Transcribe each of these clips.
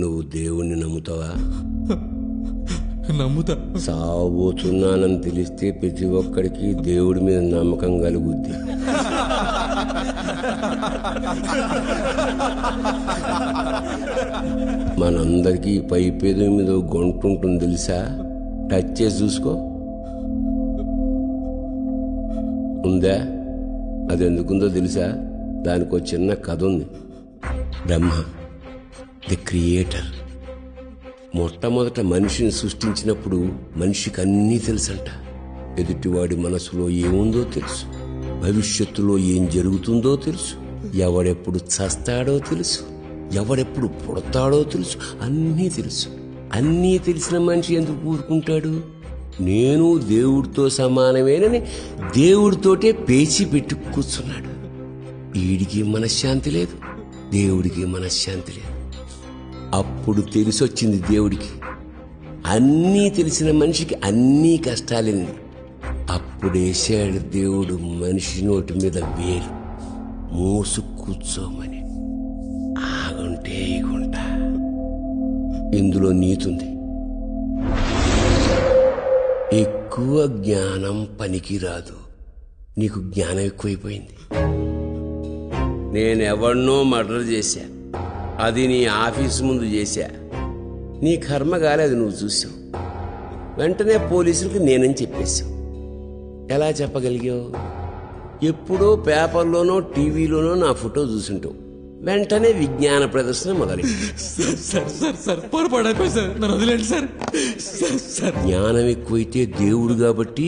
నువ్వు దేవుణ్ణి నమ్ముతావా? నమ్ముతా. సావబోతున్నానని తెలిస్తే ప్రతి ఒక్కడికి దేవుడి మీద నమ్మకం కలుగుద్ది. మనందరికీ పై పేద మీద గొంటు ఉంటుంది తెలుసా? టచ్ చేసి చూసుకో. ఉందా? అది ఎందుకుందో తెలుసా? దానికి ఒక చిన్న కథ ఉంది. బ్రహ్మ ది క్రియేటర్ మొట్టమొదట మనిషిని సృష్టించినప్పుడు మనిషికి అన్నీ తెలుసంట. ఎదుటివాడి మనసులో ఏముందో తెలుసు, భవిష్యత్తులో ఏం జరుగుతుందో తెలుసు, ఎవడెప్పుడు చస్తాడో తెలుసు, ఎవడెప్పుడు పుడతాడో తెలుసు, అన్నీ తెలుసు. అన్నీ తెలిసిన మనిషి ఎందుకు ఊరుకుంటాడు? నేను దేవుడితో సమానమేనని దేవుడితోటే పేచి పెట్టి కూర్చున్నాడు. వీడికి మనశ్శాంతి లేదు, దేవుడికి మనశ్శాంతి లేదు. అప్పుడు తెలిసొచ్చింది దేవుడికి, అన్నీ తెలిసిన మనిషికి అన్నీ కష్టాలేంది. అప్పుడేసాడు దేవుడు మనిషి నోటి మీద వేలు, మోసు కూర్చోమని. ఆగుంటే ఈగుంట. ఇందులో నీతుంది. ఎక్కువ జ్ఞానం పనికి రాదు. నీకు జ్ఞానం ఎక్కువైపోయింది. నేనెవడినో మర్డర్ చేశా, అది నీ ఆఫీసు ముందు చేశా. నీ కర్మ కాలేదు, నువ్వు చూసావు. వెంటనే పోలీసులకు నేనని చెప్పేశావు. ఎలా చెప్పగలిగావు? ఎప్పుడో పేపర్లోనో టీవీలోనో నా ఫోటో చూసుంటావు. వెంటనే విజ్ఞాన ప్రదర్శన మొదలైంది. జ్ఞానం ఎక్కువైతే దేవుడు కాబట్టి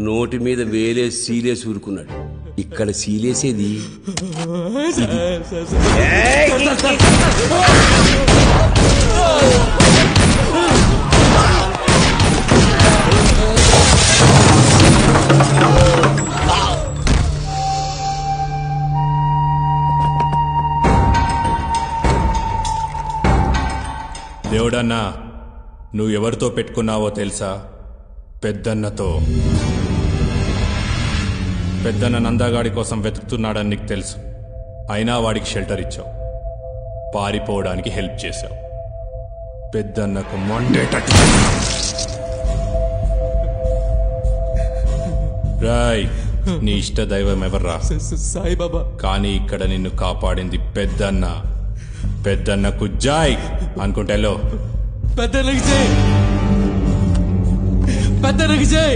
నోటి మీద వేలేసి సీలేసి ఊరుకున్నాడు. ఇక్కడ సీలేసేది దేవుడన్నా, నువ్వు ఎవరితో పెట్టుకున్నావో తెలుసా? పెద్దన్నతో. పెద్దన్న నందగాడి కోసం వెతుకుతున్నాడని నీకు తెలుసు. అయినా వాడికి షెల్టర్ ఇచ్చావు, పారిపోవడానికి హెల్ప్ చేశావు. పెద్దన్నకు మొండేటట్టు రాయ్. నీ ఇష్ట దైవం ఎవర్రా? సాయిబాబా. కానీ ఇక్కడ నిన్ను కాపాడింది పెద్దన్న. పెద్దన్నకు జాయ్ అనుకుంటేలో పెద్దన్నకి జై, పెద్దన్నకి జై.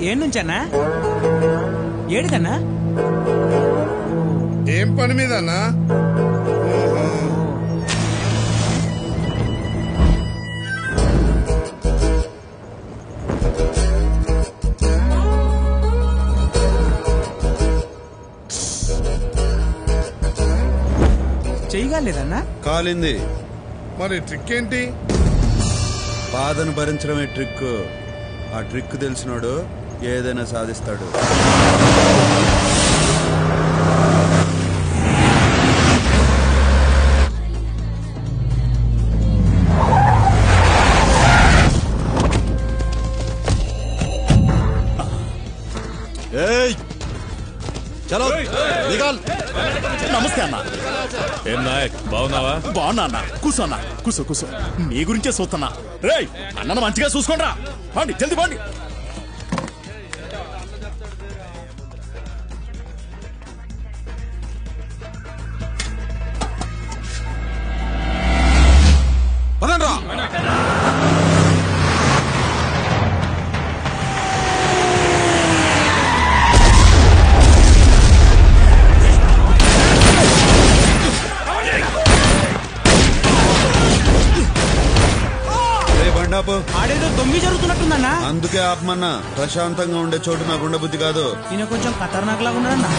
ఏం నుంచన్నా? ఏడికన్నా? ఏం పని మీద అన్నా? చేయగలేదన్నా? కాలింది. మరి ట్రిక్ ఏంటి? బాధను భరించడమే ట్రిక్. ఆ ట్రిక్ తెలిసినోడు ఏదైనా సాధిస్తాడు. చలో నిఘాల్. నమస్తే అన్న. ఏం నాయక్, బాగున్నావా? బాగున్నా అన్న. కూసో అన్న, కూసో కూసో. నీ గురించే చూస్తున్నా. రేయ్, అన్నను మంచిగా చూసుకోండి రా. పండి, జల్దీ పండి. పదండ్రా. ఆడేదో దొంగి జరుగుతున్నట్టుందన్నా. అందుకే ఆపమన్నా. ప్రశాంతంగా ఉండే చోటు నాకు ఉండబుద్ధి కాదు. ఈయన కొంచెం ఖతర్నాక్ లాగా ఉన్నాడన్నా.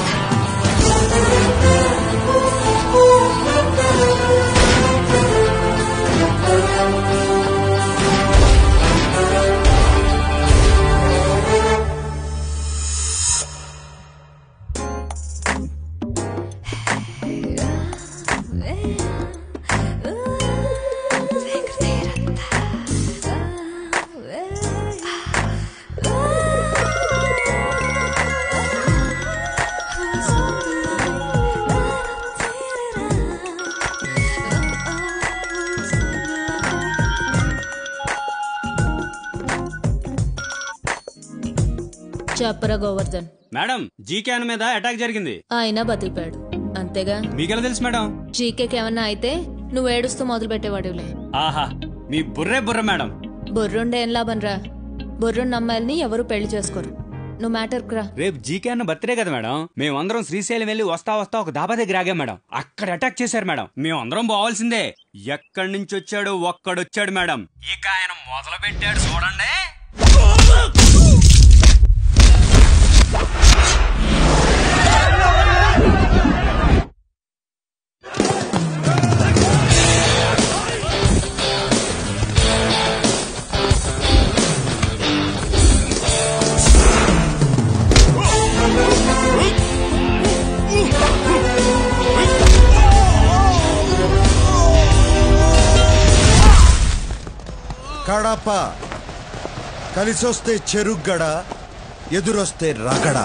చెప్పరా గోవర్ధన్. మేడం జీకే మీద అటాక్ జరిగింది. ఆయన బతికిపోయాడు అంతేగా. మీకెలా తెలుసు మేడం? జీకేకి ఏమన్నా అయితే నువ్వు ఏడుస్తూ మొదలు పెట్టేవాడులే. ఆహా, మీ బుర్రే బుర్ర మేడం. బుర్రుండే ఏం లాభం రా, బుర్రున్న అమ్మాయిల్ని ఎవరు పెళ్లి చేసుకోరు. నువ్వు మ్యాటర్ రా. రేపు జీకే అన్న బర్త్డే కదా మేడం. మేమందరం శ్రీశైలం వెళ్ళి వస్తా ఒక దాబా దగ్గర ఆగాం మేడం. అక్కడ అటాక్ చేశారు మేడం. మేమందరం పోవాల్సిందే. ఎక్కడి నుంచి వచ్చాడు ఒక్కడొచ్చాడు మేడం. ఇక ఆయన మొదలు పెట్టాడు చూడండి. కడప కలిసొస్తే చెరుగ్గడ, ఎదురొస్తే రగడ.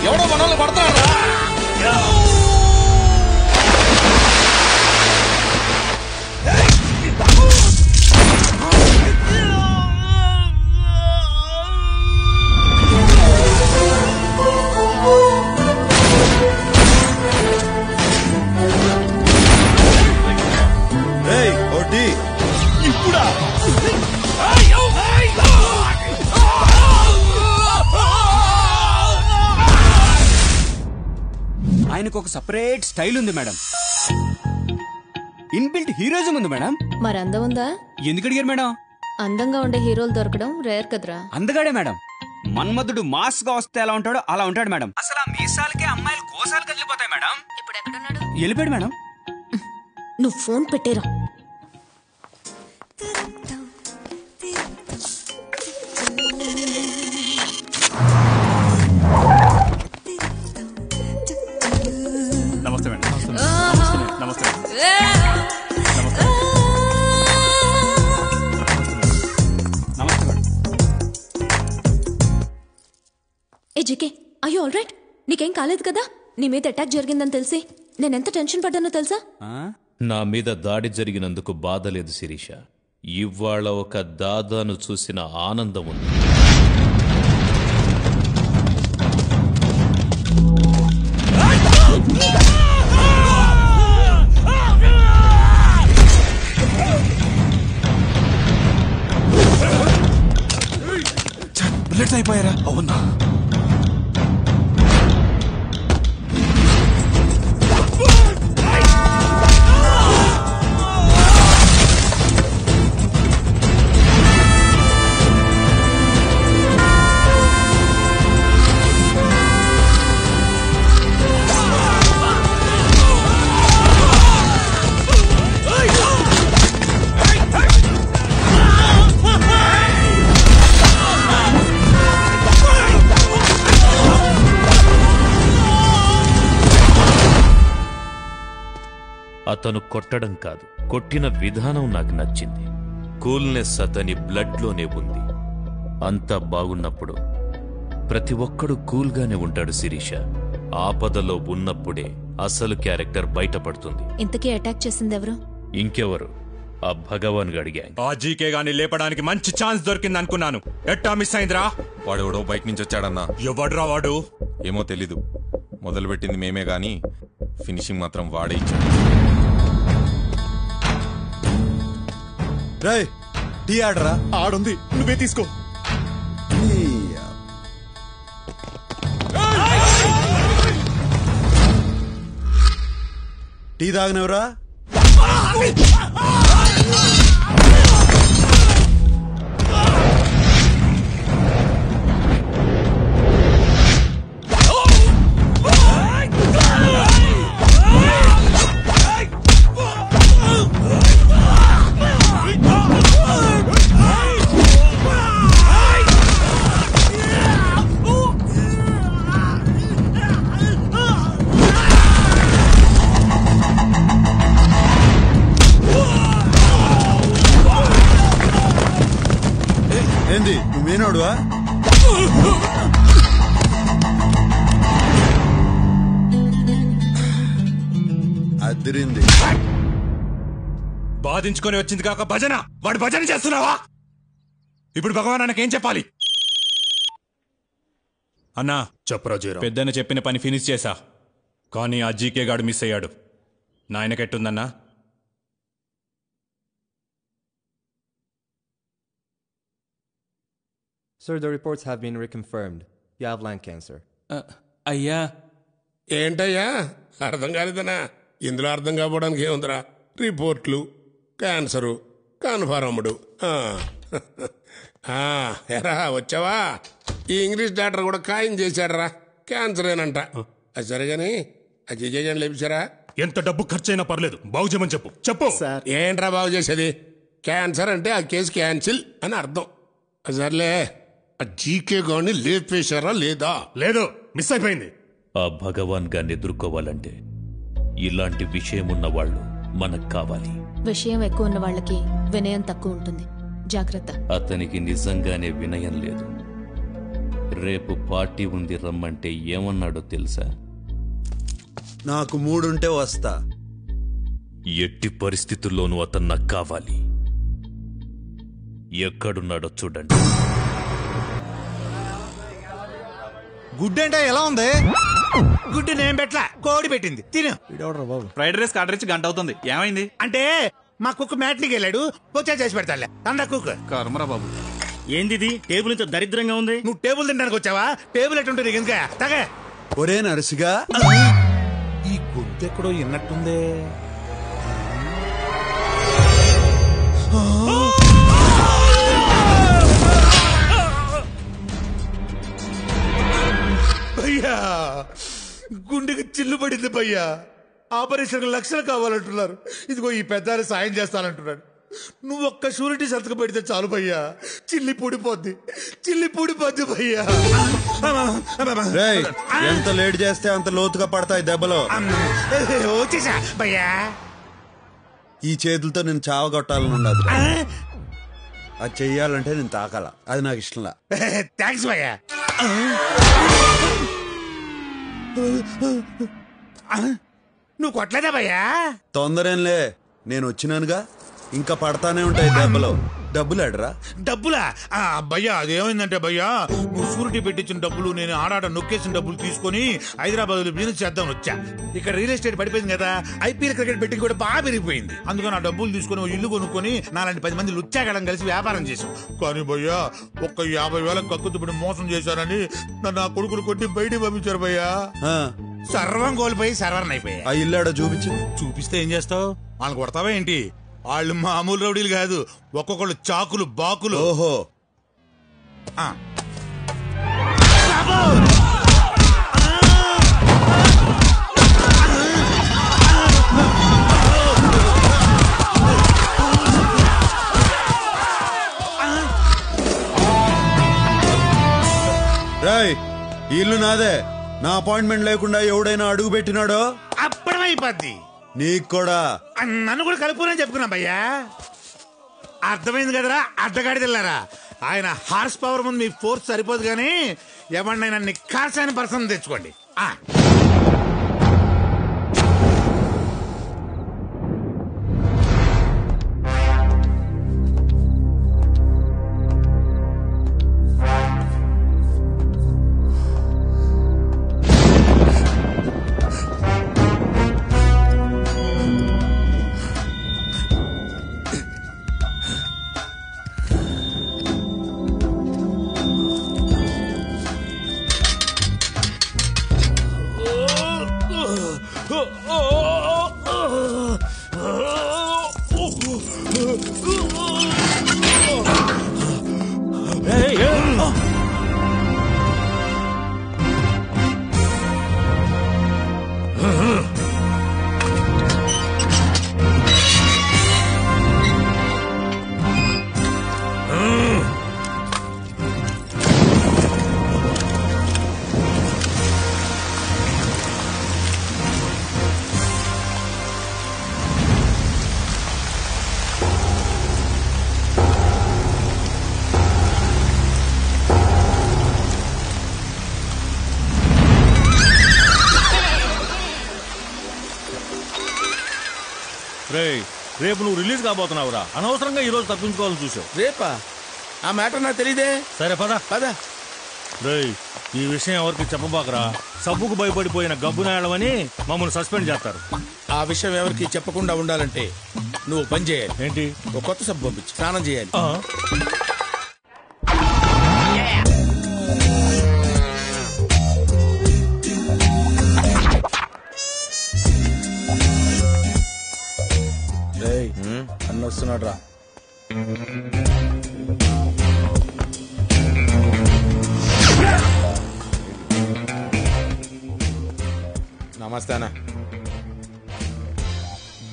ఎవడో మనల్ని పడతాడు. ఇప్పుడా? ఆయనకు ఒక సపరేట్ స్టైల్ ఉంది మేడం. ఇన్బిల్ట్ హీరోయిజం ఉంది మేడం. మరి అందం ఉందా? ఎందుకు అడిగారు మేడం? అందంగా ఉండే హీరోలు దొరకడం రేర్ కదరా. అందగాడే మేడం. మన్మధుడు మాస్ గా వస్తే ఎలా ఉంటాడో అలా ఉంటాడు మేడం. అసలు ఆ మీసాలకే అమ్మాయిలు కోసాలు కదిలిపోతాయి మేడం. ఇప్పుడు ఎక్కడున్నాడు? వెళ్ళిపోయాడు మేడం. నువ్వు ఫోన్ పెట్టేరా. నమస్తే మేడం. నమస్తే. నమస్తే మేడం. ఏ జీకే, అయ్యో ఆల్ రైట్? నీకేం కాలేదు కదా? నీ మీద అటాక్ జరిగిందని తెలిసి నేనెంత టెన్షన్ పడ్డానో తెలుసా? నా మీద దాడి జరిగినందుకు బాధ లేదు శిరీష. ఇవాళ ఒక దాదాను చూసిన ఆనందం ఉంది. బుల్లెట్స్ అయిపోయారా? అవునా? అతను కొట్టడం కాదు, కొట్టిన విధానం నాకు నచ్చింది. కూల్నెస్ అతని బ్లడ్లోనే ఉంది. అంతా బాగున్నప్పుడు ప్రతి ఒక్కడు కూల్గానే ఉంటాడు శిరీష. ఆపదలో ఉన్నప్పుడే అసలు క్యారెక్టర్ బయటపడుతుంది. ఇంతకీ అటాక్ చేసింది ఎవరు? ఇంకెవరు? ఆ భగవాన్ గడి గ్యాంగ్. ఆ జీకే గాని లేపడానికి మంచి ఛాన్స్ దొరికింది అనుకున్నాను. ఎట్టా మిస్ అయిందిరా? వాడెవడో బైక్ నుంచి వచ్చాడన్నా. ఎవడ్రా వాడు? ఏమో తెలీదు. మొదలుపెట్టింది మేమే గాని ఫినిషింగ్ మాత్రం వాడే ఇచ్చాడు. రేయ్, టీ ఆడరా? ఆడుంది, నువ్వే తీసుకో. టీ తాగినవరా? మాట్లాడుతున్నాడు? అదిరింది. బాధించుకొని వచ్చింది కాక భజన, వాడు భజన చేస్తున్నావా? ఇప్పుడు భగవాన్ అన్నకేం చెప్పాలి? అన్నా చెప్పరాజు, పెద్దన్న చెప్పిన పని ఫినిష్ చేశా, కానీ ఆ జీకే గాడు మిస్ అయ్యాడు. నాయనకెట్టుందన్నా? Sir, the reports have been reconfirmed. You have lung cancer. అయ్యా ఏంటయ్యా అర్థం కాలేదనా? ఇందులో అర్థం కావడానికి ఏముందిరా? రిపోర్ట్లు, క్యాన్సరు, కన్ఫర్మ్డ్. ఎరా వచ్చావా? ఈ ఇంగ్లీష్ డాక్టర్ కూడా ఖాయం చేశాడరా, క్యాన్సరేనంట. అది సరిగాని ఆ చేజని లేపించారా? ఎంత డబ్బు ఖర్చైనా పర్లేదు, బాగు చేయమని చెప్పు. చెప్పు ఏంట్రా బాగు చేసేది? క్యాన్సర్ అంటే ఆ కేసు క్యాన్సిల్ అని అర్థం. సర్లే, ఆ జీకే గాని లేపేశారా లేదా? లేదు, మిస్ అయిపోయింది. ఆ భగవాన్ గాన్ని ఎదుర్కోవాలంటే ఇలాంటి విషయం ఉన్న వాళ్ళు మనకు కావాలి. విషయం ఎక్కువ ఉన్న వాళ్ళకి వినయం తక్కువ ఉంటుంది. జాగ్రత్త. అతనికి నిజంగానే వినయం లేదు. రేపు పార్టీ ఉంది రమ్మంటే ఏమన్నాడో తెలుసా? నాకు మూడుంటే వస్తా. ఎట్టి పరిస్థితుల్లోనూ అతను నాకు కావాలి. ఎక్కడున్నాడో చూడండి. గుడ్డంటే ఎలా ఉంది? గుడ్డు నేను పెట్లా, కోడి పెట్టింది. తిను. ఫ్రైడ్ రైస్ ఆర్డర్ ఇచ్చి గంట అవుతుంది. ఏమైంది అంటే మా కుక్క మ్యాట్నికి వెళ్ళాడు, వచ్చా చేసి పెడతాడులే. తండ్రి కుక్క. కర్మరా బాబు. ఏంది ఇది? టేబుల్ ఇంత దరిద్రంగా ఉంది. నువ్వు టేబుల్ తినడానికి వచ్చావా? టేబుల్ ఎట్టుంటుంది నీకు ఇంకా? తగ. ఒరే నరసిగా, ఈ గొంతు ఎక్కడో విన్నట్టుందే. భయ్యా, గుండెకి చిల్లు పడింది భయ్యా. ఆపరేషన్ లక్షలు కావాలంటున్నారు. ఇదిగో ఈ పెద్ద సాయం చేస్తానంటున్నాడు. నువ్వు ఒక్క షూరిటీ సంతకం పెడితే చాలు భయ్యా. చిల్లి పూడిపోద్ది, చిల్లి పూడిపోద్ది భయ్యా. ఎంత లేట్ చేస్తే అంత లోతుగా పడతాయి దెబ్బలు. వచ్చేసా భయ్యా. ఈ చేతులతో నేను చావగొట్టాలని ఉండదు. అది చెయ్యాలంటే నేను తాకాల. అది నాకు ఇష్టంలా. థ్యాంక్స్ భయ్యా. నువ్వు కొట్టలేదా భయ్యా? తొందరేంలే, నేను వచ్చినానుగా. ఇంకా పడతానే ఉంటాయి దెబ్బలు. డబ్బులు అడరా? డబ్బులా? భయ్యా అదేమైందంటే భయ్యా, నువ్వు షూరిటీ పెట్టించిన డబ్బులు నేను ఆడాడ నొక్కేసిన డబ్బులు తీసుకుని హైదరాబాద్ లో బిజినెస్ చేద్దాం వచ్చా. ఇక్కడ రియల్ ఎస్టేట్ పడిపోయింది కదా, ఐపీఎల్ క్రికెట్ బెట్టింగ్ కూడా బాగా పెరిగిపోయింది. అందుకని ఆ డబ్బులు తీసుకుని ఇల్లు కొనుక్కొని నాలాంటి 10 మంది లుచ్చాగడం కలిసి వ్యాపారం చేశాం. కానీ భయ్యా, ఒక్క 50,000 కక్కుతుపడి మోసం చేశానని నన్ను ఆ కొడుకులు కొట్టి బయటికి పంపించారు భయ్యా. సర్వం కోల్పోయి సర్వర్ని అయిపోయా. ఆ ఇల్లు ఆడ చూపించు. చూపిస్తే ఏం చేస్తావు? వాళ్ళని కొడతావా ఏంటి? వాళ్ళు మామూలు రౌడీలు కాదు, ఒక్కొక్కళ్ళు చాకులు బాకులు. ఓహో. రాయ్, ఇల్లు నాదే. నా అపాయింట్మెంట్ లేకుండా ఎవడైనా అడుగు పెట్టినాడో అప్పుడమైపోద్ది. నీకు కూడా. నన్ను కూడా కలుపుకొని చెప్పుకున్నా భయ్యా. అర్థమైంది కదరా అడ్డగాడిదెళ్ళారా. ఆయన హార్స్ పవర్ ముందు మీ ఫోర్స్ సరిపోదు, కానీ ఎవరినైనా నిఖార్సైన పర్సన్ తెచ్చుకోండి. రేపు నువ్వు రిలీజ్ కాబోతున్నావురా, అనవసరంగా ఈ రోజు తప్పించుకోవాలని చూసావు. రేపా? ఆ మ్యాటర్ నాకు తెలియదే. సరే పద పద. రేయ్, ఈ విషయం ఎవరికి చెప్పబాకరా. సబ్బుకు భయపడిపోయిన గబ్బునాయడమని మమ్మల్ని సస్పెండ్ చేస్తారు. ఆ విషయం ఎవరికి చెప్పకుండా ఉండాలంటే నువ్వు పని చేయాలి. ఏంటి? ఒక కొత్త సబ్బు పంపించి స్నానం చేయాలి. అన్న వస్తున్నాడు రా. నమస్తే అన్న.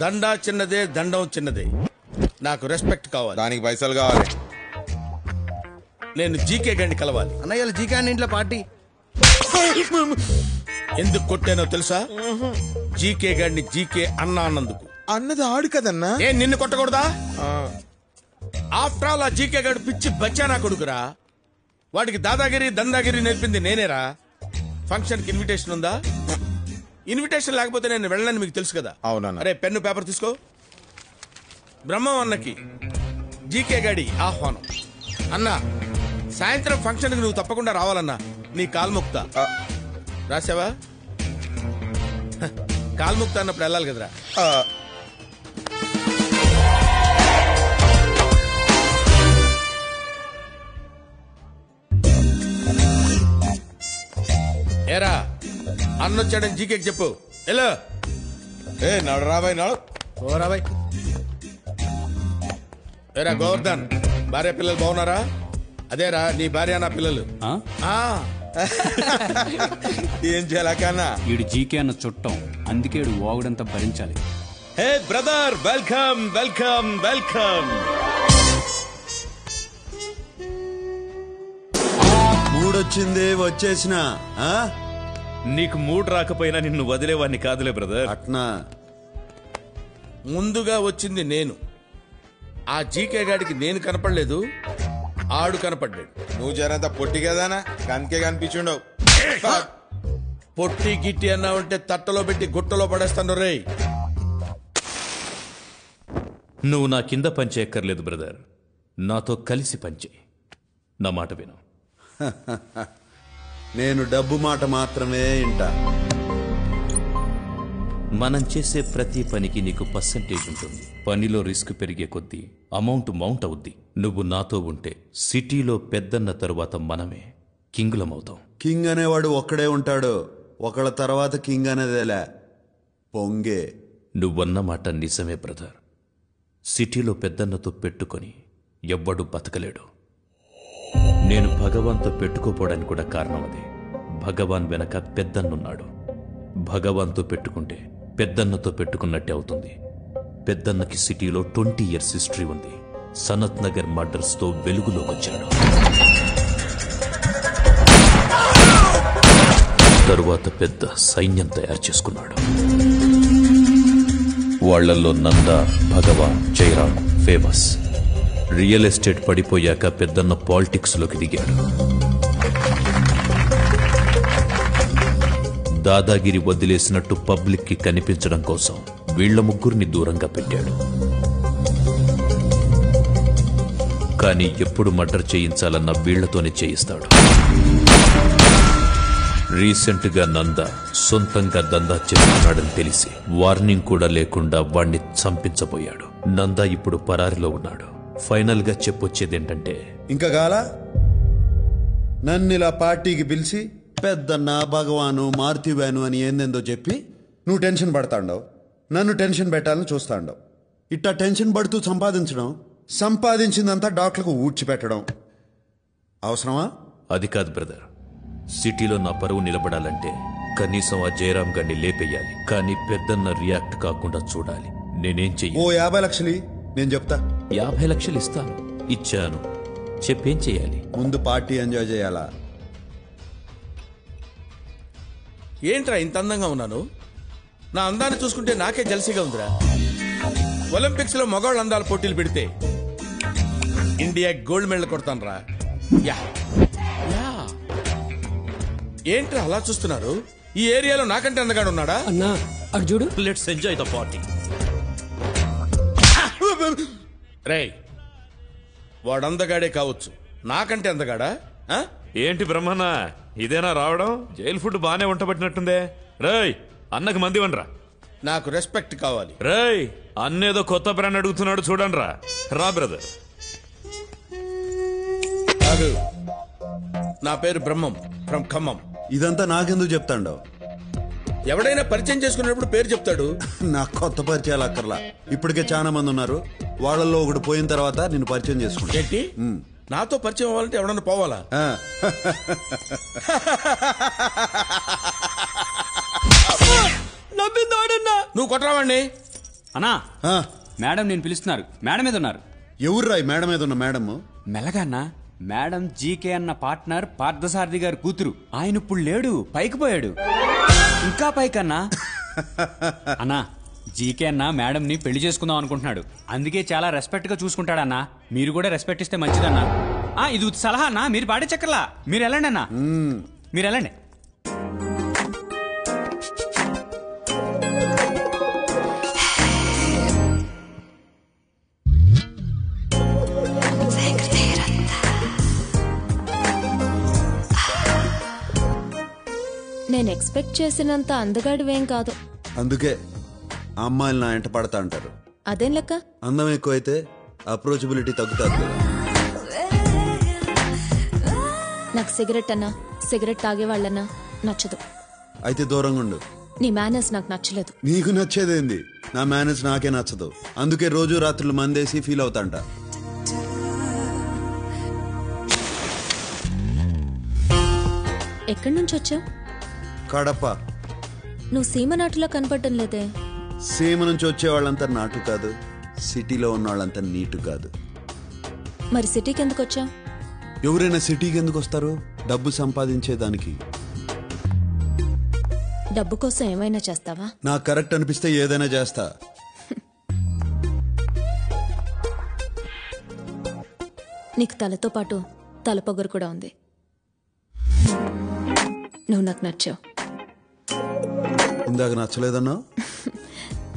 దండా చిన్నదే, దండం చిన్నదే. నాకు రెస్పెక్ట్ కావాలి. దానికి పైసలు కావాలి. నేను జీకే గండి కలవాలి. అన్నయ్య జీకే అన్న ఇంట్లో పార్టీ. ఎందుకు కొట్టానో తెలుసా? జీకే గండి జీకే అన్నా అన్నందుకు. అన్నది ఆడు కదన్నా. ఏ నిన్ను కొట్టకూడదా? ఆఫ్టర్ ఆల్ ఆ జీకే గడు పిచ్చి బచ్చానా కొడుకురా. వాడికి దాదాగిరి దందాగిరి నేర్పింది నేనేరా. ఫంక్షన్ కి ఇన్విటేషన్ ఉందా? ఇన్విటేషన్ లేకపోతే నేను వెళ్ళనని మీకు తెలుసు కదా. అవునన్నా. అరే పెన్ను పేపర్ తీసుకో. బ్రహ్మం అన్నకి జీకే గడి ఆహ్వానం. అన్నా సాయంత్రం ఫంక్షన్ కి నువ్వు తప్పకుండా రావాలన్నా. నీ కాల్ముక్త రాసావా? కాల్ముక్త అన్నప్పుడు వెళ్ళాలి కదరా. ఏరా అన్నొచ్చాడని జీకేకి చెప్పు. ఎలా నడు రాబాయ్ నడు. రాబాయ్. ఏరా గోవర్ధన్, భార్య పిల్లలు బాగున్నారా? అదేరా నీ భార్య నా పిల్లలు. ఏం చేయాలన్నా? వీడు జీకే అన్న చుట్టం, అందుకే వీడు వాగుడంతా భరించాలి. Hey brother, welcome welcome welcome. మూడొచ్చింది, వచ్చేసిన. నీకు మూడు రాకపోయినా నిన్ను వదిలేవాడిని కాదులే బ్రదర్. అట్నా? ముందుగా వచ్చింది నేను. ఆ జీకే గాడికి నేను కనపడలేదు, ఆడు కనపడ్డాడు. నువ్వు జరంత పొట్టి కదానా, కంకే కనిపించుండవు. పొట్టి గిట్టి అన్నా ఉంటే తట్టలో పెట్టి గుట్టలో పడేస్తాను రే. నువ్వు నా కింద పనిచేయక్కర్లేదు బ్రదర్, నాతో కలిసి పంచే. నా మాట విను. నేను డబ్బు మాట మాత్రమే ఇంటా. మనం చేసే ప్రతి పనికి నీకు పర్సెంటేజ్ ఉంటుంది. పనిలో రిస్క్ పెరిగే కొద్దీ అమౌంట్ మౌంట్ అవుద్ది. నువ్వు నాతో ఉంటే సిటీలో పెద్దన్న తరువాత మనమే కింగులమవుతాం. కింగ్ అనేవాడు ఒక్కడే ఉంటాడు, ఒకళ్ళ తర్వాత కింగ్ అనేదేలే పొంగే. నువ్వన్న మాట నిజమే బ్రదర్. సిటీలో పెద్దన్నతో పెట్టుకొని ఎవ్వడు బతకలేడు. నేను భగవాన్తో పెట్టుకోపోవడానికి కూడా కారణం అదే. భగవాన్ వెనక పెద్దన్నున్నాడు. భగవాన్తో పెట్టుకుంటే పెద్దన్నతో పెట్టుకున్నట్టే అవుతుంది. పెద్దన్నకి సిటీలో 20 years హిస్టరీ ఉంది. సనత్ నగర్ మర్డర్స్ తో వెలుగులోకి వచ్చాడు. తరువాత పెద్ద సైన్యం తయారు చేసుకున్నాడు. వాళ్లల్లో నంద, భగవాన్, జయరాం ఫేమస్. రియల్ ఎస్టేట్ పడిపోయాక పెద్దన్న పాలిటిక్స్ లోకి దిగాడు. దాదాగిరి వదిలేసినట్టు పబ్లిక్ కి కనిపించడం కోసం వీళ్ల ముగ్గురిని దూరంగా పెట్టాడు. కానీ ఎప్పుడు మర్డర్ చేయించాలన్న వీళ్లతోనే చేయిస్తాడు. రీసెంట్ గా నంద సొంతంగా దందా చేస్తున్నాడని తెలిసి వార్నింగ్ కూడా లేకుండా వాణ్ణి చంపించబోయాడు. నంద ఇప్పుడు పరారిలో ఉన్నాడు. ఫైనల్ గా చెప్పొచ్చేదేంటంటే, ఇంకా గాలా నన్ను ఇలా పార్టీకి పిలిచి పెద్దన్న, భగవాను, మారుతివాను అని ఏందేందో చెప్పి నువ్వు టెన్షన్ పడతాండవు, నన్ను టెన్షన్ పెట్టాలని చూస్తాండవు. ఇట్టా టెన్షన్ పడుతూ సంపాదించడం, సంపాదించిందంతా డాక్టర్కు ఊడ్చిపెట్టడం అవసరమా? అది కాదు బ్రదర్. సిటీలో నా పరువు నిలబడాలంటే కనీసం ఆ జయరాం గారిని లేపేయాలి. కానీ పెద్దన్న రియాక్ట్ కాకుండా చూడాలి. నేనేం చెయ్యి? ఓ 50 లక్షలు నేను చెప్తా. 50 లక్షలు ఇస్తాను. ఇచ్చాను. చెప్పేం చెయ్యాలి? ముందు పార్టీ ఎంజాయ్ చేయాలా? ఏంట్రా ఇంత అందంగా ఉన్నాను? నా అందాన్ని చూసుకుంటే నాకే జల్సీగా ఉందిరా. ఒలింపిక్స్ లో మగవాళ్ళ అందాల పోటీలు పెడితే ఇండియా గోల్డ్ మెడల్ కొడతాను రా. ఏంట్రా అలా చూస్తున్నారు? ఈ ఏరియాలో నాకంటే అందగాడు ఉన్నాడా? అన్నా అటు చూడు. Let's enjoy the party. రేయ్ వాడందగాడే కావచ్చు, నాకంటే అందగాడా? ఏంటి బ్రహ్మన్న ఇదేనా రావడం? జైలు ఫుడ్ బానే ఉంటబట్టినట్టుందే. రేయ్ అన్నకి మంది వనరా. నాకు రెస్పెక్ట్ కావాలి. రేయ్ అన్నేదో కొత్త బ్రాండ్ అడుగుతున్నాడు చూడండి రా. రా బ్రదర్. నా పేరు బ్రహ్మం ఫ్రమ్ ఖమ్మం. ఇదంతా నాకెందుకు చెప్తాండవు? ఎవడైనా పరిచయం చేసుకున్నప్పుడు పేరు చెప్తాడు. నాకు కొత్త పరిచయాలు అక్కర్లా, ఇప్పటికే చాలా మంది ఉన్నారు. వాళ్ళల్లో ఒకటి పోయిన తర్వాత నిన్ను పరిచయం చేసుకుంటా. ఏంటి నాతో పరిచయం అవ్వాలంటే ఎవడన్నా పోవాలా? నువ్వు కొట్టరావండి అన్నా. మేడం నేను పిలుస్తున్నారు. మేడం మీద ఉన్నారు. ఎవర్రా మేడం మీద ఉన్న మేడం? మెల్లగా అన్నా. మేడం జీకే అన్న పార్ట్నర్ పార్థసారథి గారి కూతురు. ఆయన ఇప్పుడు లేడు, పైకి పోయాడు. ఇంకా పైకన్నా. అన్నా జీకే అన్న మేడం ని పెళ్లి చేసుకుందాం అనుకుంటున్నాడు. అందుకే చాలా రెస్పెక్ట్ గా చూసుకుంటాడన్నా. మీరు కూడా రెస్పెక్ట్ ఇస్తే మంచిదన్నా. ఇది సలహా అన్నా, మీరు పాడే చక్కర్లా. మీరు వెళ్ళండి అన్నా, మీరు వెళ్ళండి. నేను ఎక్స్పెక్ట్ చేసినంత అందగాడివేం కాదు. అందుకే ఆ అమ్మాయిలు నా ఎంట పడతా అంటారు. అదేం లెక్క? అందం ఎక్కువైతే అప్రోచబిలిటీ తగ్గుతుంది. నాకు సిగరెట్ అన్నా, సిగరెట్ తాగేవాళ్ళన్నా నచ్చదు. అయితే దూరంగా ఉండు. నీ మేనర్స్ నాకు నచ్చలేదు. నీకు నచ్చేదేంది? నా మేనేజ్ నాకే నచ్చదు. అందుకే రోజు రాత్రులు మందేసి ఫీల్ అవుతాంట. ఎక్కడి నుంచి వచ్చావు? కడప. నువ్వు సీమ నాటులా కనపడటం లేదే. సీమ నుంచి వచ్చేవాళ్ళంతా నాటు కాదు, సిటీలో ఉన్న వాళ్ళంతా నీటు కాదు. మరి సిటీకి ఎందుకు వచ్చావు? ఎవరైనా సిటీకి ఎందుకు వస్తారు? డబ్బు సంపాదించేదానికి. డబ్బు కోసం ఏమైనా చేస్తావా? నాకు కరెక్ట్ అనిపిస్తే ఏదైనా చేస్తా. నీకు తలతో పాటు తలపొగరు కూడా ఉంది. నువ్వు నాకు నచ్చావు. ఇందాక నచ్చలేదన్నా?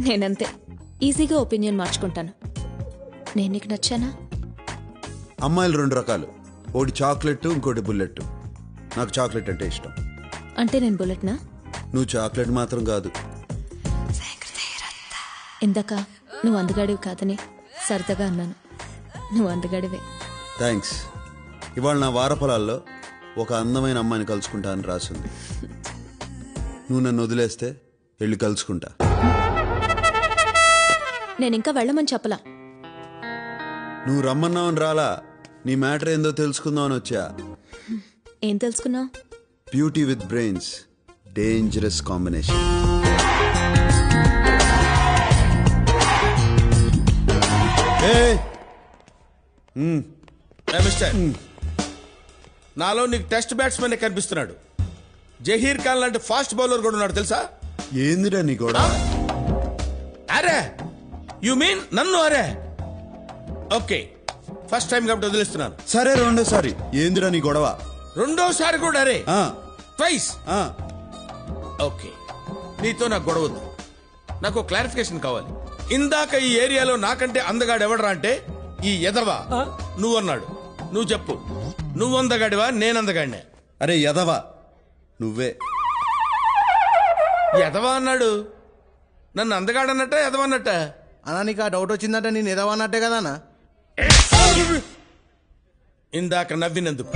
నేనంతే, ఈజీగా ఒపీనియన్ మార్చుకుంటాను. నేను నీకు నచ్చానా? అమ్మాయిలు రెండు రకాలు, ఒకటి చాక్లెట్, ఇంకోటి బుల్లెట్. నాకు చాక్లెట్ అంటే ఇష్టం. అంటే నేను బుల్లెట్నా? నువ్వు చాక్లెట్ మాత్రం కాదు. ఇందాక నువ్వు అందగాడివి కాదని సరదాగా అన్నాను. నువ్వు అందగాడివే. థ్యాంక్స్. ఇవాళ నా వారఫలాల్లో ఒక అందమైన అమ్మాయిని కలుసుకుంటా అని రాసింది. నువ్వు నన్ను వదిలేస్తే వెళ్ళి కలుసుకుంటా. నేను ఇంకా వెళ్ళమని చెప్పలా. నువ్వు రమ్మన్నావని రాలా, నీ మ్యాటర్ ఏందో తెలుసుకుందామని వచ్చా. ఏం తెలుసుకున్నావు? Beauty with brains, dangerous combination. Mister, నాలో నీకు టెస్ట్ బ్యాట్స్మెన్ కనిపిస్తున్నాడు. జహీర్ ఖాన్ లాంటి ఫాస్ట్ బౌలర్ కూడా ఉన్నాడు తెలుసా? ఏందిరా నీ గొడవ? అరే యు మీన్ నన్ను? అరే ఓకే, ఫస్ట్ టైం కాబట్టి వదిలేస్తున్నాను. సరే రెండోసారి. ఏందిరా నీ గొడవ? రెండోసారి కూడా అరే ట్వైస్. ఓకే, నీతో నాకు గొడవద్దు. నాకు క్లారిఫికేషన్ కావాలి. ఇందాక ఈ ఏరియాలో నాకంటే అందగాడు ఎవడరా అంటే ఈ ఎదవా నువ్వు అన్నాడు. నువ్వు చెప్పు, నువ్వు అందగాడివా నేను అందగాడినే? అరే ఎదవా నువ్వే. ఎదవా అన్నాడు. నన్ను అందగాడన్నట్ట ఎదవన్నట్ట? అన్నా నీకు ఆ డౌట్ వచ్చిందంటే నేను ఎదవన్నట్టే కదా అన్న. ఇందాక నవ్వినందుకు.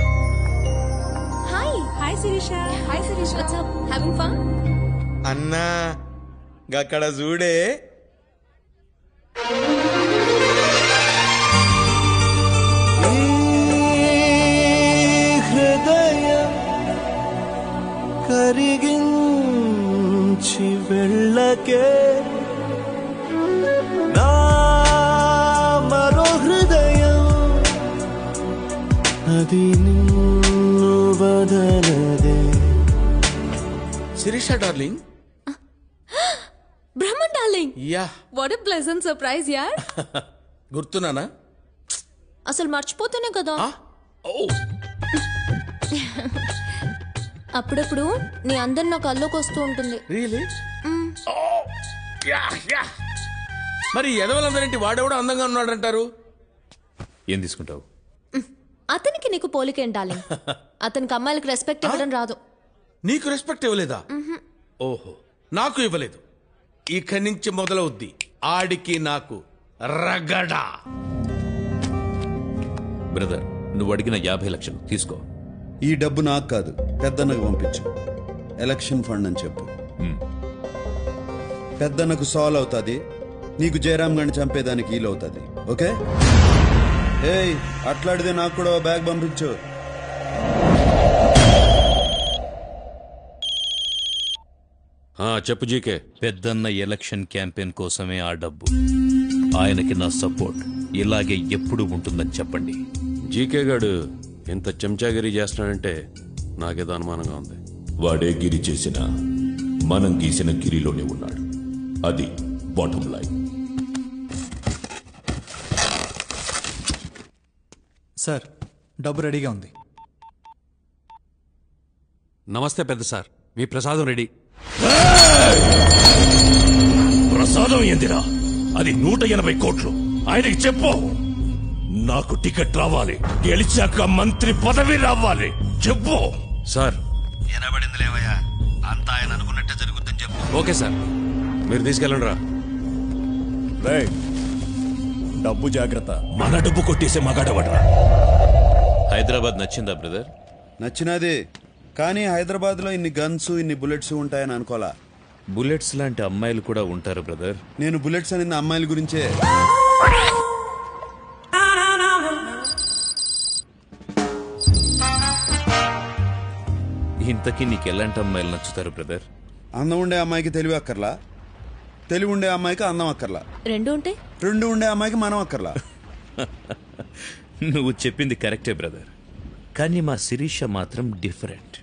Hi Sirisha. Hi Sirisha. What's up? Having fun? అన్నా గక్కడ చూడే. హృదయం కరిగించి వెళ్ళకే నా మరో హృదయం అది నిన్ను బదలదే. Sirisha darling. Brahman darling. Yeah, what a pleasant surprise యార్. గుర్తున్నానా? అసలు మర్చిపోతేనే కదా. అప్పుడప్పుడు నీ అందరు నా కల్లోకి వస్తూ ఉంటుంది. రియలీ? మరి ఎదవలందరింటి వాడెవడో అందంగా ఉన్నాడంటారు. ఏం తీసుకుంటావు? అతనికి నీకు పోలికేం డార్లింగ్. అతనికి అమ్మాయిలకు రెస్పెక్ట్ ఇవ్వడం రాదు. నీకు రెస్పెక్ట్ ఇవ్వలేదా? ఓహో, నాకు ఇవ్వలేదు. ఇక్కడి నుంచి మొదలవుద్ది ఆడికి నాకు రగడా. బ్రదర్, నువ్వు అడిగిన 50 లక్షలు తీసుకో. ఈ డబ్బు నాకు కాదు, పెద్దన్నకు పంపించు. ఎలక్షన్ ఫండ్ అని చెప్పు. పెద్దన్నకు సాల్వ్ అవుతుంది, నీకు జయరామ్ గారిని చంపేదానికి వీలు అవుతుంది. ఓకే? ఏయ్, అట్లాడితే నాకు కూడా బ్యాగ్ పంపించు. చెప్పు జీకే. పెద్దన్న ఎలక్షన్ క్యాంపెయిన్ కోసమే ఆ డబ్బు. ఆయనకి నా సపోర్ట్ ఇలాగే ఎప్పుడు ఉంటుందని చెప్పండి. జీకే గాడు ఇంత చెంచాగిరి చేస్తున్నాడంటే నాకేదో అనుమానంగా ఉంది. వాడే గిరి చేసిన మనం గీసిన గిరిలోనే ఉన్నాడు. అది బాటమ్ లైన్. సార్, డబ్బు రెడీగా ఉంది. నమస్తే పెద్ద సార్, మీ ప్రసాదం రెడీ. ప్రసాదం ఏందిరా? అది 180 కోట్లు. ఆయనకి చెప్పు, నాకు టికెట్ రావాలి, గెలిచాక మంత్రి పదవి రావాలి. చెప్పు సార్. వినబడింది లేవయ్యా, అంతా ఆయన అనుకున్నట్టే జరుగుతుందని చెప్పు. ఓకే సార్, మీరు తీసుకెళ్ళండి రా. డబ్బు జాగ్రత్త. మన డబ్బు కొట్టేసే మగాడవడ్రా. హైదరాబాద్ నచ్చిందా బ్రదర్? నచ్చినది, కానీ హైదరాబాద్ లో ఇన్ని గన్స్, ఇన్ని బుల్లెట్స్ ఉంటాయని అనుకోలా. బుల్లెట్స్ లాంటి అమ్మాయిలు కూడా ఉంటారు బ్రదర్. నేను బుల్లెట్స్ అనేది అమ్మాయిల గురించే. ఇంతకీ నీకు ఎలాంటి అమ్మాయిలు నచ్చుతారు బ్రదర్? అందం ఉండే అమ్మాయికి తెలివి అక్కర్లా, తెలివి ఉండే అమ్మాయికి అందం అక్కర్లా, రెండు ఉండే అమ్మాయికి మనం అక్కర్లా. నువ్వు చెప్పింది కరెక్టే బ్రదర్, కానీ మా శిరీష మాత్రం డిఫరెంట్.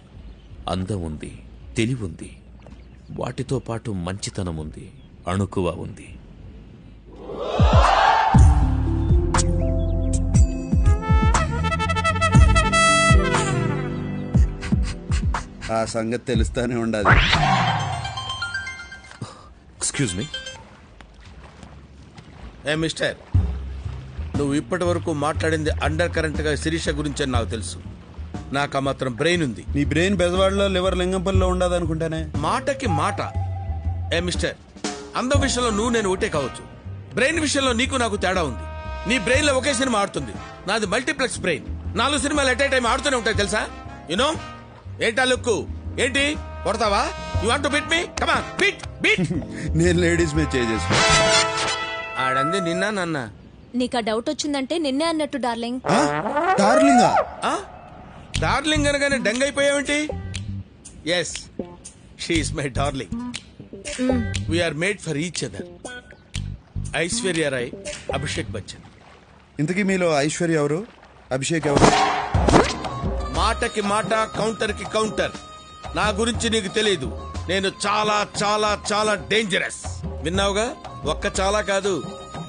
అందం ఉంది, తెలివి ఉంది, వాటితో పాటు మంచితనం ఉంది, అణుకువ ఉంది. ఆ సంగతి తెలుస్తానే ఉండాలి. Excuse me. ఏ మిస్టర్, నువ్వు ఇప్పటి వరకు మాట్లాడింది అండర్ కరెంట్ గా శిరీష గురించి నాకు తెలుసు. నాకు ఆ మాత్రం బ్రెయిన్ ఉంది. నీ బ్రెయిన్ బెజవాడలో, లివర్ లింగంపల్లిలో ఉండదు అనుకుంటానే. మాటకి మాట. ఏ మిస్టర్, అందం విషయంలో నువ్వు నేను ఒకటే కావచ్చు, బ్రెయిన్ విషయంలో నీకు నాకు తేడా ఉంది. నీ బ్రెయిన్ లో ఒకే సినిమా ఆడుతుంది, నాది మల్టీప్లెక్స్ బ్రెయిన్. 4 సినిమాలు ఎట్ ఏ టైం ఆడుతూనే ఉంటాయి తెలుసా? యునో? ఏంటా లుక్కు? ఏంటి కొడతావా? You want to beat me? Come on, beat beat. నేను లేడీస్ మీద చేసేస్తా. ఆడంది నిన్న నన్న. నీకు ఆ డౌట్ వచ్చిందంటే నిన్నే అన్నట్టు డార్లింగ్. డార్లింగా? డార్లింగ్ అనగానే డంగ్ అయిపోయావేంటి? Yes, she's my darling. We are made for each other. Aishwarya Rai, Abhishek Bachchan. ఇంతకీ మీలో ఐశ్వర్య ఎవరు, అభిషేక్ ఎవరు? మాటకి మాట, కౌంటర్ కి కౌంటర్. నా గురించి నీకు తెలీదు, నేను చాలా చాలా చాలా డేంజరస్. విన్నావుగా? ఒక్క చాలా కాదు,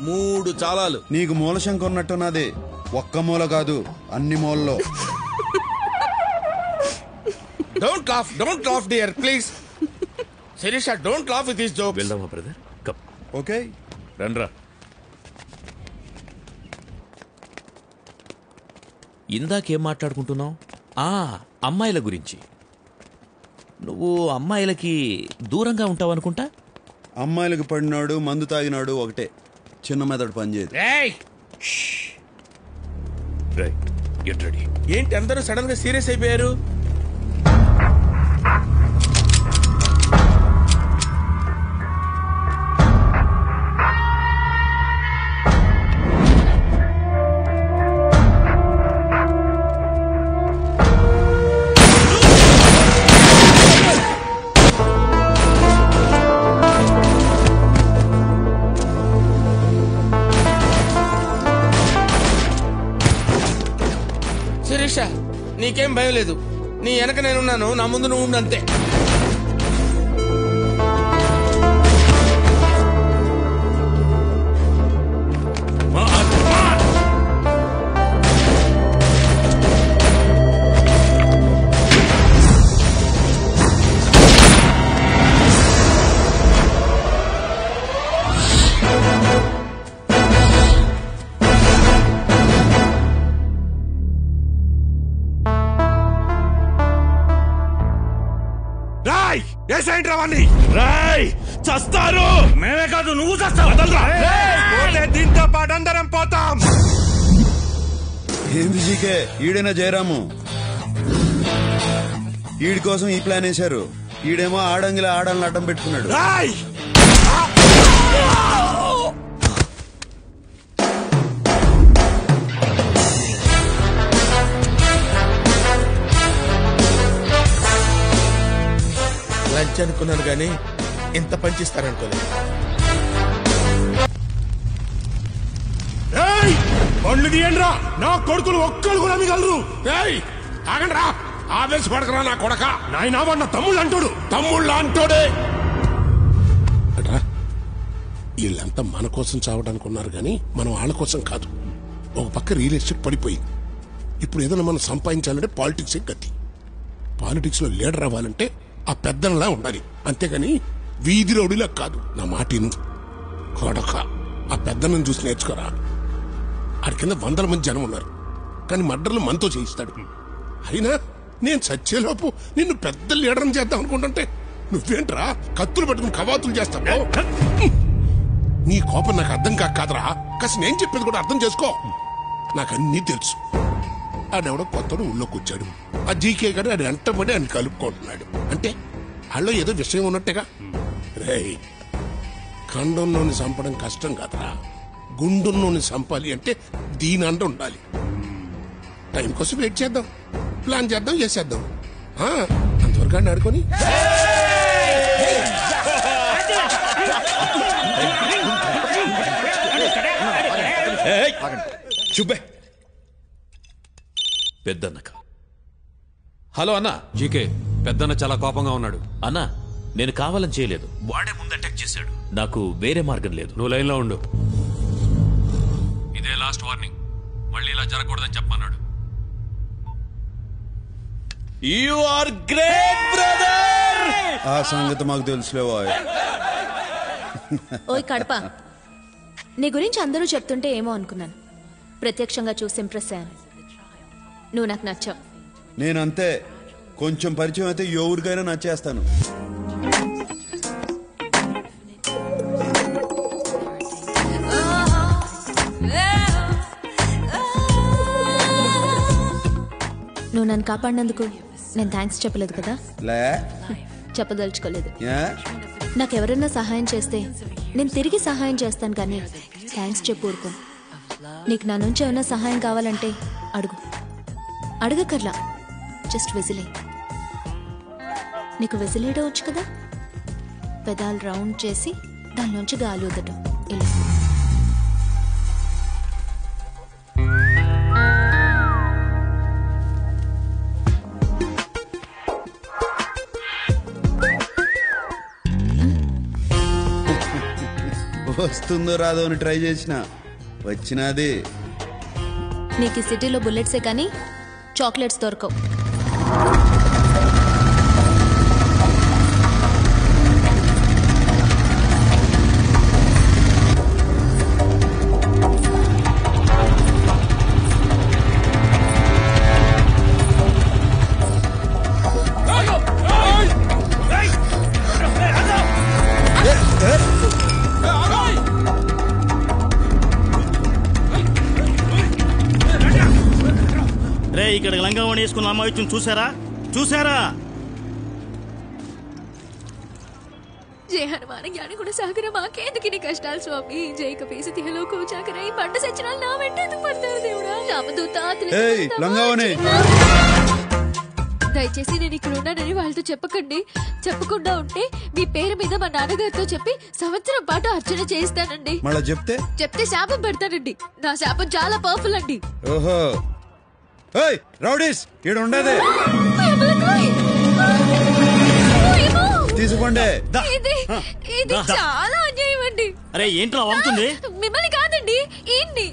3 చాలాలు. నీకు మూలశంక ఉన్నట్టున్నది. ఒక్క మూల కాదు, అన్ని మూలలో. Don't laugh dear please. Sirisha, don't laugh with this jokes. వెళ్దామా బ్రదర్? కమ్. ఓకే, రండ్రా. ఇందాకేం మాట్లాడుకుంటున్నావు? అమ్మాయిల గురించి. నువ్వు అమ్మాయిలకి దూరంగా ఉంటావనుకుంటా. అమ్మాయిలకు పడినాడు, మందు తాగినాడు ఒకటే. చిన్న మెదడు పనిచేయదు. ఏంటి అందరూ సడన్ గా సీరియస్ అయిపోయారు? శిరీష, నీకేం భయం లేదు. నీ వెనక నేనున్నాను, నా ముందు నువ్వు ఉండు అంతే. చంపేసేయండి వాడిని. రేయ్ చస్తారు. మేమే కాదు నువ్వు చస్తావు. దీంతో పాటు అందరం పోతాం. ఏంది జీకే ఈడైనా జయరాము? ఈడి కోసం ఈ ప్లాన్ వేశారు. ఈడేమో ఆడంగిలా ఆడాలని అడ్డం పెట్టుకున్నాడు. లంచ్ అనుకున్నాను కానీ ఇంత పంచిస్తారనుకోలేదు. పండ్లు తీయండిరా. నా కొడుకులు ఒక్కరు కూడా మిగలరు. ఆగండి రా. ఆవేశపడకరా నా కొడక. నాయనా వాడు నా తమ్ముళ్ళు అంటాడు. తమ్ముళ్ళు అంటాడే. వీళ్ళంతా మన కోసం చావడానికి ఉన్నారు కానీ మనం వాళ్ళ కోసం కాదు. ఒక పక్క రియల్ ఎస్టేట్ పడిపోయింది. ఇప్పుడు ఏదైనా మనం సంపాదించాలంటే పాలిటిక్సే గతి. పాలిటిక్స్ లో లీడర్ అవ్వాలంటే ఆ పెద్దలా ఉండాలి, అంతేగాని వీధి రౌడీలా కాదు. నా మాటిను కొడక. ఆ పెద్దలను చూసి నేర్చుకోరా. ఆడి కింద 100 మంది జనం ఉన్నారు, కానీ మర్డర్లు మనతో చేయిస్తాడు. అయినా నేను చచ్చేలోపు నిన్ను పెద్ద లీడర్ని చేద్దాం అనుకుంటుంటే నువ్వేంట్రా కత్తులు పట్టుకుని కవాతులు చేస్తావు? నీ కోపం నాకు అర్థం కాదురా. కాసి నేను చెప్పేది కూడా అర్థం చేసుకో. నాకు అన్నీ తెలుసు. ఆడెవడో కొత్తడు ఊళ్ళోకి వచ్చాడు. ఆ జీకే గారు ఆడు వెంటబడి ఆయన కలుపుకుంటున్నాడు. అంటే వాళ్ళలో ఏదో విషయం ఉన్నట్టుగా. రేయ్, ఖండంలోని చంపడం కష్టం కాదురా. గుండున్నోని చంపాలి అంటే దీని అంట ఉండాలి. టైం కోసం వెయిట్ చేద్దాం, ప్లాన్ చేద్దాం, చేసేద్దాం. అంతవరకు అని ఆడుకొని చూపే పెద్దన్నక. హలో అన్నా. జీకే, పెద్దన్న చాలా కోపంగా ఉన్నాడు. అన్నా, నేను కావాలని చేయలేదు. వాడే ముందు అటాక్ చేశాడు. నాకు వేరే మార్గం లేదు. నువ్వు లైన్లో ఉండు. ఇదే లాస్ట్ వార్నింగ్. మళ్ళీ ఇలా జరగకూడదని చెప్పమన్నాడు. You are great brother. ఆ సంగతి మాకు తెలుసులేవా? ఓయ్ కడప, నీ గురించి అందరూ చెప్తుంటే ఏమో అనుకున్నాను. ప్రత్యక్షంగా చూసి ఇంప్రెస్ అయ్యాను. నువ్వు నాకు నచ్చావు. నేనంతే. కొంచెం పరిచయం అయితే ఎవరికైనా నచ్చేస్తాను. నువ్వు నన్ను కాపాడినందుకు నేను థ్యాంక్స్ చెప్పలేదు కదా? చెప్పదలుచుకోలేదు. నాకెవరైనా సహాయం చేస్తే నేను తిరిగి సహాయం చేస్తాను, కానీ థ్యాంక్స్ చెప్పు ఊరుకో. నీకు నా నుంచి ఏమైనా సహాయం కావాలంటే అడుగు. అడగకర్లా, జస్ట్ విజిలే. నీకు విజిలేయడం వచ్చు కదా? పెదాలు రౌండ్ చేసి దానిలోంచి గాలి వదటం. ఇలా వస్తుందో రాదో అని ట్రై చేసిన వచ్చినది. నీకు ఈ సిటీలో బుల్లెట్సే కానీ చాక్లెట్స్ దొరకవు. ఇక్కడ లంగావణి వేసుకున్న అమ్మాయి వచ్చింది, చూసారా? జై హనుమాన్ జ్ఞాని కూడా సాగర మాకేందుకు నీ కష్టాలు స్వామి. జై కపీసి తిహలోకు చాకర ఈ పంట సచ్చినాలు నా వెంట ఎందుకు పడతారు దేవుడా? రామదూత దయచేసి నేను ఇక్కడ ఉన్నానని వాళ్ళతో చెప్పకండి. చెప్పకుండా ఉంటే మీ పేరు మీద మా నాన్నగారితో చెప్పి సంవత్సరం పాటు అర్చన చేయిస్తానండి. చెప్తే శాపం పెడతానండి. నా శాపం చాలా పవర్ఫుల్ అండి. ఓహో, రౌడీస్ ఈడ ఉండదే తీసుకోండి. ఇది చాలా అన్యాయం అండి. అరే ఏంట్రా అవుతుంది? మిమ్మల్ని కాదండి, ఏంటి?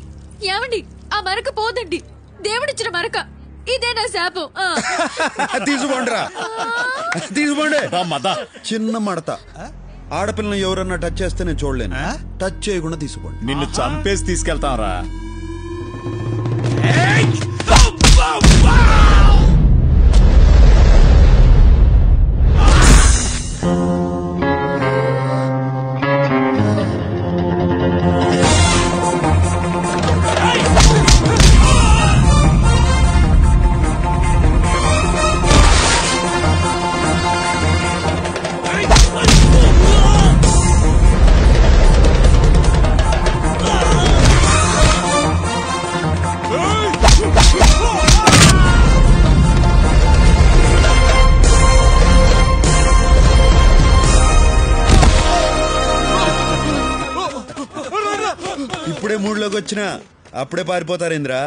ఏమండి, ఆ మరక పోదండి. దేవుడిచ్చిన మరక. ఇదే నా శాపం. తీసుకోండిరా, తీసుకోండి. చిన్న మడత. ఆడపిల్లని ఎవరన్నా టచ్ చేస్తే నేను చూడలేను. టచ్ చేయకుండా తీసుకోండి. నిన్ను చంపేసి తీసుకెళ్తాం రా. ఇప్పుడే మూడ్లోకి వచ్చినా అప్పుడే పారిపోతారేంద్రా?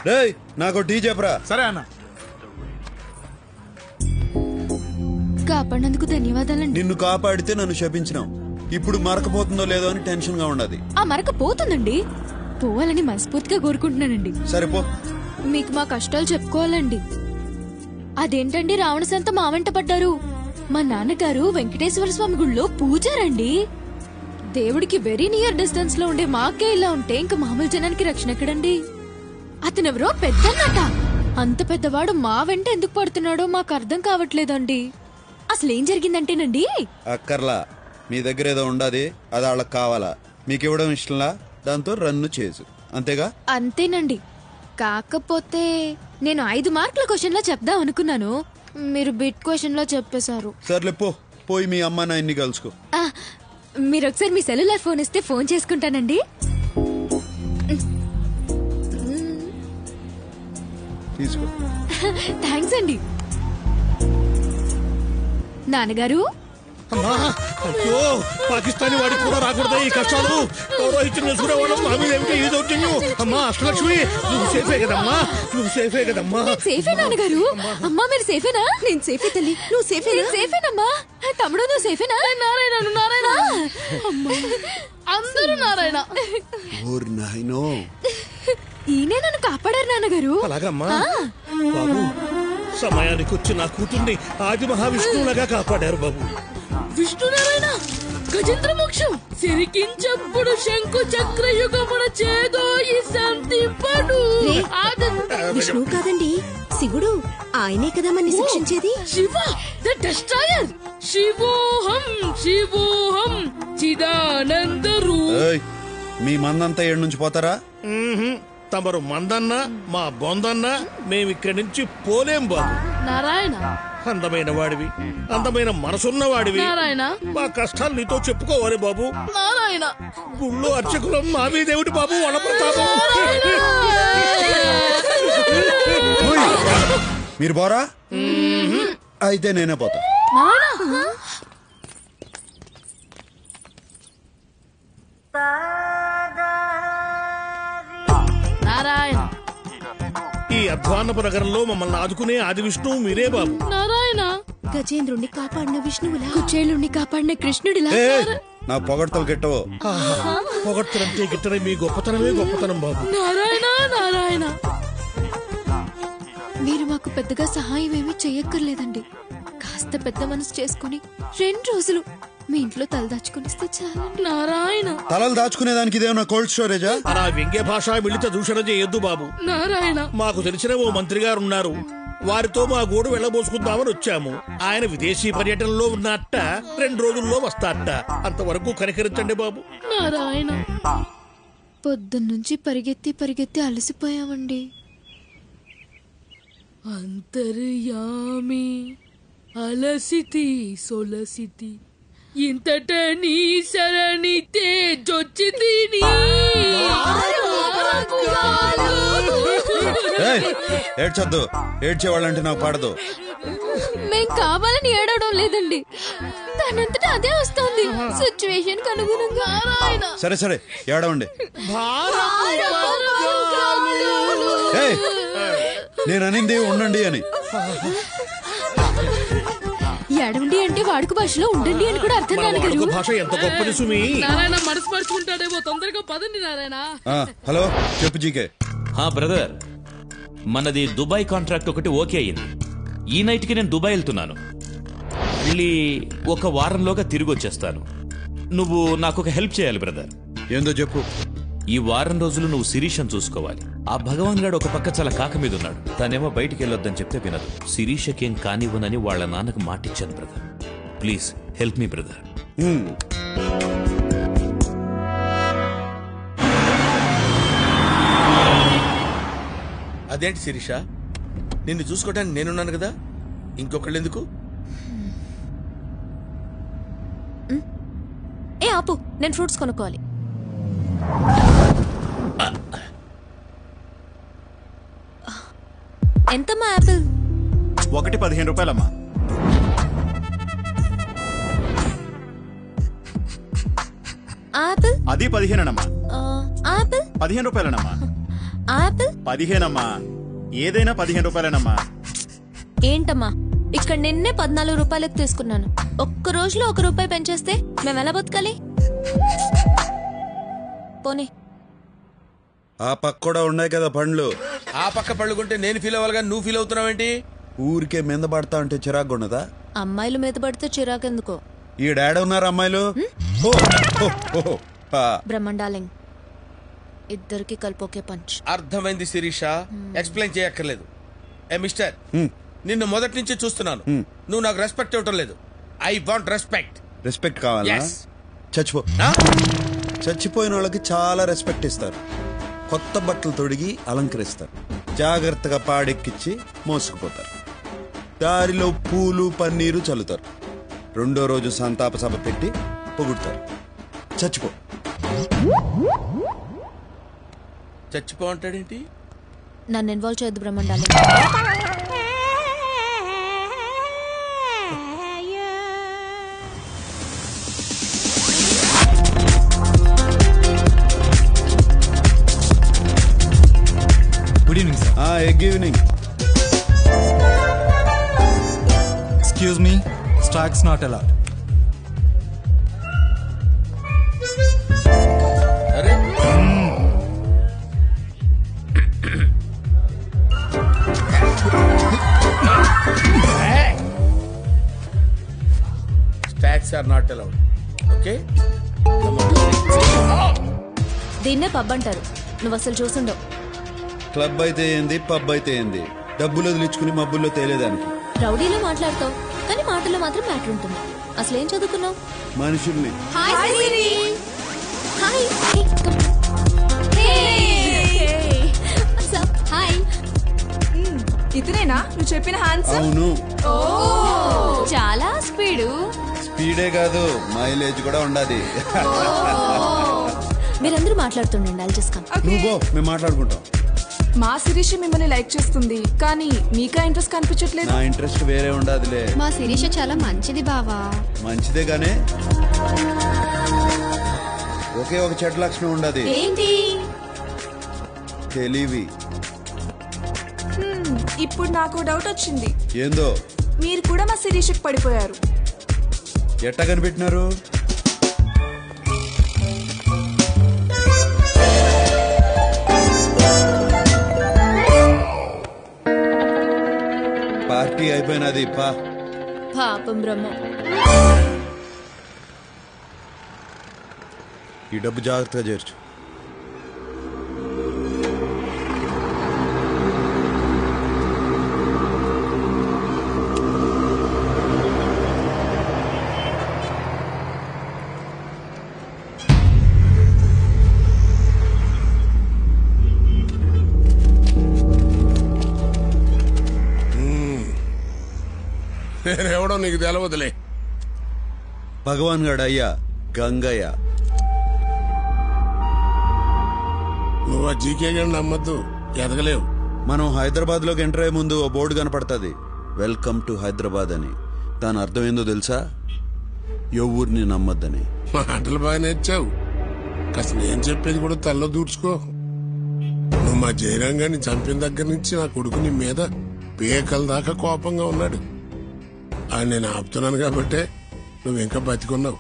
రేయ్ నాకు టీ చెప్పరా. సరే అన్న. కాపాడినందుకు ధన్యవాదాలండి. నిన్ను కాపాడితే నన్ను శపించినావు. ఇప్పుడు మరకపోతుందో లేదో అని టెన్షన్ గా ఉన్నది. ఆ మరక పోతుందండి, పోవాలని మనస్ఫూర్తిగా కోరుకుంటున్నానండి. సరిపో. మీకు మా కష్టాలు చెప్పుకోవాలండి. అదేంటండి రావణ సంత మా వెంట పడ్డారు? మా నాన్నగారు వెంకటేశ్వర స్వామి గుళ్ళో పూజారండి. దేవుడికి వెరీ నియర్ డిస్టెన్స్ లో ఉండే మాకే ఇలా ఉంటే ఇంకా మామూలు జనానికి రక్షణ ఎక్కడండి? అతనెవరో పెద్దన్నట. అంత పెద్దవాడు మా వెంట ఎందుకు పడుతున్నాడో మాకు అర్థం కావట్లేదండి. అసలు ఏం జరిగిందంటేనండి, అక్కర్లా, మీ దగ్గర ఏదో ఉండాది, అది వాళ్ళకి కావాలా, మీకు ఇవ్వడం ఇష్టంలా, దాంతో రన్ను చేసు, అంతేగా? అంతేనండి. కాకపోతే నేను 5 మార్కుల క్వశ్చన్ లో చెప్దాం అనుకున్నాను, మీరు బిట్ క్వశ్చన్ లో చెప్పేశారు. సర్లే పో, పోయి మీ అమ్మ నాయన్ని కలుసుకో. మీరు ఒకసారి మీ సెల్యులార్ ఫోన్ ఇస్తే ఫోన్ చేసుకుంటానండి. తీసుకో. థ్యాంక్స్ అండి. నాన్నగారు, అయ్యో పాకిస్తానీ వాడికి కూడా రాకూడదా ఈ కష్టాలు? పౌరోహిత్యం చేసుకునేవాడు మా మీద ఏమిటి ఈ దౌర్జన్యం? అమ్మా అష్టలక్ష్మి, నువ్వు సేఫే కదమ్మా, నువ్వు సేఫే కదమ్మా. సేఫే నాన్నగారు. అమ్మా మీరు సేఫేనా? నేను సేఫే తల్లి. నువ్వు సేఫేనా? సేఫేనమ్మా. తమ్ముడు నువ్వు సేఫేనా? నారాయణ నారాయణ, అందరూ నారాయణ. ఈయనే నన్ను కాపాడారు నాన్నగారు. అలాగమ్మా బాబు, సమయానికి వచ్చి నా కూతుర్ని ఆది మహావిష్ణువులాగా కాపాడారు బాబు. విష్ణునారాయణ గజేంద్ర మోక్షం సిరికించప్పుడు శంకు చక్రయుగమున చేదో ఈ శాంతింపడు. విష్ణువు కాదండి, శివుడు. ఆయనే కదా మన్ని శిక్షించేది. Shiva the destroyer. శివోహం శివోహం చిదానంద రూప్. మీ మందంతా ఏడు నుంచి పోతారా? తమరు మందన్నా మా బొందన్నా మేమిక్కడి నుంచి పోలేం బాబు. నారాయణ, అందమైన వాడివి, అందమైన మనసున్న వాడివి. నారాయణ, మా కష్టాలు నీతో చెప్పుకోవాలి బాబు. నారాయణ, గుళ్ళో అర్చకులం మా మీదేమిటి బాబు వన ప్రతాపం. మీరు పోరా? అయితే నేనే పోతా. నారాయణ, ఈ అధ్వాన్నపు నగరంలో మమ్మల్ని ఆదుకునే ఆది విష్ణువు మీరే బాబు. నారాయణ, గజేంద్రుణ్ణి కాపాడిన విష్ణువులా, కుచేలుణ్ణి కాపాడిన కృష్ణుడిలా. నా పొగడ్తలు గిట్టవు. పొగడ్తలంటే గిట్టనే మీ గొప్పతనమే గొప్పతనం బాబు. నారాయణ నారాయణ, మీరు మాకు పెద్దగా సహాయం ఏమీ చెయ్యక్కర్లేదండి. కాస్త పెద్ద మనసు చేసుకుని 2 రోజులు మీ ఇంట్లో తలదాచుకునిస్తే చాలు. నారాయణ, తలలు దాచుకునేదానికి ఇదేమన్నా కోల్డ్ స్టోరేజా? అలా వ్యంగ్య భాష మిళిత దూషణ చేయొద్దు బాబు. నారాయణ, మాకు తెలిసిన ఓ మంత్రి గారు ఉన్నారు, వారితో మా గోడు వెళ్ళబోసుకుందామని వచ్చాము. ఆయన విదేశీ పర్యటనలో ఉన్నట్ట 2 రోజుల్లో వస్తాట. అంతవరకు కనికరించండి బాబు. నారాయణ, పొద్దున్నుంచి పరిగెత్తి అలసిపోయామండి. అంతర్యామి అలసితి సొలసితి ఇంతట నీ శరణి తేజొచ్చితి. ఏడ్చొద్దు, ఏడ్చేవాళ్ళంటే నాకు పడదు. మేం కావాలని ఏడవడం లేదండి, తనంతటా అదే వస్తుంది సిచ్యువేషన్ అనుగుణంగా. సరే సరే ఏడవండి. నేను అనింది ఉండండి అని. ఏడవండి అంటే వాడుక భాషలో ఉండండి అని కూడా అర్థం నాన్నగారు. భాష ఎంత గొప్పది సుమి. నారాయణ మనసు మర్చుకుంటాడేమో, తొందరగా పదండి నారాయణ. హలో చెప్పు జీకే. బ్రదర్, మనది దుబాయ్ కాంట్రాక్ట్ ఒకటి ఓకే అయింది. ఈ నైట్ కి నేను దుబాయ్ వెళ్తున్నాను. మళ్ళీ 1 వారంలోగా తిరిగి వచ్చేస్తాను. నువ్వు నాకు ఒక హెల్ప్ చేయాలి బ్రదర్. ఏందో చెప్పు. ఈ వారం రోజులు నువ్వు శిరీషను చూసుకోవాలి. ఆ భగవాన్ గారు ఒక పక్క చాలా కాక మీద ఉన్నాడు. తనేమో బయటికి వెళ్ళొద్దని చెప్తే వినదు. శిరీషకేం కానివ్వనని వాళ్ళ నాన్నకు మాటిచ్చాను brother. Please help me brother. అదేంటి శిరీష, నిన్ను చూసుకోవడానికి నేనున్నాను కదా, ఇంకొకళ్ళు ఎందుకు? ఆపు, నేను ఫ్రూట్స్ కొనుక్కోవాలి. ఎంతమ్మా యాపిల్? 1 15 రూపాయలమ్మా. ఆపిల్ అది 15 ఆపిల్ 15 రూపాయలనమ్మా. ఆపిల్ 15 ఏదైనా 15 రూపాయలనమ్మా. ఏంటమ్మా ఇక్కడ నిన్నే 14 రూపాయలకు తీసుకున్నాను. ఒక్క రోజులో 1 రూపాయి పెంచేస్తే మేము ఎలా బతకాలి? పోనీ ఆ పక్క కూడా ఉన్నాయి కదా పండ్లు. ఆ పక్క పళ్ళు కొంటే నేను ఫీల్ అవ్వాలిగా నువ్వు ఫీల్ అవుతున్నావేంటి? ఊరికే మీద పడతా అంటే చిరాకు ఉన్నదా? అమ్మాయిలు మీద పడితే చిరాకెందుకో. ఈ డాడీ ఉన్నారు అమ్మాయిలు. బ్రహ్మండాలింగ్ ఇద్దరికి కలిపోకే పంచ్. అర్థమైంది శిరీష, ఎక్స్ప్లెయిన్ చేయక్కర్లేదు. ఏ మిస్టర్, నిన్ను మొదటి నుంచి చూస్తున్నాను. నువ్వు నాకు రెస్పెక్ట్ ఇవ్వటం లేదు. I want respect. రెస్పెక్ట్ కావాలా? చచ్చిపో. చచ్చిపోయిన వాళ్ళకి చాలా రెస్పెక్ట్ ఇస్తారు. కొత్త బట్టలు తొడిగి అలంకరిస్తారు. జాగ్రత్తగా పాడెక్కిచ్చి మోసుకుపోతారు. దారిలో పూలు పన్నీరు చల్లుతారు. రెండో రోజు సంతాప సభ పెట్టి పొగుడుతారు. చచ్చిపో. చచ్చిపో అంటాడేంటి? నన్ను ఇన్వాల్వ్ చేయొద్దు బ్రహ్మండాలింగ్. Good evening sir. Good evening. Excuse me, stacks not allowed. Stacks are not allowed. Okay? దీన్నే పబ్ అంటారు. నువ్వు అసలు చూసుండవు. క్లబ్ అయితే ఏంది, పబ్ అయితే ఏంది, డబ్బులు వదిలించుకుని మబ్బుల్లో తేలేదానికి. రౌడీలో మాట్లాడతావు కానీ మాటల్లో మాత్రం మ్యాటర్ ఉంటుంది. అసలు ఏం చదువుకున్నావు? మనుషుల్ని. ఇతనేనా నువ్వు చెప్పిన హ్యాండ్సమ్? అవును. చాలా స్పీడే కాదు, మైలేజ్ కూడా ఉండాలి. మీరందరూ మాట్లాడుతుండండి. I'll just come. నువ్వు మేము మాట్లాడుకుంటాం. మా శిరీష మిమ్మల్ని లైక్ చేస్తుంది కానీ మీకా ఇంట్రెస్ట్ కనిపించట్లేదు. నా ఇంట్రెస్ట్ వేరే ఉండాదిలే. మా శిరీష చాలా మంచిది బావా. మంచిదే గానే ఒకే ఒక చెడ్డ లక్షణం ఉండదు. ఏంటి? తెలివి. ఇప్పుడు నాకు డౌట్ వచ్చింది. ఏందో? మీరు కూడా మా శిరీషకి పడిపోయారు. ఎట్టా కనిపెట్టినారు? పార్టీ అయిపోయినది. పాపం బ్రహ్మ. ఈ డబ్బు జాగ్రత్తగా చేర్చు. నేనెవడో నీకు తెలవదులే. భగవాన్ గడ అయ్యా గంగయ్య. నువ్వు ఆ జీకే గడిని నమ్మద్దు, ఎదగలేవు. మనం హైదరాబాద్ లోకి ఎంటర్ అయ్యే ముందు ఓ బోర్డు కనపడుతుంది, వెల్కమ్ టు హైదరాబాద్ అని. దాని అర్థం ఏందో తెలుసా? ఎవరిని నమ్మద్దని. మాటలు బాగా నేర్చావు. కాస్త నేను చెప్పేది కూడా తల్లో దూర్చుకో. నువ్వు మా జయరాంగాన్ని చంపిన దగ్గర నుంచి నా కొడుకు నీ మీద పేకల దాకా కోపంగా ఉన్నాడు. ఆయన నేను ఆపుతున్నాను కాబట్టే నువ్వు ఇంకా బతికున్నావు.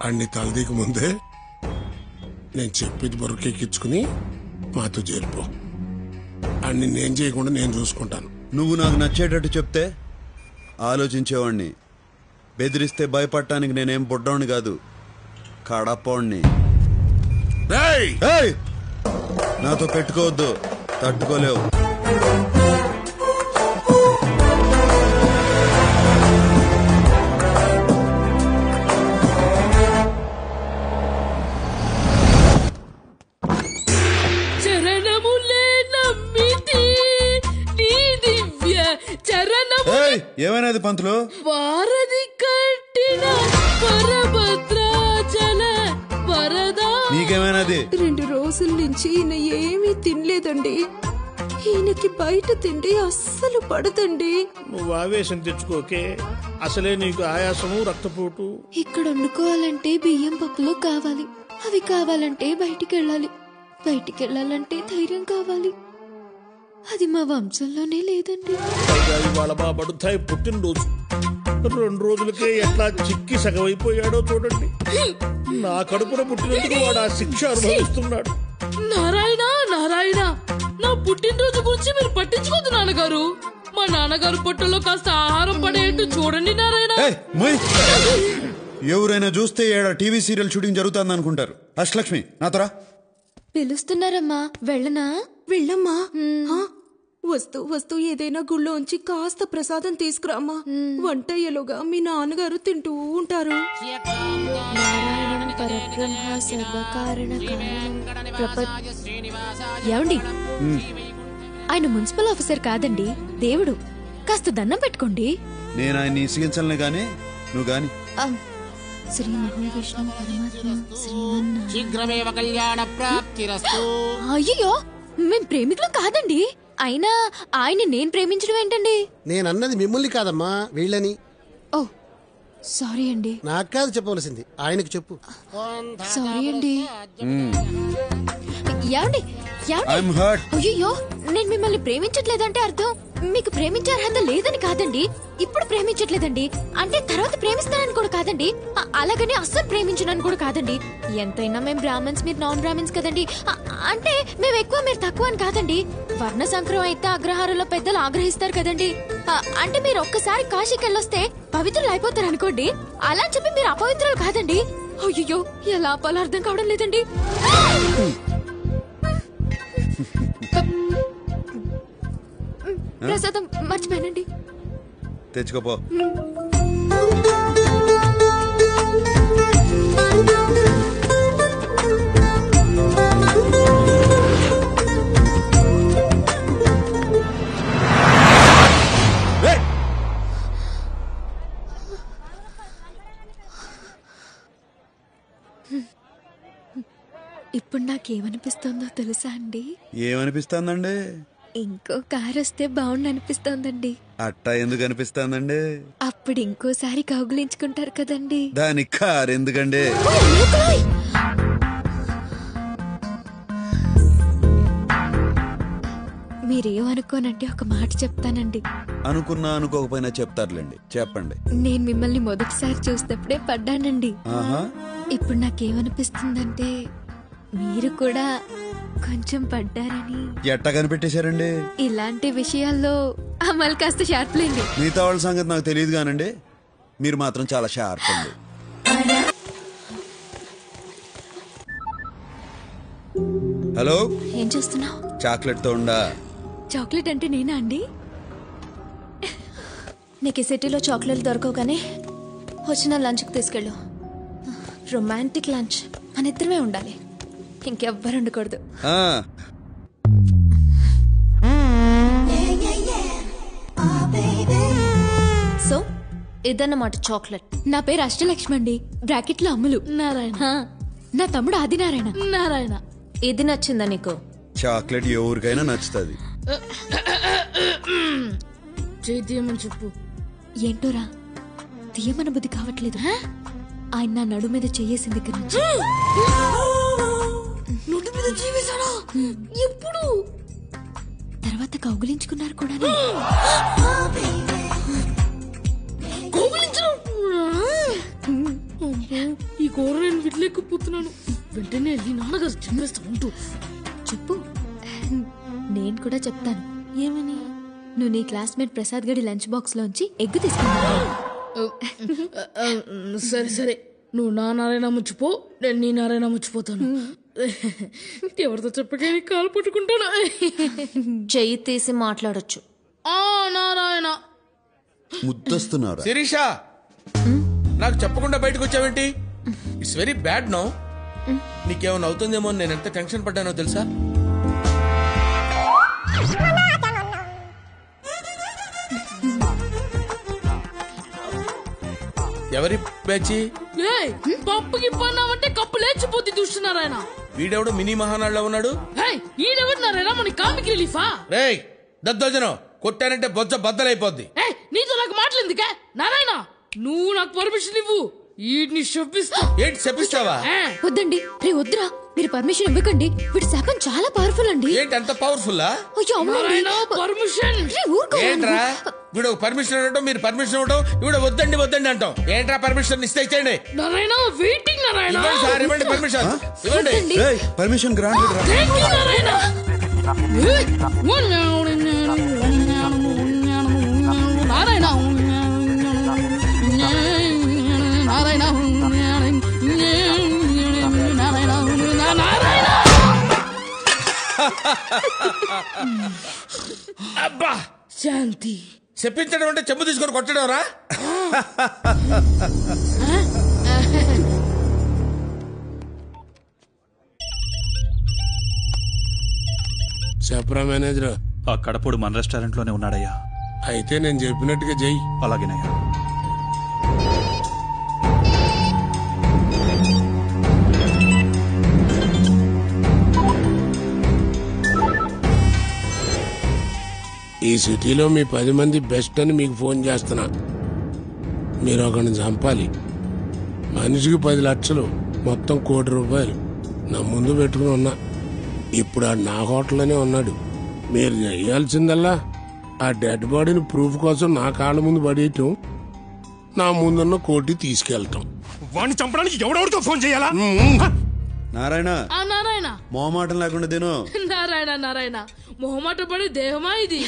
అన్ని తలదీకి ముందే నేను చెప్పేది బొరకెక్కించుకుని మాతో చేరిపో. అన్ని నేను చేయకుండా నేను చూసుకుంటాను. నువ్వు నాకు నచ్చేటట్టు చెప్తే ఆలోచించేవాణ్ణి. బెదిరిస్తే భయపడటానికి నేనేం బుడ్డోని కాదు, కడపోణ్ణి. నాతో పెట్టుకోవద్దు, తట్టుకోలేవు. ఏమైనది పంతులు? వారధి కట్టిన పరభద్రాచల వరద. నీకేమైనది? 2 రోజుల నుంచి ఈయన ఏమీ తినలేదండి. ఈయనకి బయట తిండి అస్సలు పడదండి. నువ్వు ఆవేశం తెచ్చుకోకే. అసలే నీకు ఆయాసము రక్తపోటు. ఇక్కడ వండుకోవాలంటే బియ్యం పప్పులు కావాలి, అవి కావాలంటే బయటికి వెళ్ళాలి, బయటికి వెళ్ళాలంటే ధైర్యం కావాలి. అది మా వంశంలోనే లేదండి. పైగా ఇవాళ మా బడుతాయి పుట్టినరోజు. 2 రోజులకే ఎట్లా చిక్కి సగమైపోయాడో చూడండి. నా కడుపున పుట్టినందుకు వాడు ఆ శిక్ష అనుభవిస్తున్నాడు. నారాయణ నారాయణ, నా పుట్టినరోజు గురించి మీరు పట్టించుకోదు నాన్నగారు. మా నాన్నగారు పొట్టలో కాస్త ఆహారం పడేట్టు చూడండి నారాయణ. ఎవరైనా చూస్తే ఏడ టీవీ సీరియల్ షూటింగ్ జరుగుతుంది అనుకుంటారు. అష్టలక్ష్మి నాతోరా. పిలుస్తున్నారమ్మా, వెళ్ళనా? వెళ్ళమ్మా. వస్తూ ఏదైనా గుళ్ళో ఉంచి కాస్త ప్రసాదం తీసుకురామ్మా. వంటయ్యలుగా మీ నాన్నగారు తింటూ ఉంటారు. ఏమండి, ఆయన మున్సిపల్ ఆఫీసర్ కాదండి, దేవుడు. కాస్త దండం పెట్టుకోండి. నేను ఆయన్ని ఇసిగించలే గానీ నువ్వు గాని. శ్రీ మహావిష్ణు పరమాత్మ శీఘ్రమేవ కళ్యాణ ప్రాప్తిరస్తు. అయ్యో, మేం ప్రేమికులం కాదండి. అయినా ఆయన్ని నేను ప్రేమించడం ఏంటండి? నేనన్నది మిమ్మల్ని కాదమ్మా, వీళ్ళని. ఓ సారీ అండి. నాకు కాదు చెప్పవలసింది, ఆయనకు చెప్పు. సారీ అండి. ఏమండి అయ్యో, నేను మిమ్మల్ని ప్రేమించట్లేదంటే అర్థం మీకు ప్రేమించే అర్హత లేదని కాదండి. ఇప్పుడు ప్రేమించట్లేదండి అంటే తర్వాత ప్రేమిస్తానని కూడా కాదండి. అలాగని అస్సలు ప్రేమించనని కూడా కాదండి. ఎంతైనా మేము బ్రాహ్మణ్స్, మీరు నాన్ బ్రాహ్మణ్స్ కదండి. అంటే మేము ఎక్కువ మీరు తక్కువ అని కాదండి. వర్ణ సంక్రమం అయితే అగ్రహారంలో పెద్దలు ఆగ్రహిస్తారు కదండి. అంటే మీరు ఒక్కసారి కాశీకి వెళ్ళొస్తే పవిత్రులు అయిపోతారు అనుకోండి. అలా చెప్పి మీరు అపవిత్రులు కాదండి. అయ్యో, ఎలా ఆపాలో అర్థం కావడం లేదండి. ప్రసాదం మర్చిపోయానండి. తెచ్చుకోపో. ఇప్పుడు నాకేమనిపిస్తుందో తెలుసా అండి? ఏమనిపిస్తుందండి? ఇంకో కారు వస్తే బాగుండు అనిపిస్తోందండి. అట్టా ఎందుకు అనిపిస్తుందండి? అప్పుడు ఇంకోసారి కౌగులించుకుంటారు కదండి. దానికి కారు ఎందుకండి? మీరేమనుకోనంటే ఒక మాట చెప్తానండి. అనుకున్నా అనుకోకపోయినా చెప్తారులేండి, చెప్పండి. నేను మిమ్మల్ని మొదటిసారి చూసినప్పుడే పడ్డానండి. ఇప్పుడు నాకేమనిపిస్తుందంటే మీరు కూడా కొంచెం పడ్డారని. ఎట్టా కనిపెట్టేశారండి? ఇలాంటి విషయాల్లో అమలు కాస్త షార్ప్ లేండి. మిగతా వాళ్ళ సంగతి నాకు తెలియదు కానండి, మీరు మాత్రం చాలా షార్ప్ అండి. హలో, ఏం చేస్తున్నావు? చాక్లెట్ తో ఉండా. చాక్లెట్ అంటే నేనా అండి? నీకు ఈ సిటీలో చాక్లెట్లు దొరకవు కానీ వచ్చిన లంచ్కి తీసుకెళ్ళు. రొమాంటిక్ లంచ్, మన ఇద్దరమే ఉండాలి, ఇంకెవ్వరు ఉండకూడదు. సో ఇదన్నమాట చాక్లెట్. నా పేరు అష్టలక్ష్మి అండి, బ్రాకెట్ లో అమ్ములు. నారాయణ. నా తమ్ముడు ఆదినారాయణ. నారాయణ. ఇది నచ్చిందా నీకు? చాక్లెట్ ఎవరికైనా నచ్చుతుంది. తీయమని చెప్పు. ఏంటోరా తీయమన బుద్ధి కావట్లేదు. ఆయన నా నడు మీద చెయ్యేసింది దగ్గర నుంచి. నోటి మీద జీవేశాడా? ఎప్పుడు? తర్వాత కౌగులించుకున్నారు కూడా. ఈ కూర నేను విడలేకపోతున్నాను. వెంటనే వెళ్ళి నాన్నగారు చెప్పేస్తా ఉంటూ. చెప్పు. నేను కూడా చెప్తాను. ఏమని? నువ్వు నీ క్లాస్మేట్ ప్రసాద్ గడి లంచ్ బాక్స్ లోంచి ఎగ్ తీసుకున్నావు. సరే సరే, నువ్వు నా నారాయణ ముచ్చిపో, నేను నీ నారాయణ ముచ్చిపోతాను. ఎవరితో చెప్పకే కాలు పట్టుకుంటాను. చెయ్యి తీసి మాట్లాడొచ్చు. నారాయణ ముద్దస్తున్నారు. శిరీష, నాకు చెప్పకుండా బయటకు వచ్చావేంటి? It's very bad no. నీకేమైనా అవుతుందేమో నేను ఎంత టెన్షన్ పడ్డానో తెలుసా? ఎవరి పేచి? పప్పుకి పన్నామంటే కప్పు లేచిపోతే చూస్తున్నారాయన. వీడెవడు మినీ మహానాడులో ఉన్నాడు? ఈడెవరు నారాయణ? మన కామిక్ రిలీఫా? రేయ్ దద్దోజనం, కొట్టానంటే బొజ్జ బద్దలైపోద్ది. నీతో నాకు మాట్లాడిందికా నారాయణ, నువ్వు నాకు పర్మిషన్ ఇవ్వు, వీటిని శపిస్తా. ఏంటి శపిస్తావా? వద్దండి, రే వద్దురా, మీరు పర్మిషన్ ఇవ్వకండి. వీడి శాపం చాలా పవర్ఫుల్ అండి. ఏంటి అంత పవర్ఫుల్? పర్మిషన్ ఏంట్రా? వీడు పర్మిషన్ ఇవ్వడం, మీరు పర్మిషన్ ఇవ్వడం, వీడు వద్దండి వద్దండి అంటాం. ఏంట్రా పర్మిషన్ ఇస్తే ఇచ్చేయండి. నారాయణ వెయిటింగ్. నారాయణ సార్ ఇవ్వండి పర్మిషన్, ఇవ్వండి. పర్మిషన్ గ్రాంటెడ్ రా. నారాయణ అబ్బా శాంతి. చెప్పించడం అంటే చెప్పు తీసుకొని కొట్టడం రా. చెప్పరా మేనేజర్? ఆ కడపూడు మన రెస్టారెంట్ లోనే ఉన్నాడయ్యా. అయితే నేను చెప్పినట్టుగా చెయ్యి. అలాగేనయ్యా. ఈ సిటీలో మీ 10 మంది బెస్ట్ అని మీకు ఫోన్ చేస్తున్నా. మీరు ఒకరిని చంపాలి. మనిషికి 10 లక్షలు, మొత్తం ₹1 కోటి నా ముందు పెట్టుకుని ఉన్నా. ఇప్పుడు ఆ నా హోటల్లోనే ఉన్నాడు. మీరు చేయాల్సిందల్లా ఆ డెడ్ బాడీని ప్రూఫ్ కోసం నా కాళ్ళ ముందు పడేయటం, నా ముందున్న కోటి తీసుకెళ్తాం. వాడిని చంపడానికి ఎవడెవరితో ఫోన్ చేయాలా? నారాయణ నారాయణ మొహమాటం లేకుండా తిను. నారాయణ నారాయణ మొహమాట పడి దేహమా ఇది?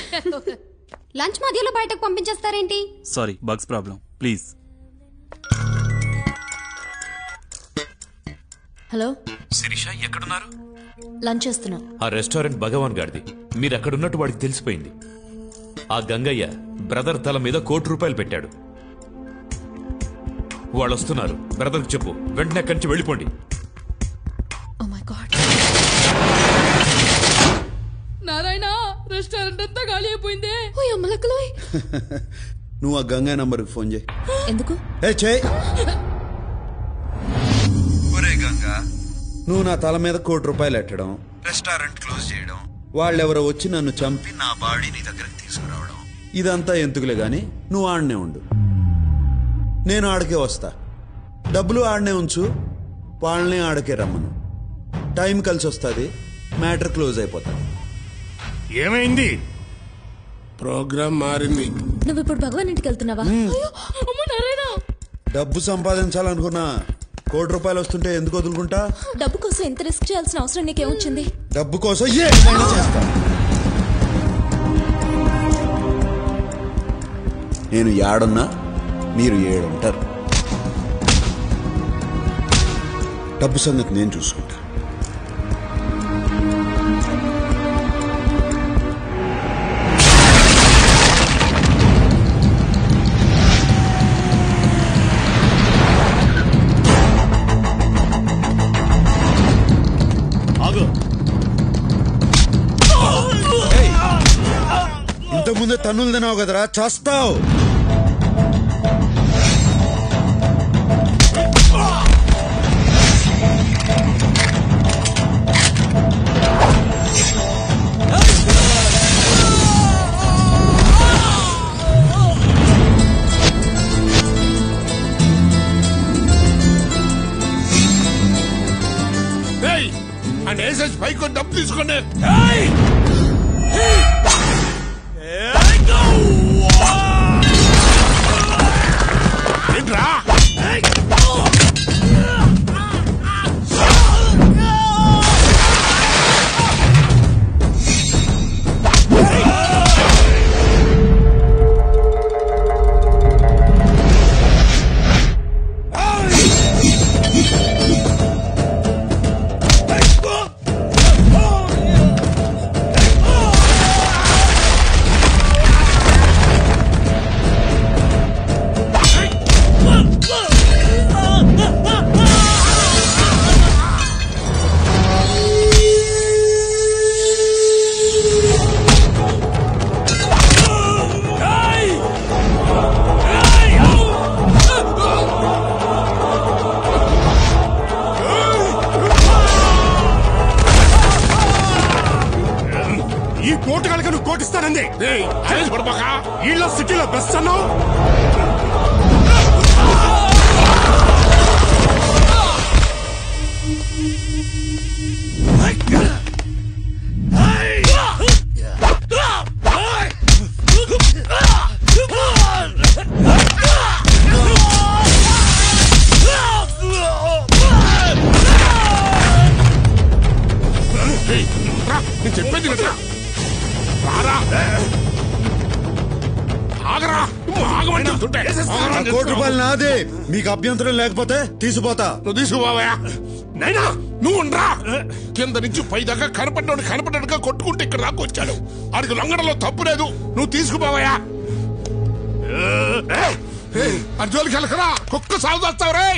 లంచ్ మధ్యలో బయటకు పంపించేస్తారేంటి? Sorry, bugs problem. Please. Hello Sirisha, ఎక్కడున్నారు? లంచ్ చేస్తున్నా. ఆ రెస్టారెంట్ భగవాన్ గారిది. మీరు అక్కడున్నట్టు వాడికి తెలిసిపోయింది. ఆ గంగయ్య బ్రదర్ తల మీద ₹1 కోటి పెట్టాడు. వాళ్ళు వస్తున్నారు. బ్రదర్కి చెప్పు, వెంటనే అక్కడి నుంచి వెళ్ళిపోండి. నారాయణ రెస్టారెంట్ అంతా ఖాళీ అయిపోయింది. నువ్వు ఆ గంగా నంబర్కి ఫోన్ చేయి. ఎందుకు? ఒరే గంగా, నువ్వు నా తల మీద ₹1 కోటి ఎట్టడం, రెస్టారెంట్ క్లోజ్ చేయడం, వాళ్ళెవరో వచ్చి నన్ను చంపి నా బాడీ నీ దగ్గరికి తీసుకురావడం, ఇదంతా ఎందుకులే గాని నువ్వు ఆడనే ఉండు. నేను ఆడకే వస్తా. డబ్బులు ఆడనే ఉంచు, వాళ్ళని ఆడకే రమ్మను. టైం కలిసి వస్తుంది, మ్యాటర్ క్లోజ్ అయిపోతుంది. ఏమైంది? ప్రోగ్రామ్ మారింది. నువ్వు ఇప్పుడు భగవాన్ ఇంటికి వెళ్తున్నావా? డబ్బు సంపాదించాలనుకున్నా ₹1 కోటి వస్తుంటే ఎందుకు వదులుకుంటా? డబ్బు కోసం ఎంత రిస్క్ చేయాల్సిన అవసరం నీకేమొచ్చింది? డబ్బు కోసం ఏమైనా చేస్తా. నేను ఏడున్నా, మీరు 7 ఉంటారు. డబ్బు సంగతి నేను చూసుకుంటా. ఇంతకుముందే తన్నులు తినావు కదరా, చేస్తావు. పైకి డబ్బు తీసుకోండి. ఏంట్రా? కోటి కనుక నువ్వు కోటిస్తానంది. వీళ్ళ సిటీలో బెస్ట్ అన్నావు. చెప్పేది ₹1,00,00,000 నాదే. మీకు అభ్యంతరం లేకపోతే తీసుకుపోతా. నువ్వు తీసుకుపోవా నైనా? నువ్వు ఉండరా. కింద నుంచి పై దాకా కనపడ్డాడుగా కొట్టుకుంటే ఇక్కడ దాకా వచ్చాడు. ఆడికి లొంగడంలో తప్పు లేదు. నువ్వు తీసుకుపోవా. అర్జోలికి వెళ్ళకరా, కుక్క సాగు చేస్తావు రే.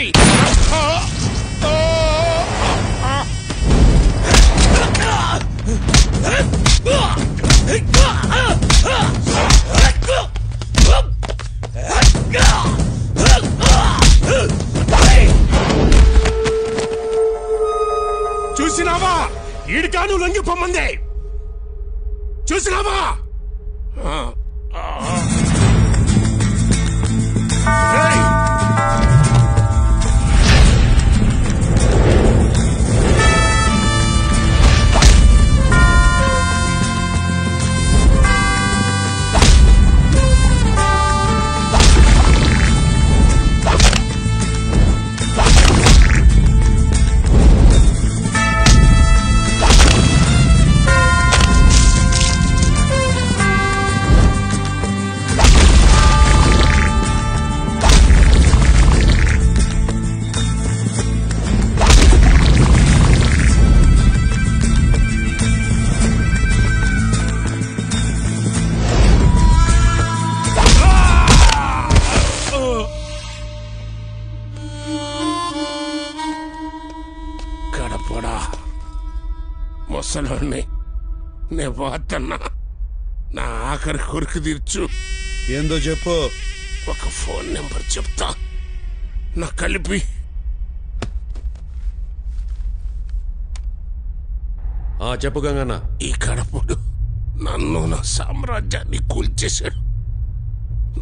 చూసినావా? ఈడికా నువ్వు లొంగిపోమంది. చూసినావా? ముసలోని నే పోతున్నా. నా ఆఖరి కొరికి తీర్చు. ఏందో చెప్పు. ఒక ఫోన్ నెంబర్ చెప్తా, నా కలిపి. చెప్పు గంగన్న. ఈ కడపుడు నన్ను నా సామ్రాజ్యాన్ని కూల్చేశాడు.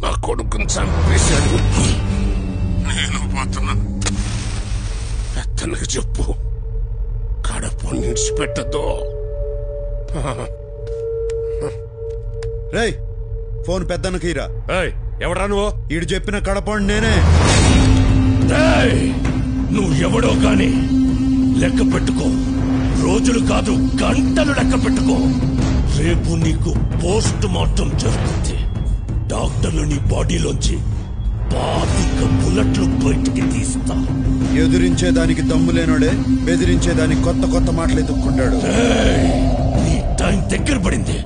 నా కొడుకుని చంపేశాడు. నేను పోతున్నా. పెద్దనకు చెప్పు, కడపు నిడిచిపెట్టదు. రేయ్, ఫోన్ పెద్దన్నకి రా. ఎవడా నువ్వు? ఈడు చెప్పిన కడపండి నేనే. నువ్వు ఎవడో గాని లెక్క పెట్టుకో. రోజులు కాదు, గంటలు లెక్క పెట్టుకో. రేపు నీకు పోస్ట్ మార్టం జరుగుతుంది. డాక్టర్లు నీ బాడీలోంచి 25 బుల్లెట్లు బయటికి తీస్తా. ఎదురించేదానికి దమ్ము లేనోడే బెదిరించేదానికి కొత్త కొత్త మాటలు ఎదుక్కుంటాడు. నీ టైం దగ్గర పడింది.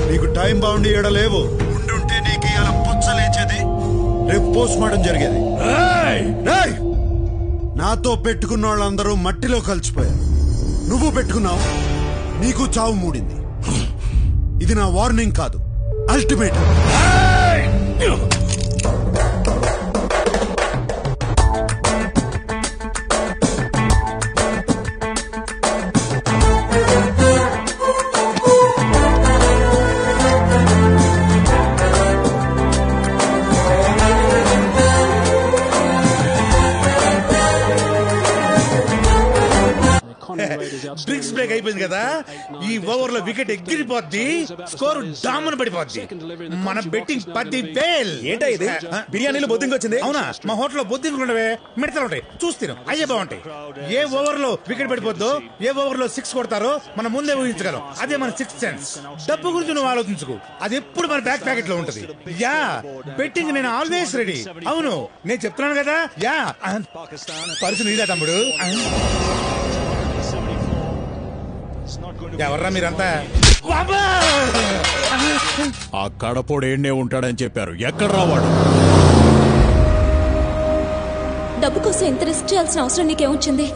నీకు టైం బాగుండి ఏడలేవు. ఉండుంటే నీకు ఇలా పుచ్చలేచేది, రేపు పోస్ట్ మార్టం జరిగేది. నాతో పెట్టుకున్న వాళ్ళందరూ మట్టిలో కలిసిపోయారు. నువ్వు పెట్టుకున్నావు, నీకు చావు మూడింది. ఇది నా వార్నింగ్ కాదు, అల్టిమేట్. డ్రింక్స్ బ్రేక్ అయిపోయింది కదా, ఈ ఓవర్ లో వికెట్ ఎగిరిపోద్ది, స్కోర్ డామన్ పడిపోద్ది. మన బెట్టింగ్ 10,000. ఏంటో ఇది? బిర్యానీలో బొద్దింగ్ వచ్చింది. అవునా? మా హోటల్లో బొద్దింగ్ ఉండవే, మిడతలు ఉంటాయి, చూస్తాను. అయ్యే బాగుంటాయి. ఏ ఓవర్ లో వికెట్ పడిపోద్దో, ఏ ఓవర్ లో 6 కొడతారో మనం ముందే ఊహించగలం. అదే మన 6th సెన్స్. డబ్బు గురించి నువ్వు ఆలోచించుకో, అది ఎప్పుడు మన బ్యాక్ ప్యాకెట్ లో ఉంటది. యా, బెట్టింగ్ నేను ఆల్వేస్ రెడీ. అవును, నేను చెప్తున్నాను కదా. యా, పరిస్థితి నీదా తమ్ముడు. ఎవర్రా మీరంతా? ఆ కడపోడు ఏడ్నే ఉంటాడని చెప్పారు. ఎక్కడ రావాడు? డబ్బు కోసం ఎంత రిస్క్ చేయాల్సిన అవసరం నీకేమొచ్చింది?